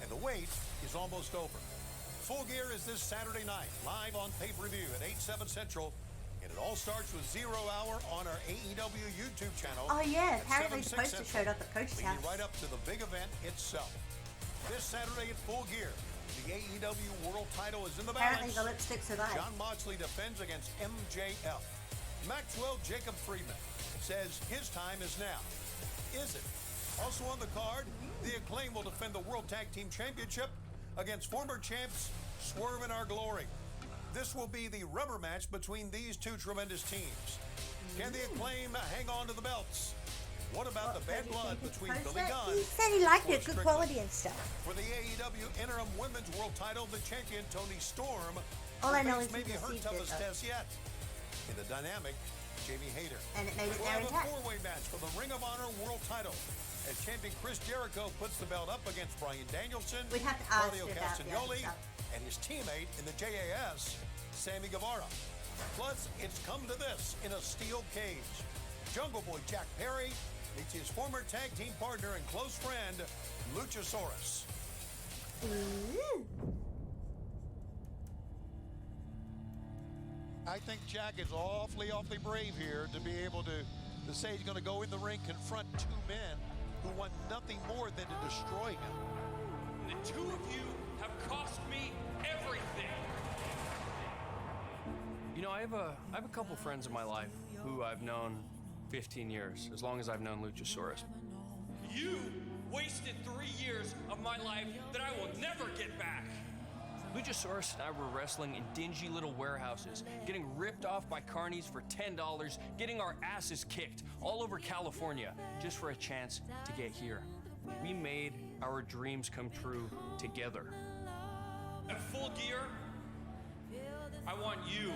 And the wait is almost over. Full Gear is this Saturday night, live on pay-per-view at 8/7 Central. And it all starts with 0 hour on our AEW YouTube channel. Oh yeah, at apparently the 7/6 poster Central, showed up at Coach's leading house. right up to the big event itself. This Saturday at Full Gear, the AEW World Title is in the Apparently balance. the lipstick survived. John Moxley defends against MJF. Maxwell Jacob Friedman says his time is now. Is it? Also on the card, the Acclaim will defend the World Tag Team Championship against former champs Swerve and Our Glory. This will be the rubber match between these two tremendous teams. Can the Acclaim hang on to the belts? What about the bad blood between Billy Gunn? He said he liked and it, good Strickland? quality and stuff. For the AEW Interim Women's World Title, the champion Toni Storm All I know will is face he maybe her received it, toughest though. test yet. In the dynamic, Jamie Hayter. And it made it We'll there have a intact. four-way match for the Ring of Honor World Title as champion Chris Jericho puts the belt up against Bryan Danielson, We'd have to ask Claudio about the other Castagnoli, stuff. and his teammate in the JAS, Sammy Guevara. Plus, it's come to this in a steel cage. Jungle Boy Jack Perry meets his former tag team partner and close friend, Luchasaurus. I think Jack is awfully brave here to be able to say he's going to go in the ring, confront two men who want nothing more than to destroy him. The two of you have cost me everything. You know, I have a couple friends in my life who I've known 15 years, as long as I've known Luchasaurus. You wasted 3 years of my life that I will never get back. Luchasaurus and I were wrestling in dingy little warehouses, getting ripped off by carnies for $10, getting our asses kicked all over California just for a chance to get here. We made our dreams come true together. At Full Gear, I want you,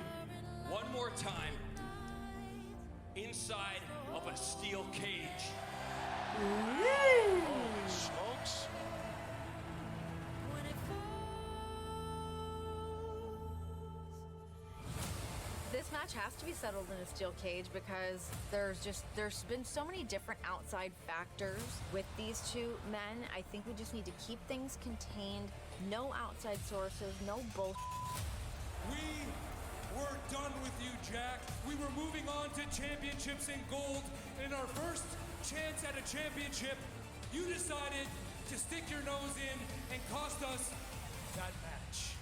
one more time, inside of a steel cage. Holy smokes. This match has to be settled in a steel cage because there's been so many different outside factors with these two men. I think we just need to keep things contained. No outside sources, no bullshit. We were done with you, Jack. We were moving on to championships and gold. In our first chance at a championship, you decided to stick your nose in and cost us that match.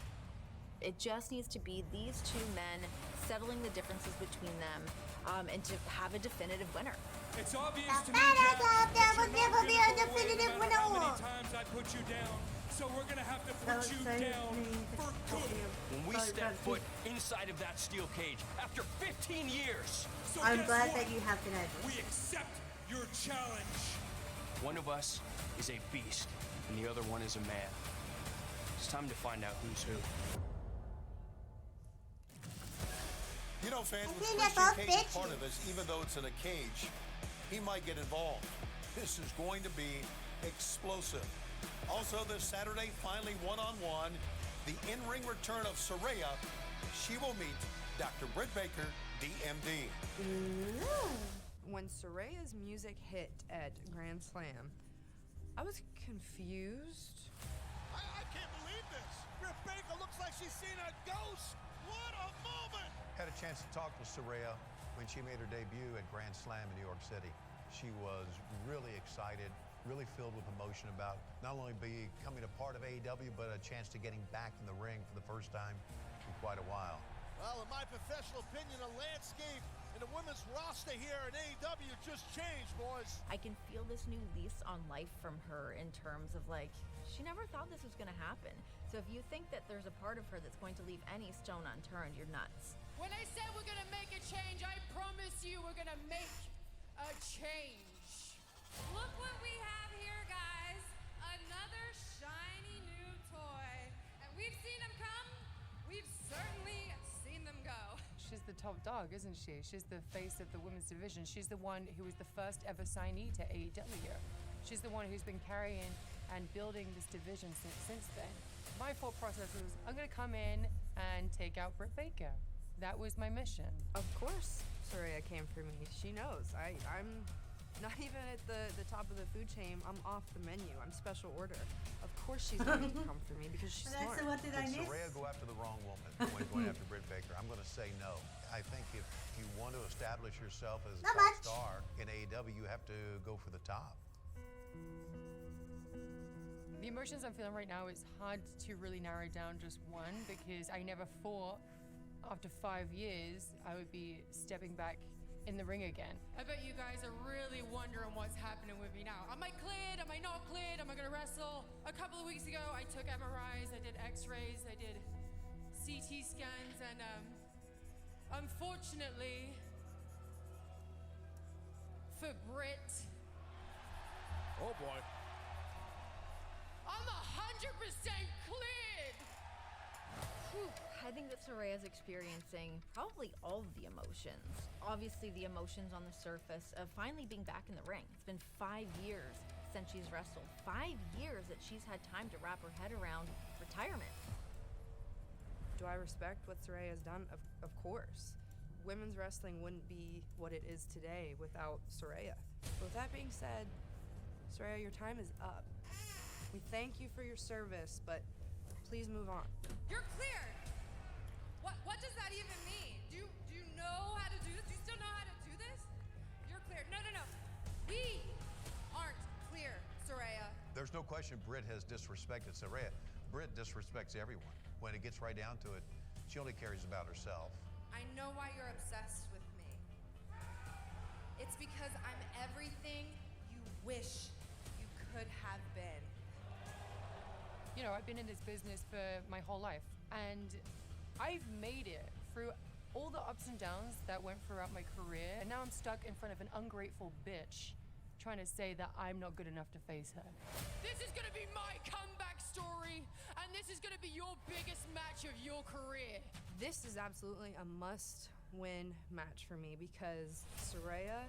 It just needs to be these two men settling the differences between them and to have a definitive winner. It's obvious to me, Jack, that you're not gonna go away no matter how many times I put you down. So we're gonna have to put you down for good. When we step foot inside of that steel cage after 15 years. So I'm guess glad what? that you have been able. We accept your challenge. One of us is a beast, and the other one is a man. It's time to find out who's who. You know, fans, with think they're Christian both Cage bitchy. part of this, even though it's in a cage, he might get involved. This is going to be explosive. Also this Saturday, finally one-on-one, the in-ring return of Saraya. She will meet Dr. Britt Baker, DMD. When Saraya's music hit at Grand Slam, I was confused. I can't believe this. Britt Baker looks like she's seen a ghost. What a moment! Had a chance to talk to Saraya when she made her debut at Grand Slam in New York City. She was really excited, really filled with emotion about not only becoming a part of AEW, but a chance to getting back in the ring for the first time in quite a while. Well, in my professional opinion, the landscape in the women's roster here in AEW just changed, boys. I can feel this new lease on life from her in terms of like, she never thought this was gonna happen. So if you think that there's a part of her that's going to leave any stone unturned, you're nuts. When I said we're gonna make a change, I promise you we're gonna make a change. Look what we have here, guys. Another shiny new toy. And we've seen them come. We've certainly seen them go. She's the top dog, isn't she? She's the face of the women's division. She's the one who was the first ever signee to AEW. She's the one who's been carrying and building this division since then. My thought process was, I'm gonna come in and take out Britt Baker. That was my mission. Of course. Saraya came for me. She knows. I'm not even at the top of the food chain. I'm off the menu. I'm special order. Of course she's going to come for me because she's smart. So what did I Did miss? Saraya go after the wrong woman when going after Britt Baker? I'm going to say no. I think if you want to establish yourself as a Not top much. star in AEW, you have to go for the top. The emotions I'm feeling right now, it's hard to really narrow down just one because I never thought after 5 years I would be stepping back in the ring again. I bet you guys are really wondering what's happening with me now. Am I cleared? Am I not cleared? Am I gonna wrestle? A couple of weeks ago, I took MRIs, I did X-rays, I did CT scans, and unfortunately, for Britt, Oh boy. I'm 100% cleared! Whew. I think that Saraya's experiencing probably all of the emotions. Obviously, the emotions on the surface of finally being back in the ring. It's been 5 years since she's wrestled. 5 years that she's had time to wrap her head around retirement. Do I respect what Saraya's done? Of course. Women's wrestling wouldn't be what it is today without Saraya. With that being said, Saraya, your time is up. We thank you for your service, but please move on. You're cleared! What does that even mean? Do you know how to do this? Do you still know how to do this? You're cleared. No. We aren't clear, Saraya. There's no question Britt has disrespected Saraya. Britt disrespects everyone. When it gets right down to it, she only cares about herself. I know why you're obsessed with me. It's because I'm everything you wish you could have been. You know, I've been in this business for my whole life, and I've made it through all the ups and downs that went throughout my career, and now I'm stuck in front of an ungrateful bitch trying to say that I'm not good enough to face her. This is gonna be my comeback story, and this is gonna be your biggest match of your career. This is absolutely a must-win match for me because Saraya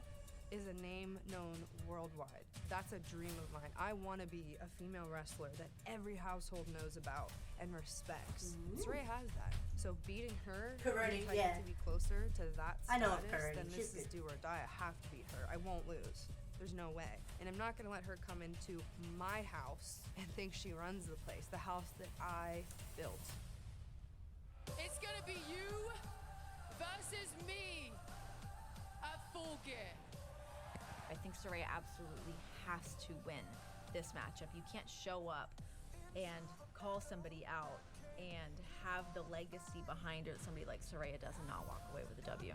is a name known worldwide. That's a dream of mine. I want to be a female wrestler that every household knows about and respects. Saraya has that. So beating her, Karate, if I yeah. get to be closer to that I know of status, Karate. then She's this is good. do or die. I have to beat her. I won't lose. There's no way. And I'm not gonna let her come into my house and think she runs the place, the house that I built. It's gonna be you versus me at Full Gear. I think Saraya absolutely has to win this matchup. You can't show up and call somebody out and have the legacy behind her that somebody like Saraya does and not walk away with a W.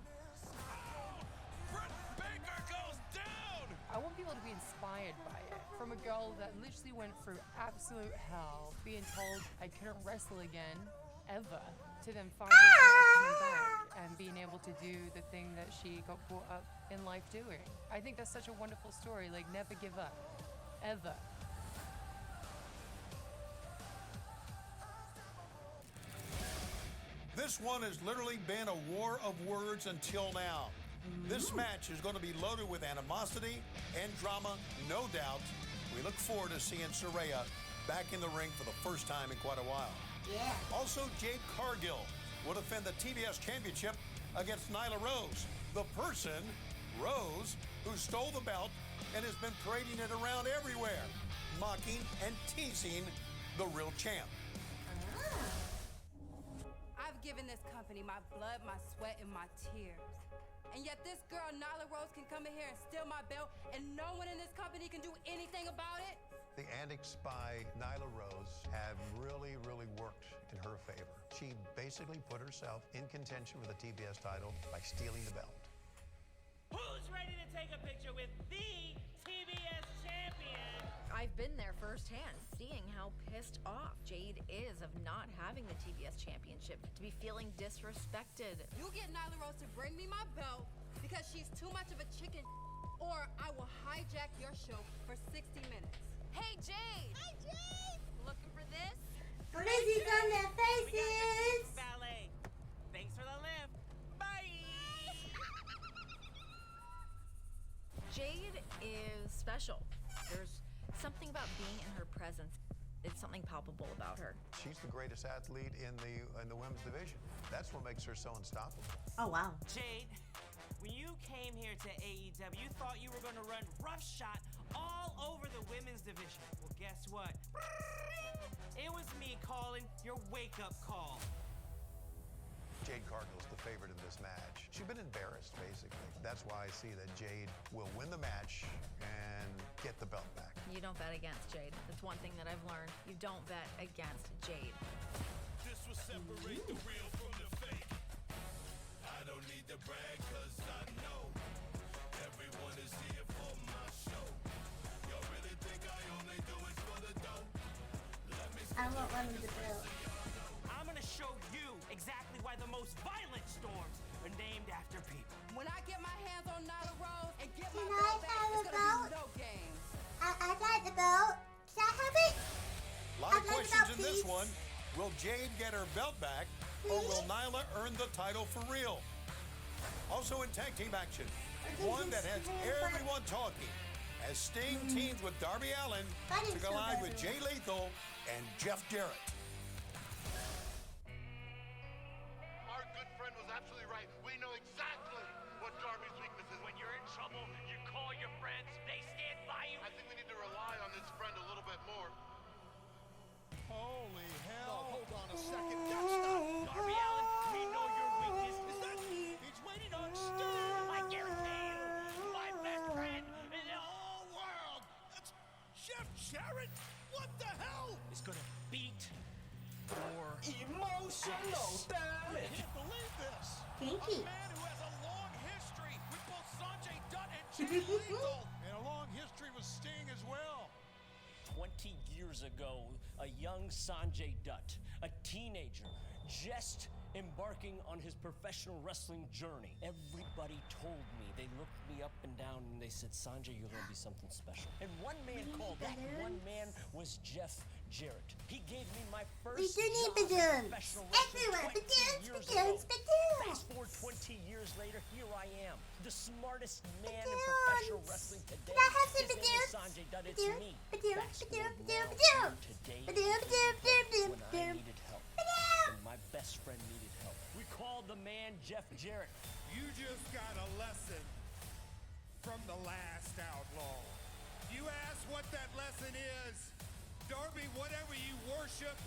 Britt Baker goes down! I want people to be inspired by it. From a girl that literally went through absolute hell, being told I couldn't wrestle again, ever, to then 5 years later coming back and being able to do the thing that she got brought up in life doing. I think that's such a wonderful story. Like, never give up, ever. This one has literally been a war of words until now. This match is going to be loaded with animosity and drama, no doubt. We look forward to seeing Saraya back in the ring for the first time in quite a while. Yeah. Also, Jade Cargill will defend the TBS Championship against Nyla Rose, the person, Rose, who stole the belt and has been parading it around everywhere, mocking and teasing the real champ. I've given this company my blood, my sweat, and my tears. And yet this girl, Nyla Rose, can come in here and steal my belt, and no one in this company can do anything about it? The antics by Nyla Rose have really worked in her favor. She basically put herself in contention for the TBS title by stealing the belt. Who's ready to take a picture with the TBS champion? I've been there firsthand, seeing how pissed off Jade is of not having the TBS championship, to be feeling disrespected. You get Nyla Rose to bring me my belt because she's too much of a chicken, or I will hijack your show for 60 minutes. Hey, Jade! Hi, Jade! Looking for this? Glizzy's on their faces! Ballet. Thanks for the lift. Bye! Jade is special. There's something about being in her presence. It's something palpable about her. She's the greatest athlete in the women's division. That's what makes her so unstoppable. Oh, wow. Jade, When you came here to AEW, you thought you were gonna run roughshod all over the women's division. Well, guess what? It was me calling your wake-up call. Jade Cargill's the favorite in this match. She's been embarrassed, basically. That's why I see that Jade will win the match and get the belt back. You don't bet against Jade. That's one thing that I've learned. You don't bet against Jade. This will separate the real from the fake. I don't need to brag cause I know everyone is here for my show. Y'all really think I only do it for the dough? Let me I want one of the bills. I'm gonna show you exactly why the most violent storms are named after people. When I get my hands on Nyla Rose and get my Can belt I back, have it's a gonna belt? be no games. I got the belt. Can I have it? A lot of I'd like questions that, in this please. one. Will Jade get her belt back, or will Nyla earn the title for real? Also in tag team action, one that has everyone talking as Sting teams with Darby Allin to collide with Jay Lethal and Jeff Jarrett. Our good friend was absolutely right. We know exactly what Darby's weakness is. When you're in trouble, you call your friends, they stand by you. I think we need to rely on this friend a little bit more. Holy hell. No, hold on a second. That's not Darby Allin, we know your weakness. Is that he's waiting on Sting? I guarantee you, my best friend in the whole world That's Jeff Jarrett? What the hell? is gonna beat your Emotional damage. I can't believe this. Kinky. A man who has a long history with both Sanjay Dutt and Jay Lethal. And a long history with Sting as well. 20 years ago, a young Sanjay Dutt, a teenager, just embarking on his professional wrestling journey. Everybody told me, they looked me up and down and they said, Sanjay, you're gonna be something special. And one man called, that one man was Jeff Jarrett. He gave me my first We do need job balloons. in professional wrestling Everywhere. 20 Balloons, years balloons, ago. balloons. Fast forward 20 years later, here I am, the smartest man in Balloons. professional wrestling today. Can I have some His name is balloons? Sanjay Dutt, it's Balloons, me. balloons, Fast balloons, forward now, balloons, today, balloons, balloons, when I balloons, needed help, and my best friend needed help. We called the man Jeff Jarrett. You just got a lesson from the last outlaw. You ask what that lesson is, Darby, whatever you worship,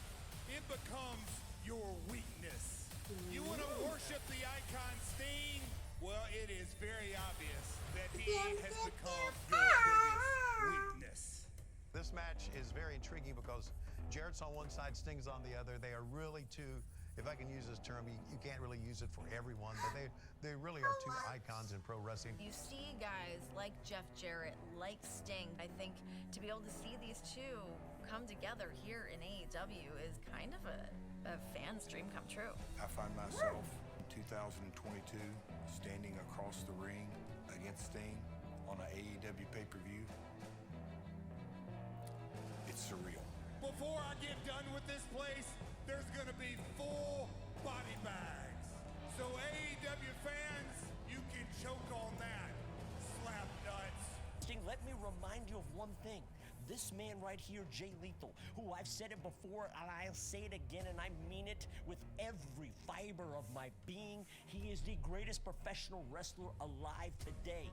it becomes your weakness. You want to worship the icon Sting? Well, it is very obvious that he has become your biggest weakness. This match is very intriguing because Jarrett's on one side, Sting's on the other. They are really two, if I can use this term, you can't really use it for everyone, but they really are two icons in pro wrestling. You see guys like Jeff Jarrett, like Sting. I think to be able to see these two come together here in AEW is kind of a fan's dream come true. I find myself in 2022 standing across the ring against Sting on an AEW pay-per-view. It's surreal. Before I get done with this place, there's gonna be full body bags. So AEW fans, you can choke on that. Slap nuts. Sting, let me remind you of one thing. This man right here, Jay Lethal, who I've said it before and I'll say it again and I mean it with every fiber of my being, he is the greatest professional wrestler alive today.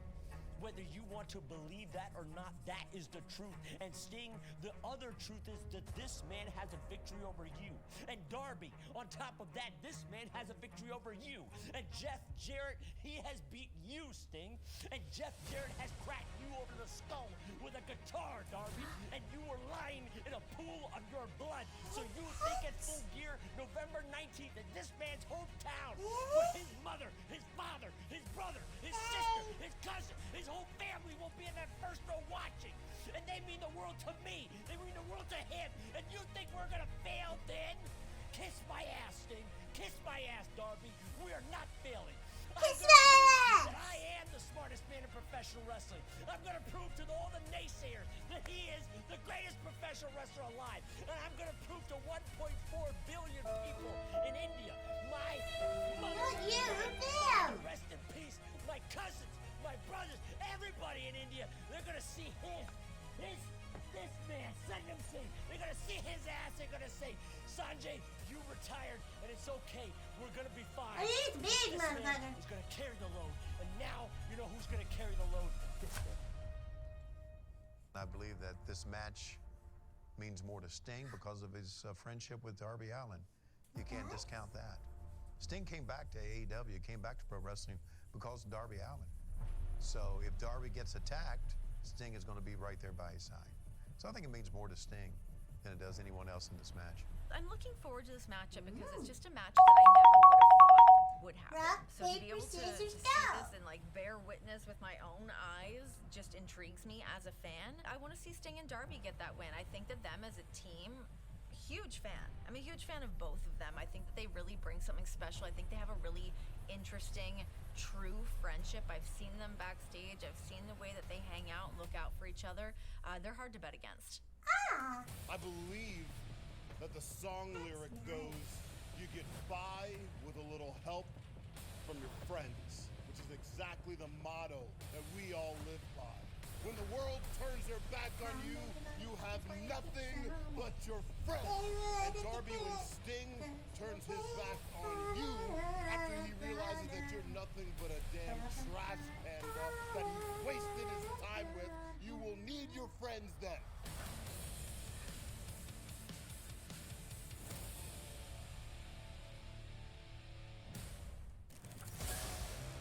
Whether you want to believe that or not, that is the truth. And Sting, the other truth is that this man has a victory over you. And Darby, on top of that, this man has a victory over you. And Jeff Jarrett, he has beat you, Sting. And Jeff Jarrett has cracked you over the skull with a guitar, Darby. And you were lying in a pool of your blood. So you think at Full Gear, November 19th, in this man's hometown, where his mother, his father, his brother, his sister, his cousin, his whole family will be in that first row watching. And they mean the world to me. They mean the world to him. And you think we're gonna fail then? Kiss my ass, Sting. Kiss my ass, Darby. We are not failing. Kiss my ass! That I am the smartest man in professional wrestling. I'm gonna prove to all the naysayers that he is the greatest professional wrestler alive. And I'm gonna prove to 1.4 billion people in India, my mother, Not you, them. rest in peace, my cousins, my brothers, everybody in India, they're gonna see this man, Sangam Singh. They're gonna see his ass. They're gonna say, Sanjay, you retired, and it's okay. We're gonna be fine. He's big, This man motherfucker. is gonna carry the load, and Now you know who's gonna carry the load this day. I believe that this match means more to Sting because of his friendship with Darby Allin. You can't discount that. Sting came back to AEW, came back to pro wrestling because of Darby Allin. So if Darby gets attacked, Sting is going to be right there by his side. So I think it means more to Sting than it does anyone else in this match. I'm looking forward to this matchup because it's just a match that I never would have thought would happen. Rock, So to be paper, able to scissors, see go! this and like bear witness with my own eyes just intrigues me as a fan. I want to see Sting and Darby get that win. I think that them as a team, huge fan. I'm a huge fan of both of them. I think that they really bring something special. I think they have a really interesting, true friendship. I've seen them backstage. I've seen the way that they hang out and look out for each other. They're hard to bet against. I believe that the song lyric goes, you get by with a little help from your friends, which is exactly the motto that we all live by. When the world turns their back on you, you have nothing but your friends. And Darby, when Sting turns his back on you after he realizes that you're nothing but a damn trash panda that he wasted his time with, you will need your friends then.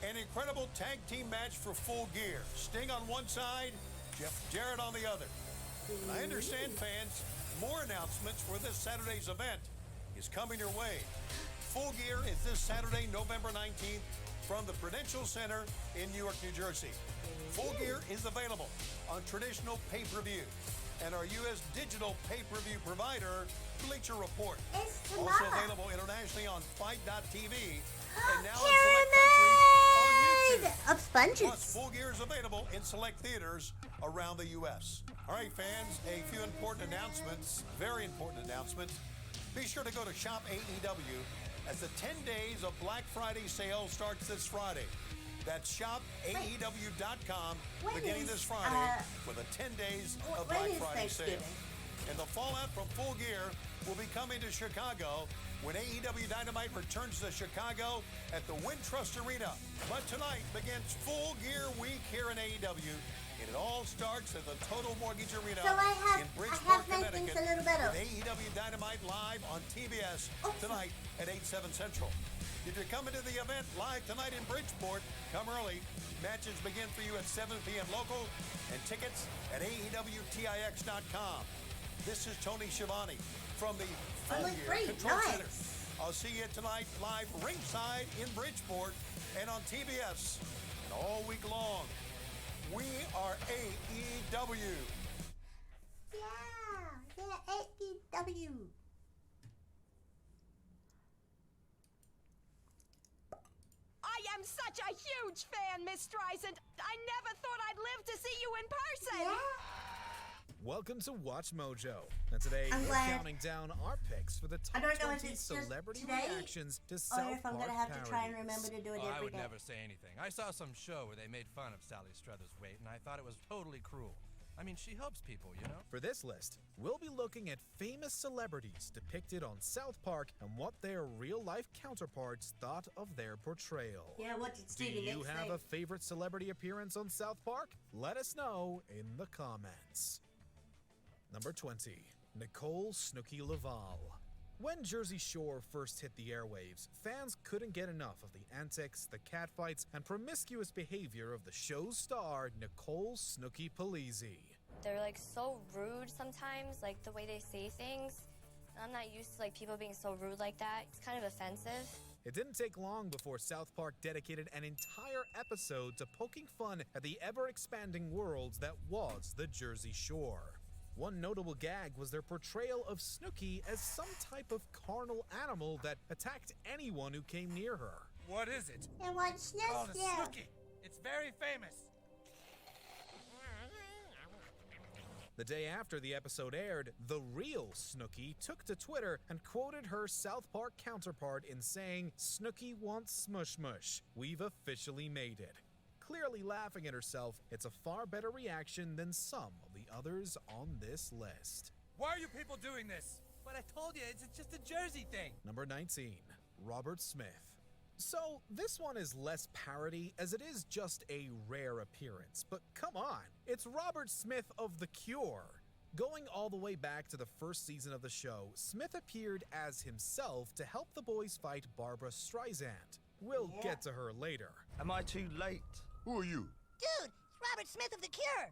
An incredible tag team match for Full Gear. Sting on one side, Jeff Jarrett on the other. I understand, fans, more announcements for this Saturday's event is coming your way. Full Gear is this Saturday, November 19th, from the Prudential Center in Newark, New Jersey. Full Gear is available on traditional pay-per-view and our U.S. digital pay-per-view provider, Bleacher Report. Also available internationally on Fight.tv and now in select countries on YouTube. Of sponges. Plus, Full Gear is available in select theaters around the U.S. All right, fans, a few important announcements, very important announcements. Be sure to go to Shop AEW as the 10 days of Black Friday sale starts this Friday. That's shopaew.com beginning this Friday for the 10 days of Black Friday sale. And the fallout from Full Gear will be coming to Chicago when AEW Dynamite returns to Chicago at the Wintrust Arena. But tonight begins Full Gear Week here in AEW, and it all starts at the Total Mortgage Arena in Bridgeport, Connecticut, with AEW Dynamite live on TBS tonight at 8/7 Central. If you're coming to the event live tonight in Bridgeport, come early. Matches begin for you at 7 p.m. local, and tickets at AEWTIX.com. This is Tony Schiavone from the Full Gear Control Center. I'll see you tonight live ringside in Bridgeport and on TBS. And all week long, we are AEW. Yeah, AEW. I am such a huge fan, Miss Streisand. I never thought I'd live to see you in person. Welcome to Watch Mojo. And today I'm we're glad. counting down our picks for the top I don't know 20 if it's just celebrity today reactions to or South if I'm Park gonna have to try and parodies. remember to do it I every would day. never say anything. I saw some show where they made fun of Sally Struthers' weight, and I thought it was totally cruel. I mean, she helps people, you know? For this list, we'll be looking at famous celebrities depicted on South Park and what their real-life counterparts thought of their portrayal. Yeah, what did Do Stevie you Nicks have say? a favorite celebrity appearance on South Park? Let us know in the comments. Number 20, Nicole Snooki Laval. When Jersey Shore first hit the airwaves, fans couldn't get enough of the antics, the catfights, and promiscuous behavior of the show's star, Nicole Snooki Polizzi. They're like so rude sometimes, like the way they say things. I'm not used to like people being so rude like that. It's kind of offensive. It didn't take long before South Park dedicated an entire episode to poking fun at the ever-expanding world that was the Jersey Shore. One notable gag was their portrayal of Snooki as some type of carnal animal that attacked anyone who came near her. What is it? And what's Called a this? Snooki. It's very famous. The day after the episode aired, the real Snooki took to Twitter and quoted her South Park counterpart in saying, "Snooki wants smush mush. We've officially made it." Clearly laughing at herself, it's a far better reaction than some of the others on this list. Why are you people doing this? But I told you, it's just a Jersey thing. Number 19, Robert Smith. So, this one is less parody as it is just a rare appearance. But come on, it's Robert Smith of The Cure. Going all the way back to the first season of the show, Smith appeared as himself to help the boys fight Barbara Streisand. We'll get to her later. Am I too late? Who are you? Dude, it's Robert Smith of The Cure.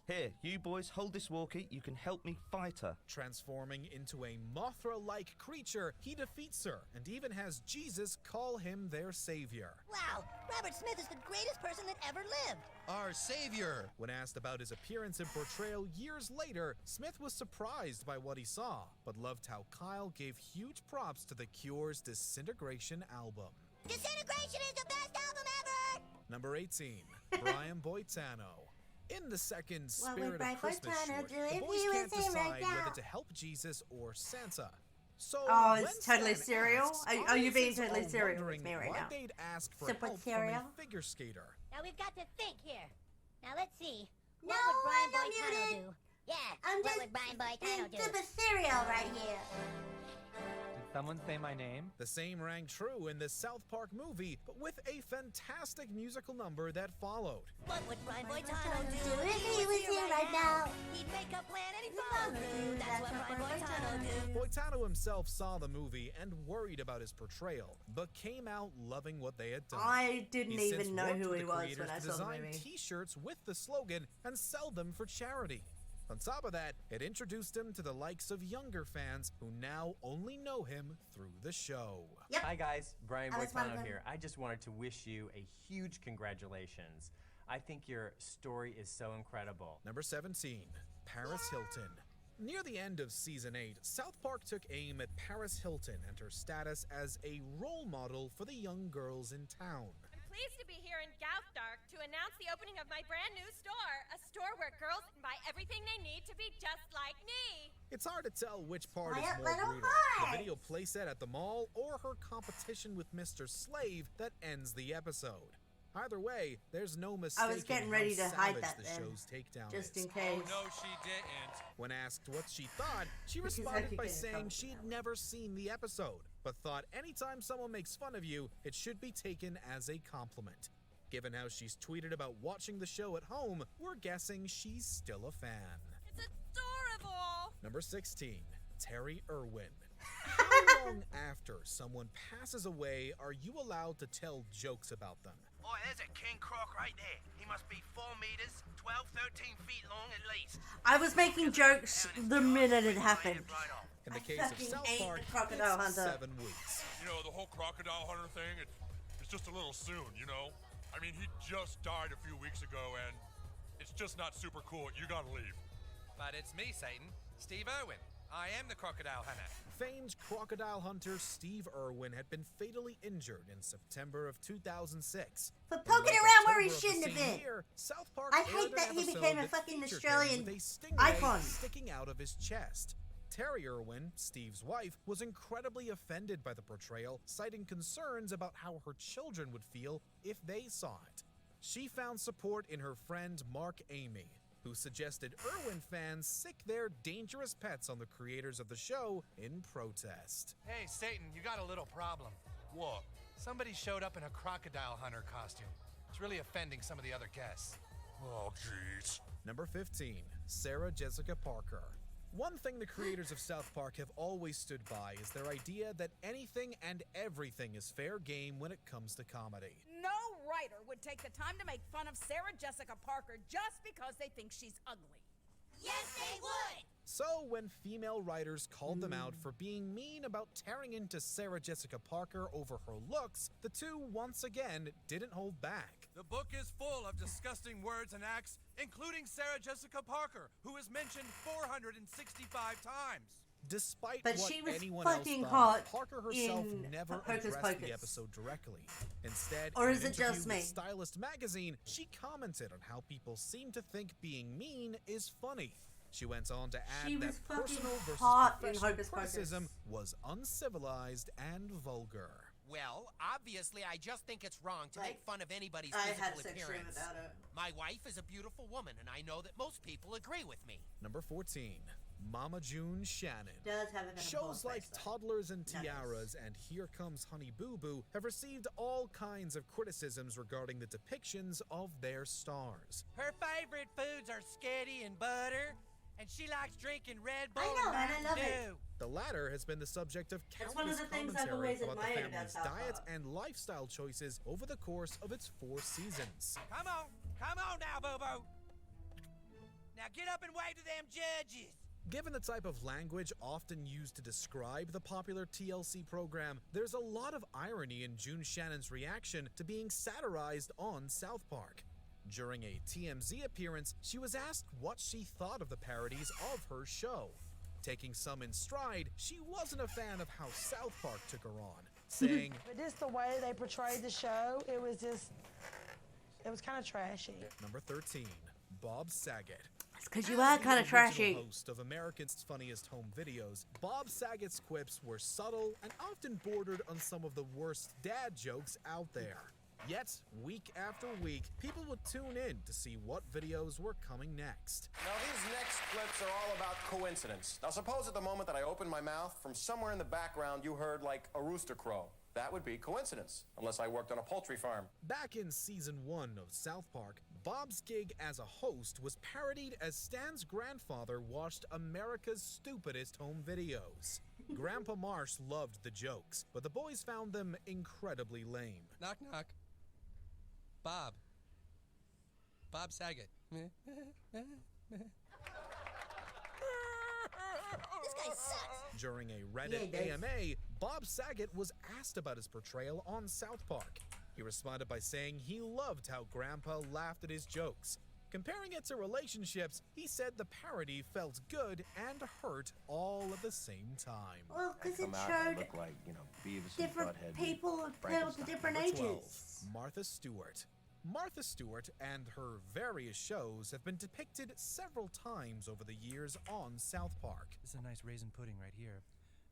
Here, you boys hold this walkie. You can help me fight her. Transforming into a Mothra-like creature, he defeats her and even has Jesus call him their savior. Wow, Robert Smith is the greatest person that ever lived. Our savior! When asked about his appearance and portrayal years later, Smith was surprised by what he saw, but loved how Kyle gave huge props to The Cure's Disintegration album. Disintegration is the best album ever! Number 18, Brian Boitano. In the second What Spirit would Brian of Christmas Boitano short, do the if boys he can't was here right decide now? whether to help Jesus or Santa. So Oh, when it's totally Stan serial? asks, Are you being audiences totally are serial with wondering me right why now? they'd ask for Simple help cereal? from a figure skater. Now we've got to think here. Now let's see. No, What would Brian I'm Boitano muted. do? Yeah, I'm what just would Brian Boitano do? super cereal right here. Did someone say my name? The same rang true in the South Park movie, but with a fantastic musical number that followed. What would Brian Boitano do if he was here right now? He'd make a plan and he'd follow through. That's what Brian Boitano do. Boitano himself saw the movie and worried about his portrayal, but came out loving what they had done. I didn't He's even since know worked who with he the was creators when I to saw the design movie. T-shirts with the slogan and sell them for charity. On top of that, it introduced him to the likes of younger fans who now only know him through the show. Hi guys, Brian I was one of Boitano them. here. I just wanted to wish you a huge congratulations. I think your story is so incredible. Number 17, Paris Hilton. Near the end of Season 8, South Park took aim at Paris Hilton and her status as a role model for the young girls in town. Pleased to be here in Goutdark to announce the opening of my brand new store. A store where girls can buy everything they need to be just like me. It's hard to tell which part is Quiet more little brutal, heart. the video playset at the mall or her competition with Mr. Slave that ends the episode. Either way, there's no mistake getting in ready how to hide savage that the then, show's takedown just is. in case. No, she didn't. When asked what she thought, she Because I responded could by get in saying trouble she'd never seen the episode, but thought anytime someone makes fun of you, it should be taken as a compliment. Given how she's tweeted about watching the show at home, we're guessing she's still a fan. It's adorable. Number 16, Terry Irwin. How long after someone passes away are you allowed to tell jokes about them? Boy, there's a king croc right there. He must be 4 meters, 12, 13 feet long at least. I was making jokes the minute it happened. In the case of fucking South ate Park, the crocodile it's hunter. 7 weeks. You know, the whole crocodile hunter thing, it's just a little soon, you know? I mean, he just died a few weeks ago, and it's just not super cool. You gotta leave. But it's me, Satan. Steve Irwin. I am the crocodile hunter. Famed crocodile hunter Steve Irwin had been fatally injured in September of 2006. For In poking late around where he October of the shouldn't have same been. year, South Park I aired hate an that he episode became a that fucking featured Australian him with a stingray icon. sticking out of his chest. Terry Irwin, Steve's wife, was incredibly offended by the portrayal, citing concerns about how her children would feel if they saw it. She found support in her friend Mark Amy, who suggested Irwin fans sick their dangerous pets on the creators of the show in protest. Hey, Satan, you got a little problem. What? Somebody showed up in a crocodile hunter costume. It's really offending some of the other guests. Oh, jeez. Number 15, Sarah Jessica Parker. One thing the creators of South Park have always stood by is their idea that anything and everything is fair game when it comes to comedy. No writer would take the time to make fun of Sarah Jessica Parker just because they think she's ugly. Yes, they would! So when female writers called them out for being mean about tearing into Sarah Jessica Parker over her looks, the two once again didn't hold back. The book is full of disgusting words and acts, including Sarah Jessica Parker, who is mentioned 465 times. Despite But what she was anyone else fucking thought, hot Parker herself in never Hocus addressed Pocus. the episode directly. Instead, Or in is an it just interview me? with Stylist magazine, she commented on how people seem to think being mean is funny. She went on to add She that was fucking personal versus hot in professional Hocus Pocus. criticism was uncivilized and vulgar. Well, obviously, I just think it's wrong to make fun of anybody's I had physical sex dream appearance. about it. My wife is a beautiful woman, and I know that most people agree with me. Number 14, Mama June Shannon. Does have a Venom Shows like face, though. Toddlers and Nice. Tiaras and Here Comes Honey Boo Boo have received all kinds of criticisms regarding the depictions of their stars. Her favorite foods are sketty and butter, and she likes drinking Red Bull know, and and I Mountain love it. Dew. The latter has been the subject of That's one of countless the things I've commentary always about the admired about family's South diet Park. and lifestyle choices over the course of its 4 seasons. Come on now, Bobo. Now get up and wave to them judges. Given the type of language often used to describe the popular TLC program, there's a lot of irony in June Shannon's reaction to being satirized on South Park. During a TMZ appearance, she was asked what she thought of the parodies of her show. Taking some in stride, she wasn't a fan of how South Park took her on, saying, But just the way they portrayed the show, it was kind of trashy. Number 13, Bob Saget. It's because you are kind of trashy. Host of America's Funniest Home Videos, Bob Saget's quips were subtle and often bordered on some of the worst dad jokes out there. Yet, week after week, people would tune in to see what videos were coming next. Now, these next clips are all about coincidence. Now, suppose at the moment that I opened my mouth, from somewhere in the background you heard like a rooster crow. That would be coincidence, unless I worked on a poultry farm. Back in season 1 of South Park, Bob's gig as a host was parodied as Stan's grandfather watched America's Stupidest Home Videos. Grandpa Marsh loved the jokes, but the boys found them incredibly lame. Knock, knock. Bob. Bob Saget. This guy sucks. During a Reddit AMA, Bob Saget was asked about his portrayal on South Park. He responded by saying he loved how Grandpa laughed at his jokes. Comparing it to relationships, he said the parody felt good and hurt all at the same time. Well, because it Come out and showed look like, you know, Beavis different and Butthead. people of Frankenstein. different Number 12, ages. Martha Stewart. Martha Stewart and her various shows have been depicted several times over the years on South Park. This is a nice raisin pudding right here.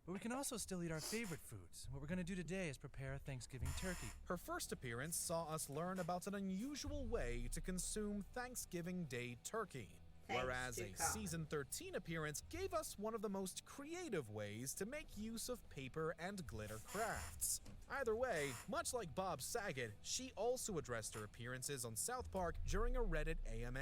But we can also still eat our favorite foods. What we're going to do today is prepare a Thanksgiving turkey. Her first appearance saw us learn about an unusual way to consume Thanksgiving Day turkey. Whereas a season 13 appearance gave us one of the most creative ways to make use of paper and glitter crafts. Either way, much like Bob Saget, she also addressed her appearances on South Park during a Reddit AMA.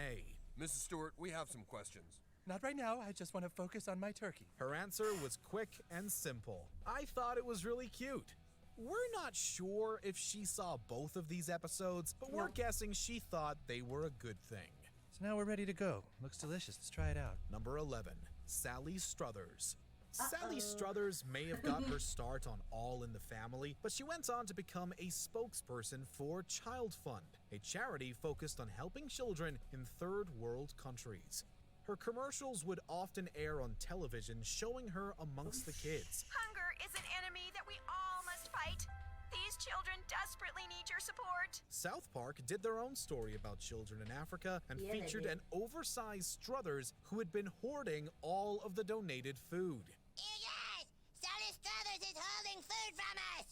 Mrs. Stewart, we have some questions. Not right now, I just want to focus on my turkey. Her answer was quick and simple. I thought it was really cute. We're not sure if she saw both of these episodes, but we're guessing she thought they were a good thing. So now we're ready to go. Looks delicious. Let's try it out. Number 11, Sally Struthers. Sally Struthers may have got her start on All in the Family, but she went on to become a spokesperson for Child Fund, a charity focused on helping children in third world countries. Her commercials would often air on television, showing her amongst the kids. Hunger is an enemy that we all must fight. These children desperately need your support. South Park did their own story about children in Africa and Yeah, they featured did. an oversized Struthers who had been hoarding all of the donated food. You guys! Sally Struthers is holding food from us!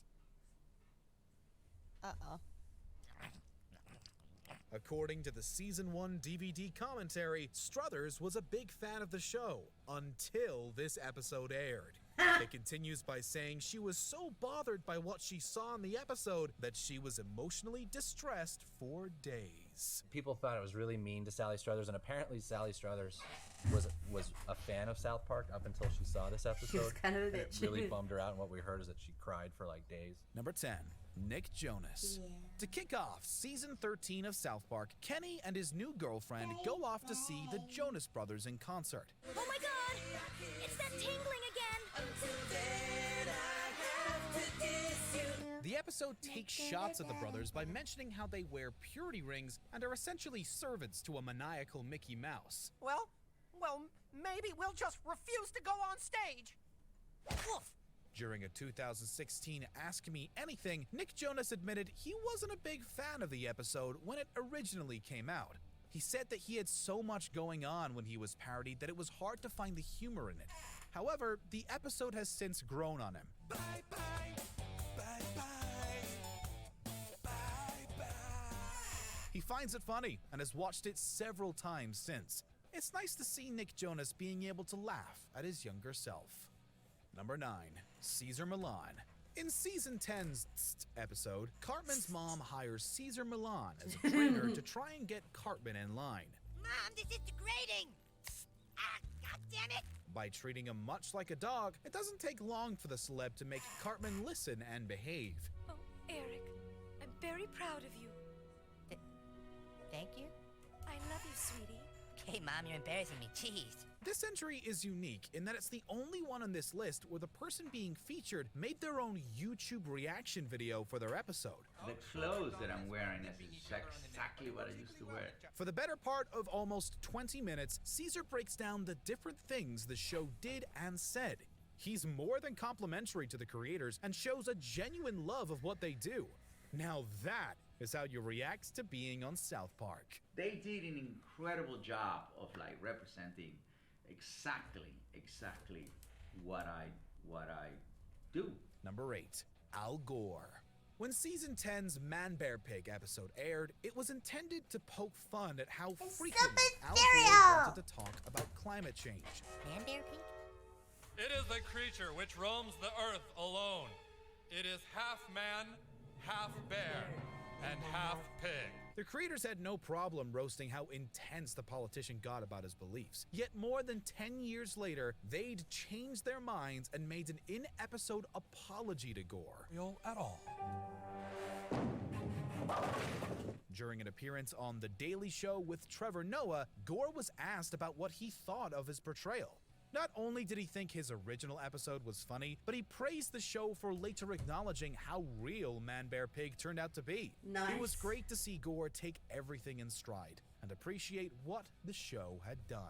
Uh-oh. According to the season 1 DVD commentary, Struthers was a big fan of the show until this episode aired. It continues by saying she was so bothered by what she saw in the episode that she was emotionally distressed for days. People thought it was really mean to Sally Struthers, and apparently Sally Struthers was a fan of South Park up until she saw this episode. She was kind of a and it bitch. really bummed her out, and what we heard is that she cried for like days. Number 10, Nick Jonas. To kick off season 13 of South Park, Kenny and his new girlfriend go off to see the Jonas Brothers in concert. Oh my god! It's that tingling again! The episode takes shots of the brothers by mentioning how they wear purity rings and are essentially servants to a maniacal Mickey Mouse. Well, maybe we'll just refuse to go on stage. Woof. During a 2016 Ask Me Anything, Nick Jonas admitted he wasn't a big fan of the episode when it originally came out. He said that he had so much going on when he was parodied that it was hard to find the humor in it. However, the episode has since grown on him. He finds it funny and has watched it several times since. It's nice to see Nick Jonas being able to laugh at his younger self. Number 9. Caesar Milan. In Season 10's episode, Cartman's mom hires Caesar Milan as a trainer to try and get Cartman in line. Mom, this is degrading! Ah, God damn it! By treating him much like a dog, it doesn't take long for the celeb to make Cartman listen and behave. Oh, Eric, I'm very proud of you. Thank you? I love you, sweetie. Okay, Mom, you're embarrassing me. Jeez. This entry is unique in that it's the only one on this list where the person being featured made their own YouTube reaction video for their episode. The clothes that I'm wearing is exactly what I used to wear. For the better part of almost 20 minutes, Caesar breaks down the different things the show did and said. He's more than complimentary to the creators and shows a genuine love of what they do. Now that is how you react to being on South Park. They did an incredible job of like representing exactly what I do. Number 8. Al Gore. When Season 10's Man Bear Pig episode aired, it was intended to poke fun at how frequently Al Gore wanted to talk about climate change. Man Bear Pig? It is a creature which roams the earth alone. It is half man, half bear, and half pig. The creators had no problem roasting how intense the politician got about his beliefs. Yet more than 10 years later, they'd changed their minds and made an in-episode apology to Gore. At all. During an appearance on The Daily Show with Trevor Noah, Gore was asked about what he thought of his portrayal. Not only did he think his original episode was funny, but he praised the show for later acknowledging how real Man Bear Pig turned out to be. Nice. It was great to see Gore take everything in stride and appreciate what the show had done.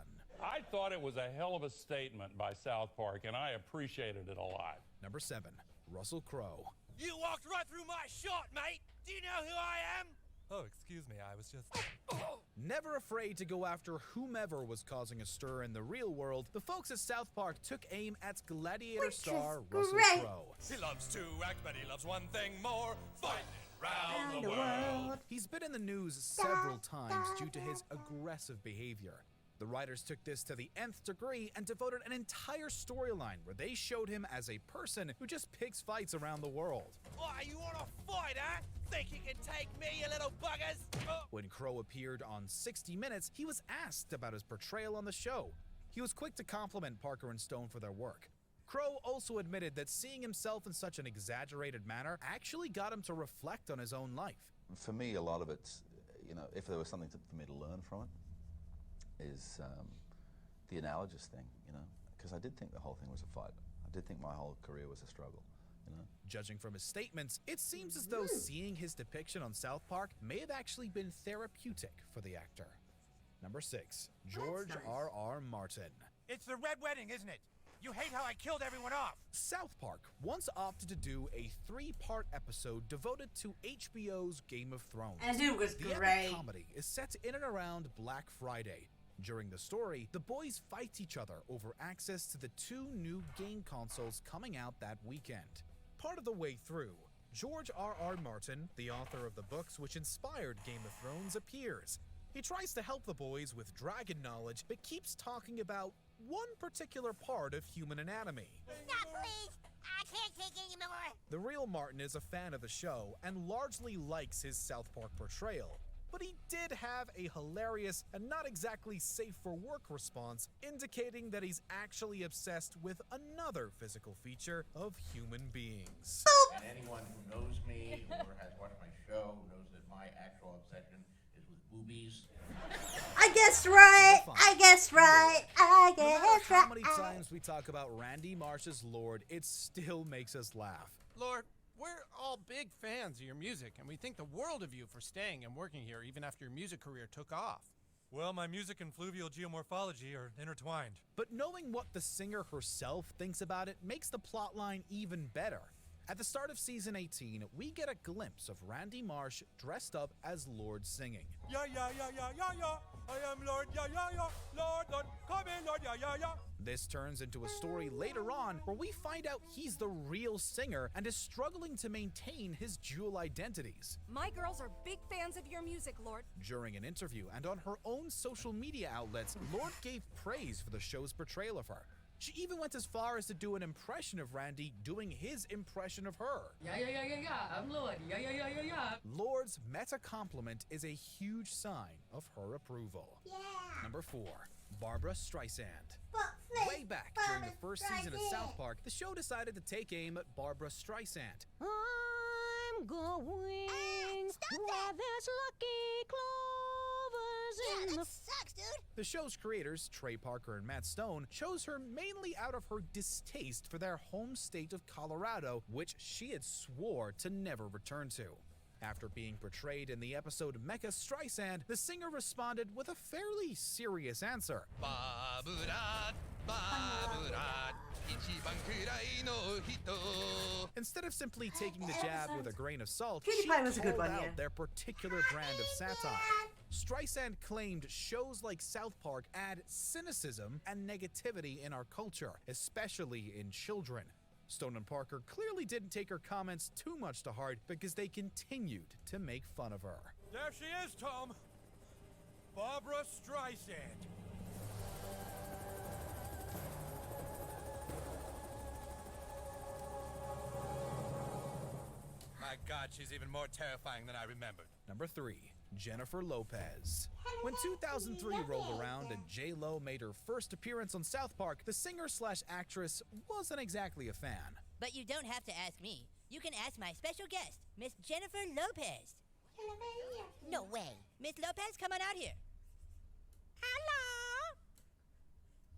I thought it was a hell of a statement by South Park, and I appreciated it a lot. Number 7. Russell Crowe. You walked right through my shot, mate! Do you know who I am? Oh, excuse me, I was just... Never afraid to go after whomever was causing a stir in the real world, the folks at South Park took aim at Gladiator star Russell Crowe. He loves to act, but he loves one thing more: fighting round the world. He's been in the news several times due to his aggressive behavior. The writers took this to the nth degree and devoted an entire storyline where they showed him as a person who just picks fights around the world. Oh, you want to fight, huh? Think you can take me, you little buggers? When Crowe appeared on 60 Minutes, he was asked about his portrayal on the show. He was quick to compliment Parker and Stone for their work. Crowe also admitted that seeing himself in such an exaggerated manner actually got him to reflect on his own life. For me, a lot of it's, if there was something for me to learn from it, is the analogous thing, because I did think the whole thing was a fight. I did think my whole career was a struggle, Judging from his statements, it seems as though seeing his depiction on South Park may have actually been therapeutic for the actor. Number 6, George R.R. Martin. It's the Red Wedding, isn't it? You hate how I killed everyone off. South Park once opted to do a 3-part episode devoted to HBO's Game of Thrones. And it was the great. epic comedy is set in and around Black Friday. During the story, the boys fight each other over access to the 2 new game consoles coming out that weekend. Part of the way through, George R.R. Martin, the author of the books which inspired Game of Thrones, appears. He tries to help the boys with dragon knowledge, but keeps talking about one particular part of human anatomy. Stop, please! I can't take anymore! The real Martin is a fan of the show and largely likes his South Park portrayal. But he did have a hilarious and not exactly safe for work response, indicating that he's actually obsessed with another physical feature of human beings. And anyone who knows me or has watched my show knows that my actual obsession is with boobies. I guessed right. I guessed right. I No matter guessed how many right. times we talk about Randy Marsh's Lord, it still makes us laugh. Lord, we're all big fans of your music, and we think the world of you for staying and working here even after your music career took off. Well, my music and fluvial geomorphology are intertwined. But knowing what the singer herself thinks about it makes the plotline even better. At the start of season 18, we get a glimpse of Randy Marsh dressed up as Lord singing. Yeah, yeah, yeah, yeah, yeah, yeah. I am Lord, yeah, yeah, yeah. Lord, Lord, come in, Lord, yeah, yeah, yeah. This turns into a story later on where we find out he's the real singer and is struggling to maintain his dual identities. My girls are big fans of your music, Lord. During an interview and on her own social media outlets, Lord gave praise for the show's portrayal of her. She even went as far as to do an impression of Randy doing his impression of her. Yeah, yeah, yeah, yeah, yeah, I'm Lord. Yeah, yeah, yeah, yeah, yeah. Lord's meta compliment is a huge sign of her approval. Yeah. Number 4, Barbara Streisand. Way back during the first season of South Park, the show decided to take aim at Barbara Streisand. I'm going where there's lucky clovers in the... sucks, dude. The show's creators, Trey Parker and Matt Stone, chose her mainly out of her distaste for their home state of Colorado, which she had swore to never return to. After being portrayed in the episode Mecha Streisand, the singer responded with a fairly serious answer. Instead of simply taking the jab with a grain of salt, she called out their particular brand of satire. Streisand claimed shows like South Park add cynicism and negativity in our culture, especially in children. Stone and Parker clearly didn't take her comments too much to heart because they continued to make fun of her. There she is, Tom. Barbara Streisand. My God, she's even more terrifying than I remembered. Number 3, Jennifer Lopez. When 2003 rolled around and J-Lo made her first appearance on South Park, the singer/actress wasn't exactly a fan. But you don't have to ask me. You can ask my special guest, Miss Jennifer Lopez. No way. Miss Lopez, come on out here. Hello?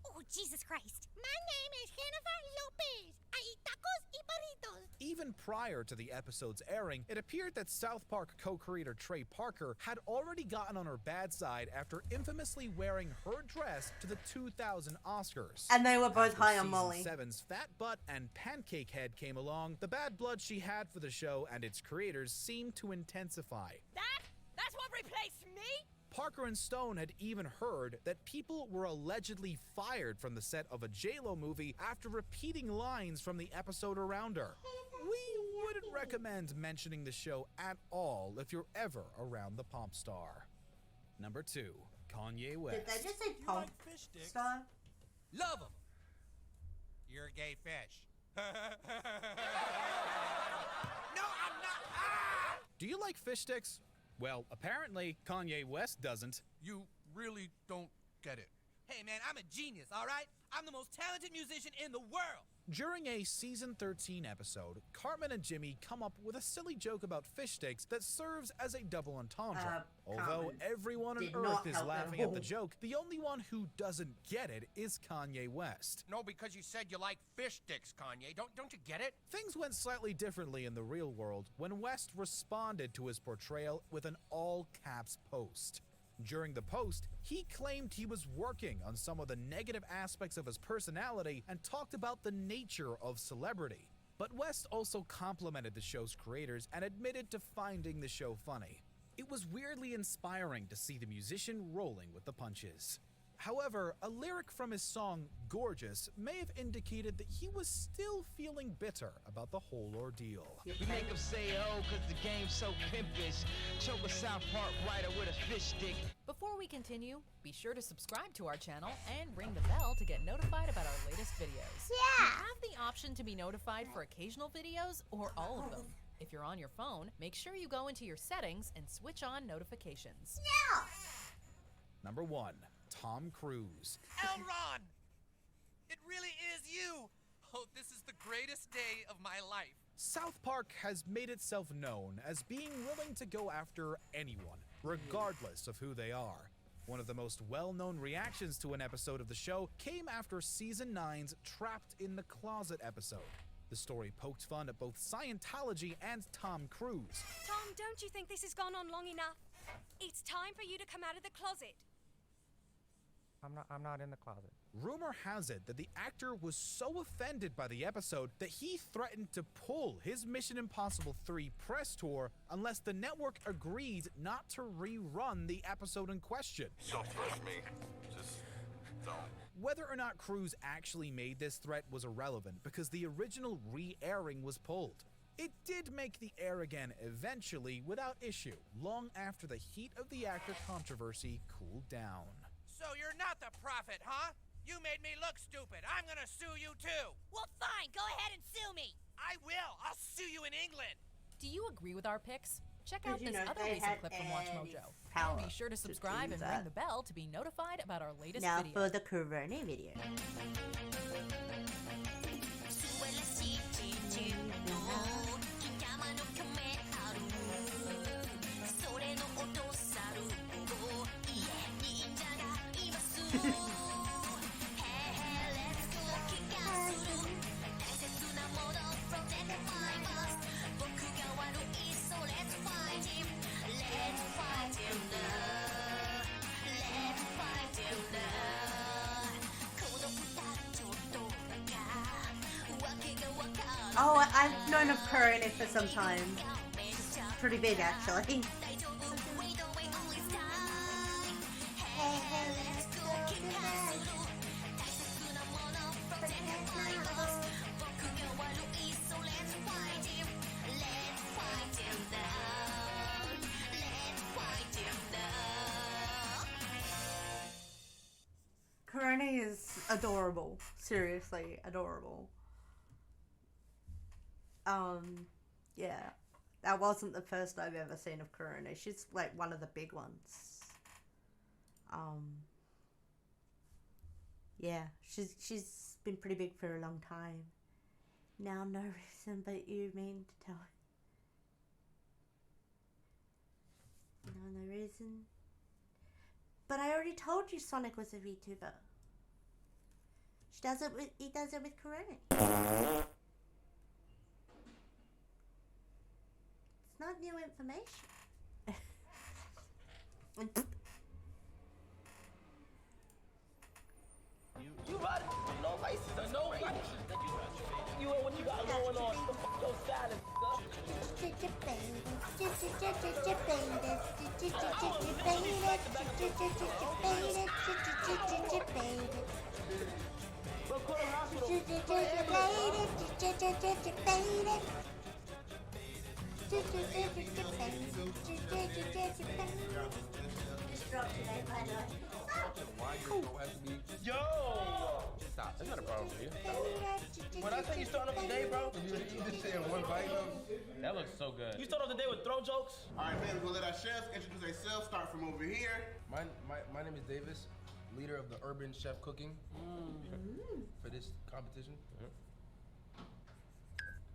Oh, Jesus Christ. My name is Jennifer Lopez. I eat tacos y burritos. Even prior to the episode's airing, it appeared that South Park co-creator Trey Parker had already gotten on her bad side after infamously wearing her dress to the 2000 Oscars. And they were both After high on Molly. Season 7's Fat Butt and Pancake Head came along, the bad blood she had for the show and its creators seemed to intensify. That's what replaced me? Parker and Stone had even heard that people were allegedly fired from the set of a J-Lo movie after repeating lines from the episode around her. We wouldn't recommend mentioning the show at all if you're ever around the pop star. Number 2, Kanye West. Did they just say pop star? Love them. You're a gay fish. No, I'm not. Ah! Do you like fish sticks? Well, apparently Kanye West doesn't. You really don't get it. Hey, man, I'm a genius, all right? I'm the most talented musician in the world. During a season 13 episode, Cartman and Jimmy come up with a silly joke about fish sticks that serves as a double entendre. Although Cartman everyone on did Earth not is help at laughing at the all. joke, the only one who doesn't get it is Kanye West. No, because you said you like fish sticks, Kanye. Don't you get it? Things went slightly differently in the real world when West responded to his portrayal with an all-caps post. During the post, he claimed he was working on some of the negative aspects of his personality and talked about the nature of celebrity. But West also complimented the show's creators and admitted to finding the show funny. It was weirdly inspiring to see the musician rolling with the punches. However, a lyric from his song Gorgeous may have indicated that he was still feeling bitter about the whole ordeal. We make them say oh cause the game's so pimpish. Choke a South Park writer with a fish stick. Before we continue, be sure to subscribe to our channel and ring the bell to get notified about our latest videos. Yeah! You have the option to be notified for occasional videos or all of them. If you're on your phone, make sure you go into your settings and switch on notifications. Yeah! Number 1. Tom Cruise. Elron! It really is you! Oh, this is the greatest day of my life. South Park has made itself known as being willing to go after anyone, regardless of who they are. One of the most well-known reactions to an episode of the show came after Season 9's Trapped in the Closet episode. The story poked fun at both Scientology and Tom Cruise. Tom, don't you think this has gone on long enough? It's time for you to come out of the closet. I'm not in the closet. Rumor has it that the actor was so offended by the episode that he threatened to pull his Mission Impossible 3 press tour unless the network agreed not to rerun the episode in question. Don't push me. Just don't. Whether or not Cruise actually made this threat was irrelevant because the original re-airing was pulled. It did make the air again eventually without issue, long after the heat of the actor controversy cooled down. So you're not the prophet, huh? You made me look stupid. I'm gonna sue you too. Well, fine. Go ahead and sue me. I will. I'll sue you in England. Do you agree with our picks? Check out Did you this know other they recent had clip from Watch any Mojo. power And be sure to subscribe do and that? ring the bell to be notified about our latest Now video. for the Corona video. Oh, I've known of Corona for some time. She's pretty big, actually. Corona is adorable. Seriously, adorable. Yeah. That wasn't the first I've ever seen of Corona. She's like one of the big ones. Yeah, she's been pretty big for a long time. Now no reason but you mean to tell. No reason. But I already told you Sonic was a VTuber. He does it with Corona. It's not new information. You right. No license. No license. You and what you got going on. Your silence. Yo! Stop. That's not a problem for you. When I say you start off the day, bro, you just saying one bite of that looks so good. You start off the day with throw jokes? Alright, man, we'll let our chefs introduce themselves. Start from over here. My name is Davis, leader of the Urban Chef Cooking for this competition.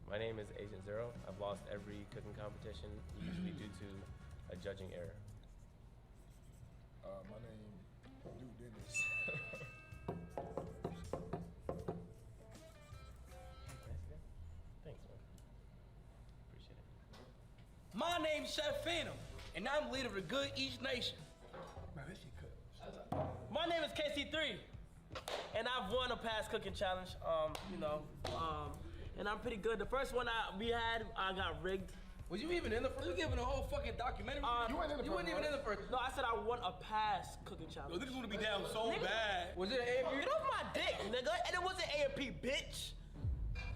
My name is Agent Zero. I've lost every cooking competition, usually due to a judging error. My name is Dennis. Thanks, man. Appreciate it. My name's Chef Phantom, and I'm leader of the Good East Nation. Man, this shit cook. My name is KC3, and I've won a past cooking challenge. And I'm pretty good. The first one we had, I got rigged. Was you even in the first? You giving a whole fucking documentary? You weren't in the first. You weren't even in the first. No, I said I won a past cooking challenge. Yo, niggas wanna be down so bad. Was it A&P? Get off my dick, nigga. And it wasn't A&P, bitch.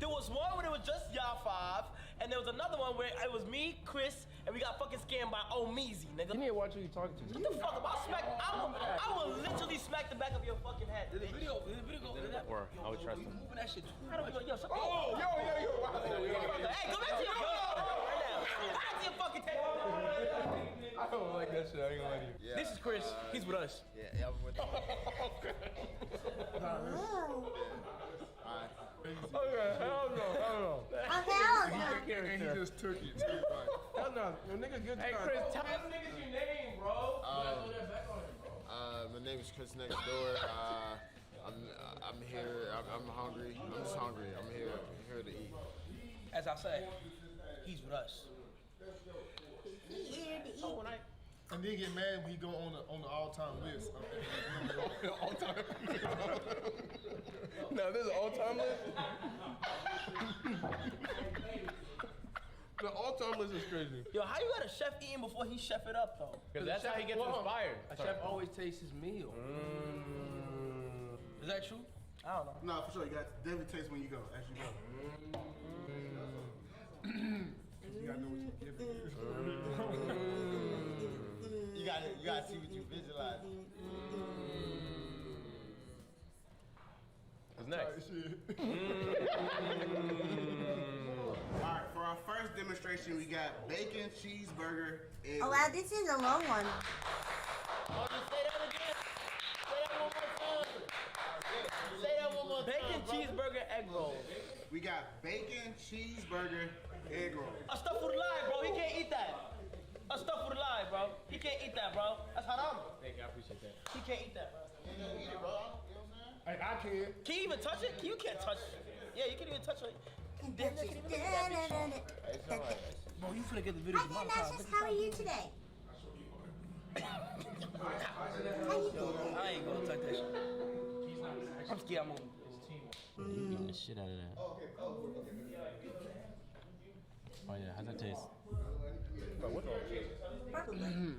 There was one where it was just y'all five, and there was another one where it was me, Chris, and we got fucking scammed by Omeezy, nigga. You need to watch who you talking to. What the fuck? I will literally smack the back of your fucking head. Did the video Or I would trust him. Moving that shit too. Yo, so, Yo. Hey, go back to your phone right now. Go back to your fucking table. I don't like that shit. I ain't gonna lie to you. Yeah, this is Chris. He's with us. Yeah, I'm with him. Okay, hell no. Hell And he just took it. Hell no. Yo, nigga, good Hey, Chris, tell us niggas your name, bro. My name is Chris Next Door. I'm here. I'm hungry. I'm just hungry. I'm here to eat. As I say, he's with us. Here to eat. And then get mad when he go on the all-time list. All-time. No, there's an all-time list. The all-time list is crazy. Yo, how you got a chef eating before he chef it up though? Because that's how he gets inspired. A chef always tastes his meal. Is that true? I don't know. No, for sure. You got definitely taste when you go, as you go. You gotta know what you're giving. You gotta see what you visualize. What's next? Alright, for our first demonstration, we got bacon, cheeseburger, egg. Oh wow, this is a long one. Oh, just say that again. Say that one more time. Bacon, cheeseburger, egg roll. We got bacon, cheeseburger, egg roll. A stuff with a lie, bro. He can't eat that. A stuff with a lie, bro. He can't eat that, bro. That's haram. Thank you, I appreciate that. He can't eat that, bro. You don't eat it, bro. You know what I'm saying? Hey, I can. Can you even touch it? You can't touch it. Yeah, you can't even touch it. Bro, you finna get the video. Hi, Natasha. How are you today? How you doing? I ain't gonna touch that shit. I'm scared I'm moving. You eating the shit out of that. Oh yeah, how's that taste?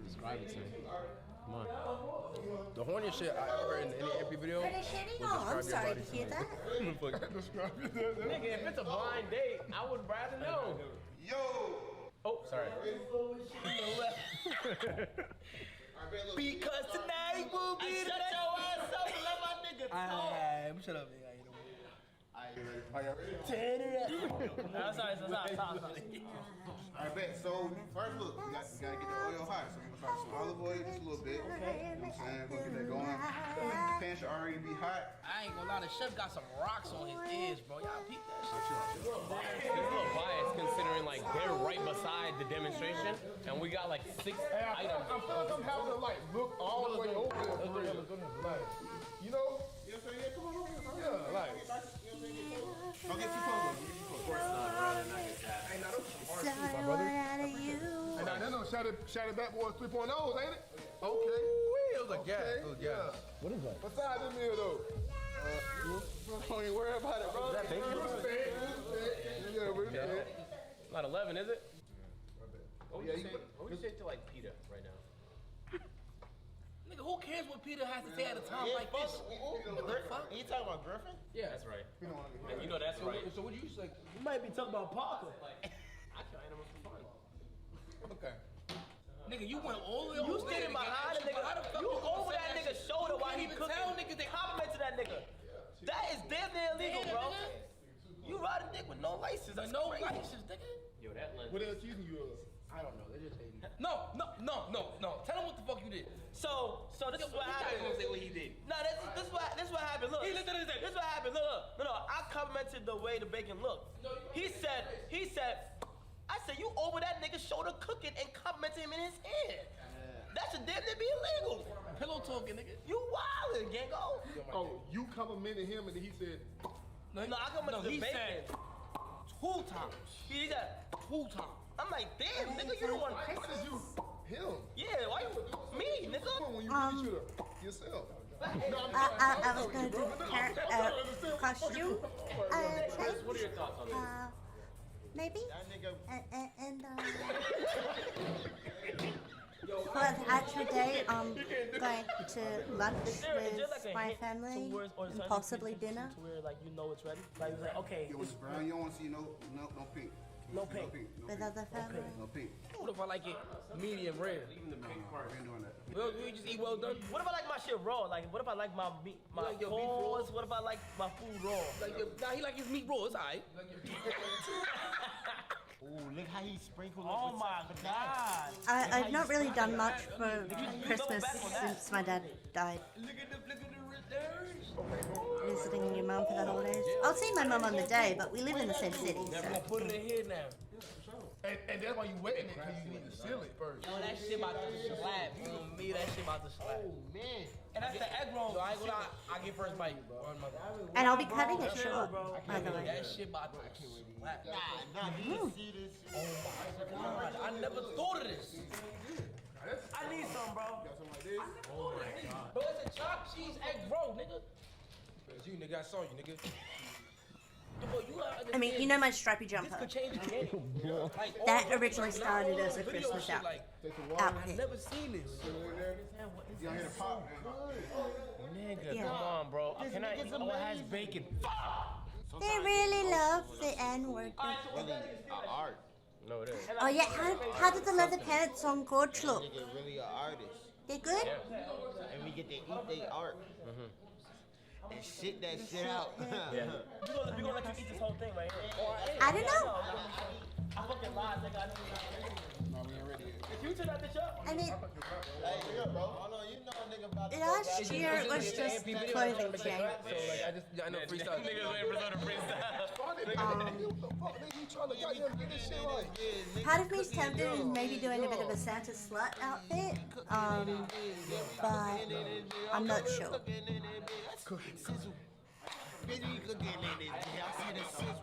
Describe it to me. Come on. The horniest shit I ever heard in any MP video. Are they shitting? Oh, I'm sorry to hear that. Nigga, if it's a blind date, I would rather know. Yo! Oh, sorry. Because tonight will be the shut your ass up and let my nigga talk. Shut up, nigga. Turn it up. I'm sorry. Alright, bet. So, first look, you gotta get the oil hot. So, we're gonna start with some olive oil just a little bit. You know what I'm saying? We'll get that going. The pan should already be hot. I ain't gonna lie, the chef got some rocks on his ears, bro. Y'all peep that shit. It's a little biased considering like they're right beside the demonstration and we got like 6 items. I'm having to like look all the way over there. Like, you know? You know what I'm saying? Yeah, come on over here. Yeah, like. Don't get too close. Of course not, brother. Hey, now those some hard Sorry, shoes, my brother. out of you. Hey, now that don't Shattered Back Boys 3.0s, ain't it? Okay. It was a gas. It was gas. What is that? What side of the meal, though? Don't even worry about it, bro. Is that bacon? Yeah, but it's Not 11, is it? What would Yeah, you say to like PETA right now? Nigga, who cares what Peter has to say at a time like this? You talking about Griffin? Yeah, that's right. And you know that's right. So what do you say? You might be talking about Parker. I kill animals for fun. Okay. Nigga, you went all the way over. You standing behind the nigga. You over that nigga's shoulder while he cooking. Tell niggas they complimented that nigga. That is damn near illegal, bro. You riding dick with no license. No license, nigga. Yo, that lens. What else accusing you of? I don't know. They just hating. No. Tell him what the fuck you did. So this is what happened. Gonna say what he did. No, this is what happened. Look. This is what happened. Look. No. I complimented the way the bacon looked. He said, I said, you over that nigga's shoulder cooking and complimented him in his head. That should damn near be illegal. Pillow talking, nigga. You wildin', Gango. Oh, you complimented him and then he said. No, I complimented the bacon. 2 times. He said 2 times. I'm like, damn, nigga, you the one. Why did you him? Yeah, why you me, nigga? When you really should have yourself. I was gonna do costume. What are your thoughts on this? Maybe. And well, today I'm going to lunch with my family and possibly dinner. To where like you know it's ready. Like it's like okay. Yo, it's brown. You don't want to see no pink. No pink. With other family. No pink. What if I like it medium rare? Even the pink part. We ain't doing that. Well, we just eat well done. What if I like my shit raw? Like, what if I like my meat, my paws? What if I like my food raw? Nah, he like his meat raw. It's alright. Ooh, look how he sprinkled it. Oh my god. I've not really done much for Christmas since my dad died. Look at the returns. Visiting your mum for the holidays. I'll see my mum on the day, but we live in the same city, so. Put it in here now. And that's why you wetting it, because you need to seal it first. Yo, that shit about to slap. You know me, that shit about to slap. Oh, man. And that's the egg roll. So I ain't gonna lie, I get first bite. And I'll be cutting it short, by the way. That shit about to slap. Nah, do you see this? Oh my god, I never thought of this. I need some, bro. Got something like this? Oh my god. Bro, it's a chopped cheese egg roll, nigga. It's you, nigga. I saw you, nigga. Bro, you I mean, you know my stripy jumper. This could change the game. Like, That originally started as a Christmas outfit. I've never seen this. You hear the pop? Nigga, Yeah. come on, bro. Can I eat? Oh, it has bacon. They really love the N-word. Really, art. No, it is. Oh yeah, how did the leather pants on Gorge look? Nigga really an artist. They good? And we get to eat they art. And shit that shit out. Yeah. We gonna let you eat this whole thing right here. I don't know. I fucking lied, nigga. I didn't No, we ain't ready yet. If you turn that bitch up. I mean, Hey, yeah, bro. Hold on, you know a nigga about to last year it was just the clothing change. So, like, I know freestyle. Niggas waiting for the freestyle. Part of me's tempted in maybe doing a bit of a Santa slut outfit, but I'm not sure. Cooking sizzle. Bitch, we cooking in this bitch. I see the sizzle.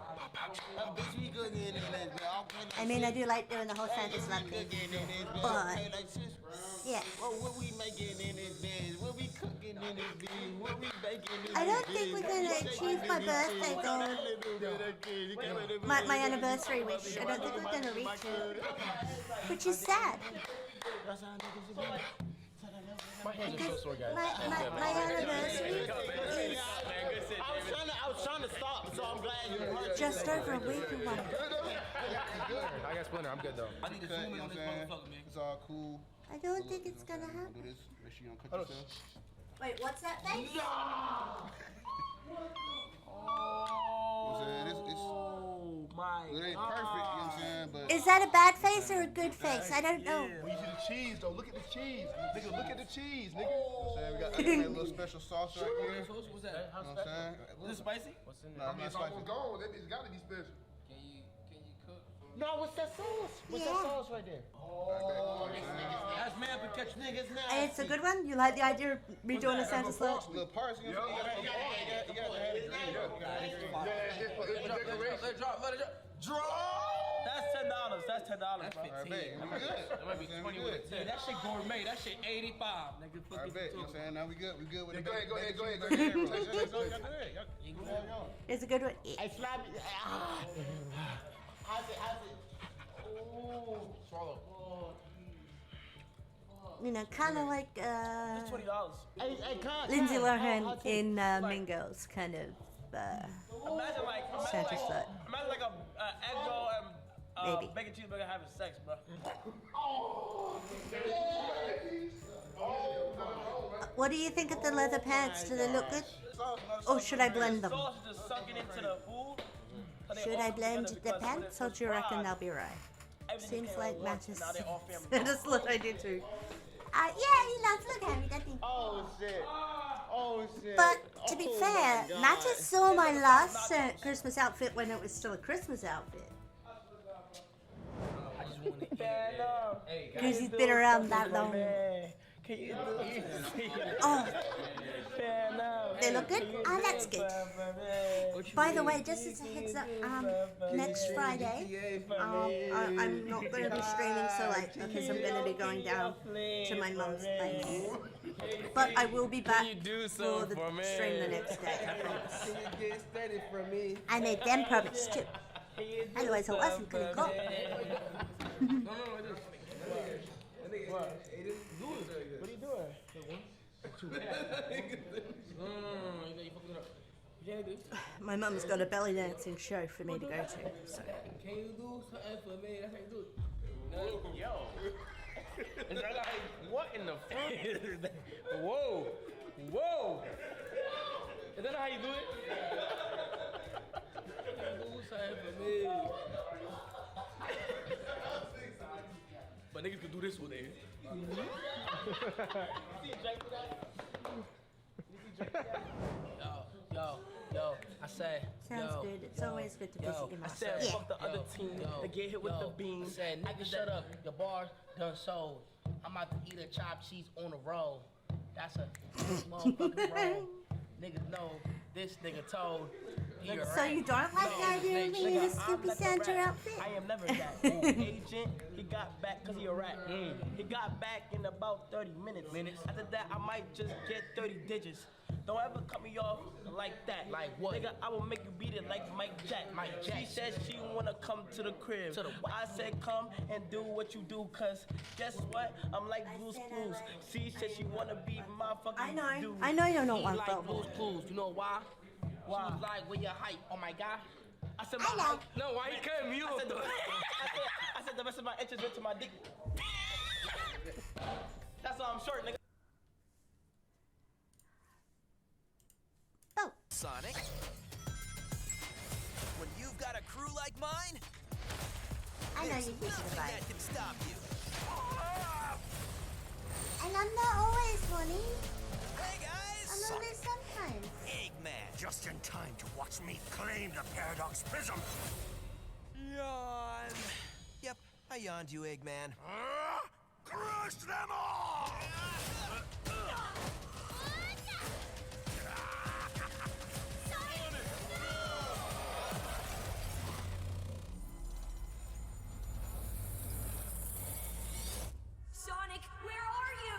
Bitch, we cooking in this bitch. I mean, I do like doing the whole Santa slut thing, but yeah. What we making in this bitch? What we cooking in this bitch? What we baking in this I don't think we're gonna achieve my birthday goal. My anniversary wish. I don't think we're gonna reach it, which is sad. My hands are so sore, guys. My anniversary is I was trying to stop, so I'm glad you heard. just over a week away. I got Splinter. I'm good, though. I need to zoom in on this motherfucker, man. It's all cool. I don't think it's gonna happen. Do this. Make sure you don't cut yourself. Wait, what's that face? You know what I'm saying? It ain't perfect, you know what I'm saying? But Is that a bad face or a good face? I don't know. when you see the cheese, though, look at the cheese. Nigga, look at the cheese, nigga. You know what I'm saying? We got a little special sauce right here. What's that? You know what I'm saying? Is it spicy? What's in Nah, there? I'm not spicy. Gone. It's got to be special. Can you cook? No, what's that sauce? What's that sauce right there? That's man for catch niggas now. And it's a good one? You like the idea of me doing a Santa slut? Little parts, you know what I'm saying? You got to have it green. Let it drop. That's $10. That's $10, bro. I bet. We good. That might be 20 with it. Yeah, that shit gourmet. That shit 85, nigga. I bet. You know what I'm saying? Now we good. We good with it. Go ahead. Go ahead. It's a good one. Hey, slap it. How's it? Ooh. Swallow. You know, kind of like It's $20. Hey, Lindsay Lohan in Mean Girls, kind of Imagine like Santa slut. Imagine like a egg roll and Maybe. bacon cheeseburger having sex, bro. What do you think of the leather pants? Do they look good? Or should I blend them? Sauce is just sunken into the food. So they Should all I come blend together the because pants, when or do you reckon fried, they'll be right? everything Seems came like at once, Mattis. now they all family. That's what I do too. Yeah, he loves look at me, doesn't he? Oh shit. Oh shit. But to be fair, my God. Mattis saw my last Christmas outfit when it was still a Christmas outfit. I just want to eat. Hey, guys. Because he's been around that long. Can you do Oh, they look good? Oh, that's good. By the way, just as a heads up, next Friday, I'm not going to be streaming so late because I'm going to be going down to my mum's place. But I will be back for the stream the next day, I promise. I made them promise too. Otherwise I wasn't going to go. What are you doing? My mum's got a belly dancing show for me to go to. So. Can you do something for me? That's how you do it. Yo. Is that like, what in the fuck? Whoa. Whoa. Is that how you do it? Do something for me. But niggas can do this with it. Yo, I said. Sounds good. It's always good to visit your mom. I said, fuck the other team to get hit with the beam. I said, nigga, shut up. Your bar's done sold. I'm about to eat a chopped cheese on the roll. That's a motherfucking roll. Niggas know this nigga told So you don't like the idea of me in a Snoopy Santa outfit? I am never that. Agent, he got back because he a rat. He got back in about 30 minutes. After that, I might just get 30 digits. Don't ever cut me off like that. Like what? Nigga, I will make you beat it like Mike Jack. She said she wanna come to the crib. I said come and do what you do, cause guess what? I'm like Blue's Clues. She said she wanna be my fucking dude. I know you don't want like that. Blue's Clues. You know why? She was like, where your height? Oh my god. I said my height. No, why you couldn't mute him though? I said the rest of my inches went to my dick. That's why I'm short, nigga. Oh. Sonic, when you've got a crew like mine, I know there's you're thinking nothing about that it. can stop you. And I'm not always funny. Hey guys! I'm only sometimes. Eggman. Just in time to watch me claim the Paradox Prism. Yawn. Yep, I yawned you, Eggman. Crush them all! Sonic, where are you?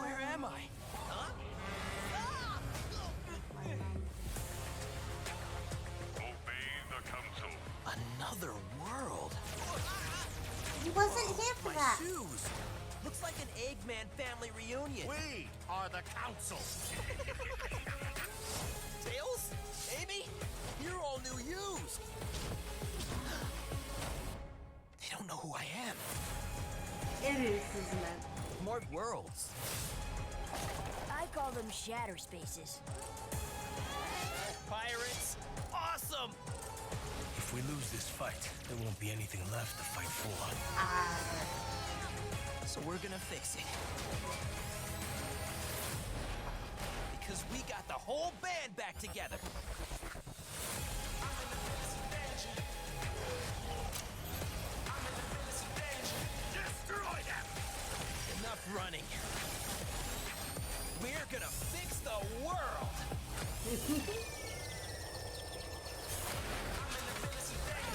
Where am I? Huh? Obey the council. Another world. He wasn't here for My that. shoes. Looks like an Eggman family reunion. We are the council. Tails? Amy? You're all new yous. They don't know who I am. It is, isn't it? More worlds. I call them shatter spaces. Pirates? Awesome! If we lose this fight, there won't be anything left to fight for. So we're gonna fix it. Because we got the whole band back together. Destroy them! Enough running. We're gonna fix the world!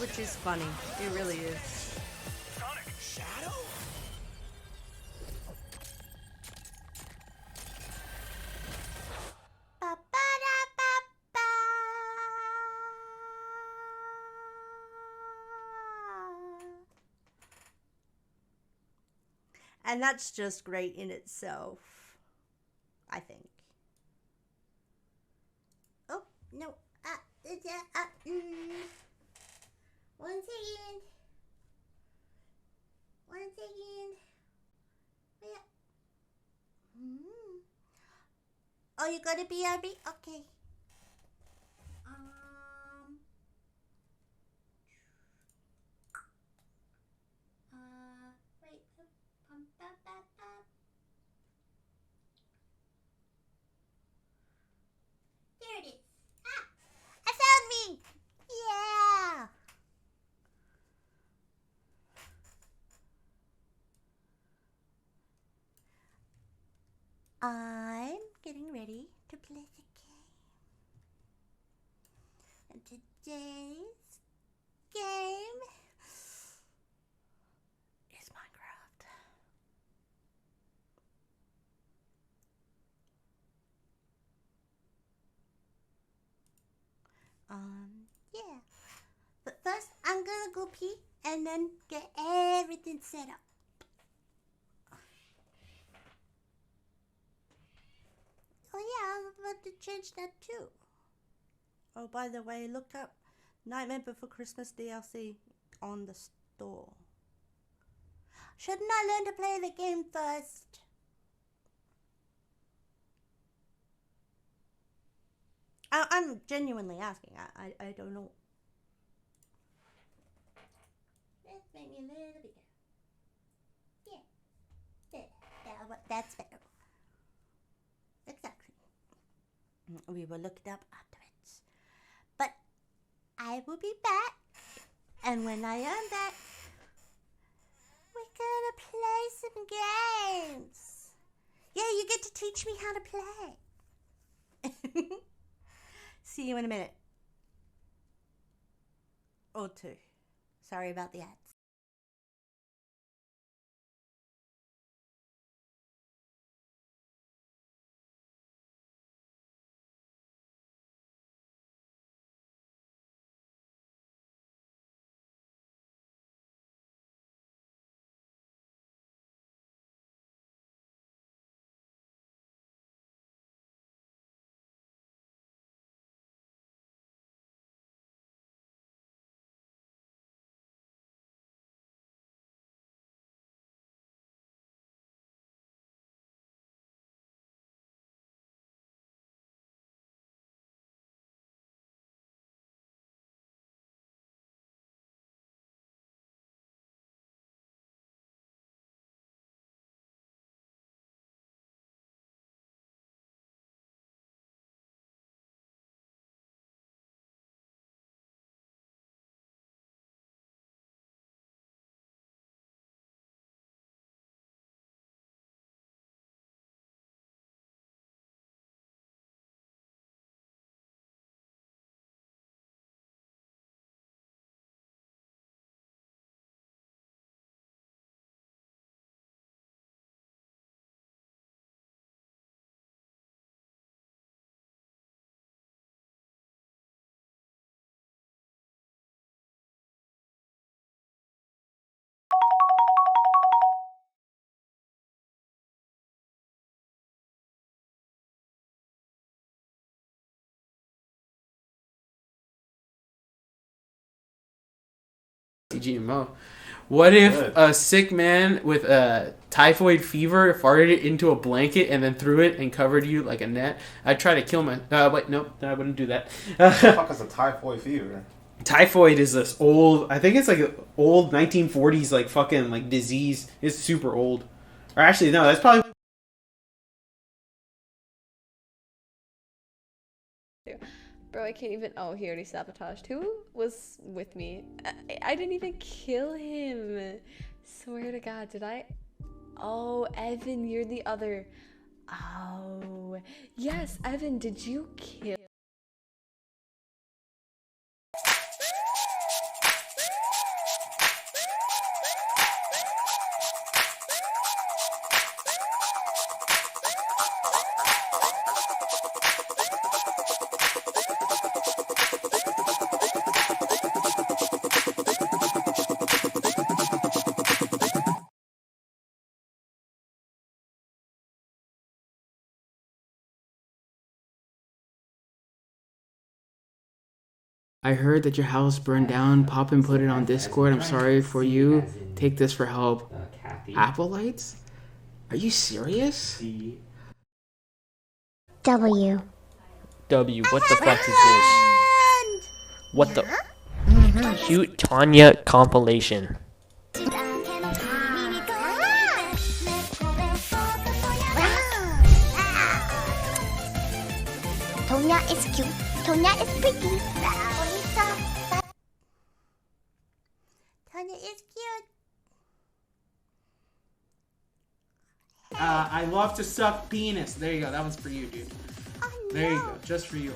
Which is funny. It really is. Sonic! Shadow? Ba-ba-da-ba-ba. And that's just great in itself, I think. Oh, no. One second. Yeah. Oh, you gotta be RB? Okay. Wait. There it is. I found me! Yeah! I'm getting ready to play the game. And today's game is Minecraft. Yeah. But first, I'm gonna go pee and then get everything set up. Oh yeah, I'm about to change that too. Oh, by the way, look up Nightmare Before Christmas DLC on the store. Shouldn't I learn to play the game first? I'm genuinely asking. I don't know. Let's make me a little bigger. Yeah. That's better. Exactly. We will look it up afterwards. But I will be back. And when I am back, we're gonna play some games. you get to teach me how to play. See you in a minute. Or two. Sorry about the ads. GMO. What if a sick man with a typhoid fever farted into a blanket and then threw it and covered you like a net? I'd try to kill my... wait, no, I wouldn't do that. What the fuck is a typhoid fever? Typhoid is this old... I think it's like an old 1940s like fucking like disease. It's super old. Or actually, no, that's probably... Bro, I can't even... Oh, he already sabotaged. Who was with me? I didn't even kill him. Swear to God, did I? Oh, Evan, you're the other... Oh. Yes, Evan, did you kill... I heard that your house burned down. Pop and put it on Discord. I'm sorry for you. Take this for help. Apple lights? Are you serious? W. W, what the fuck is this? What the? Cute Tanya compilation. Tonya is cute. Tonya is pretty. Tonya is cute. I love to suck penis. There you go. That one's for you, dude. There you go. Just for you.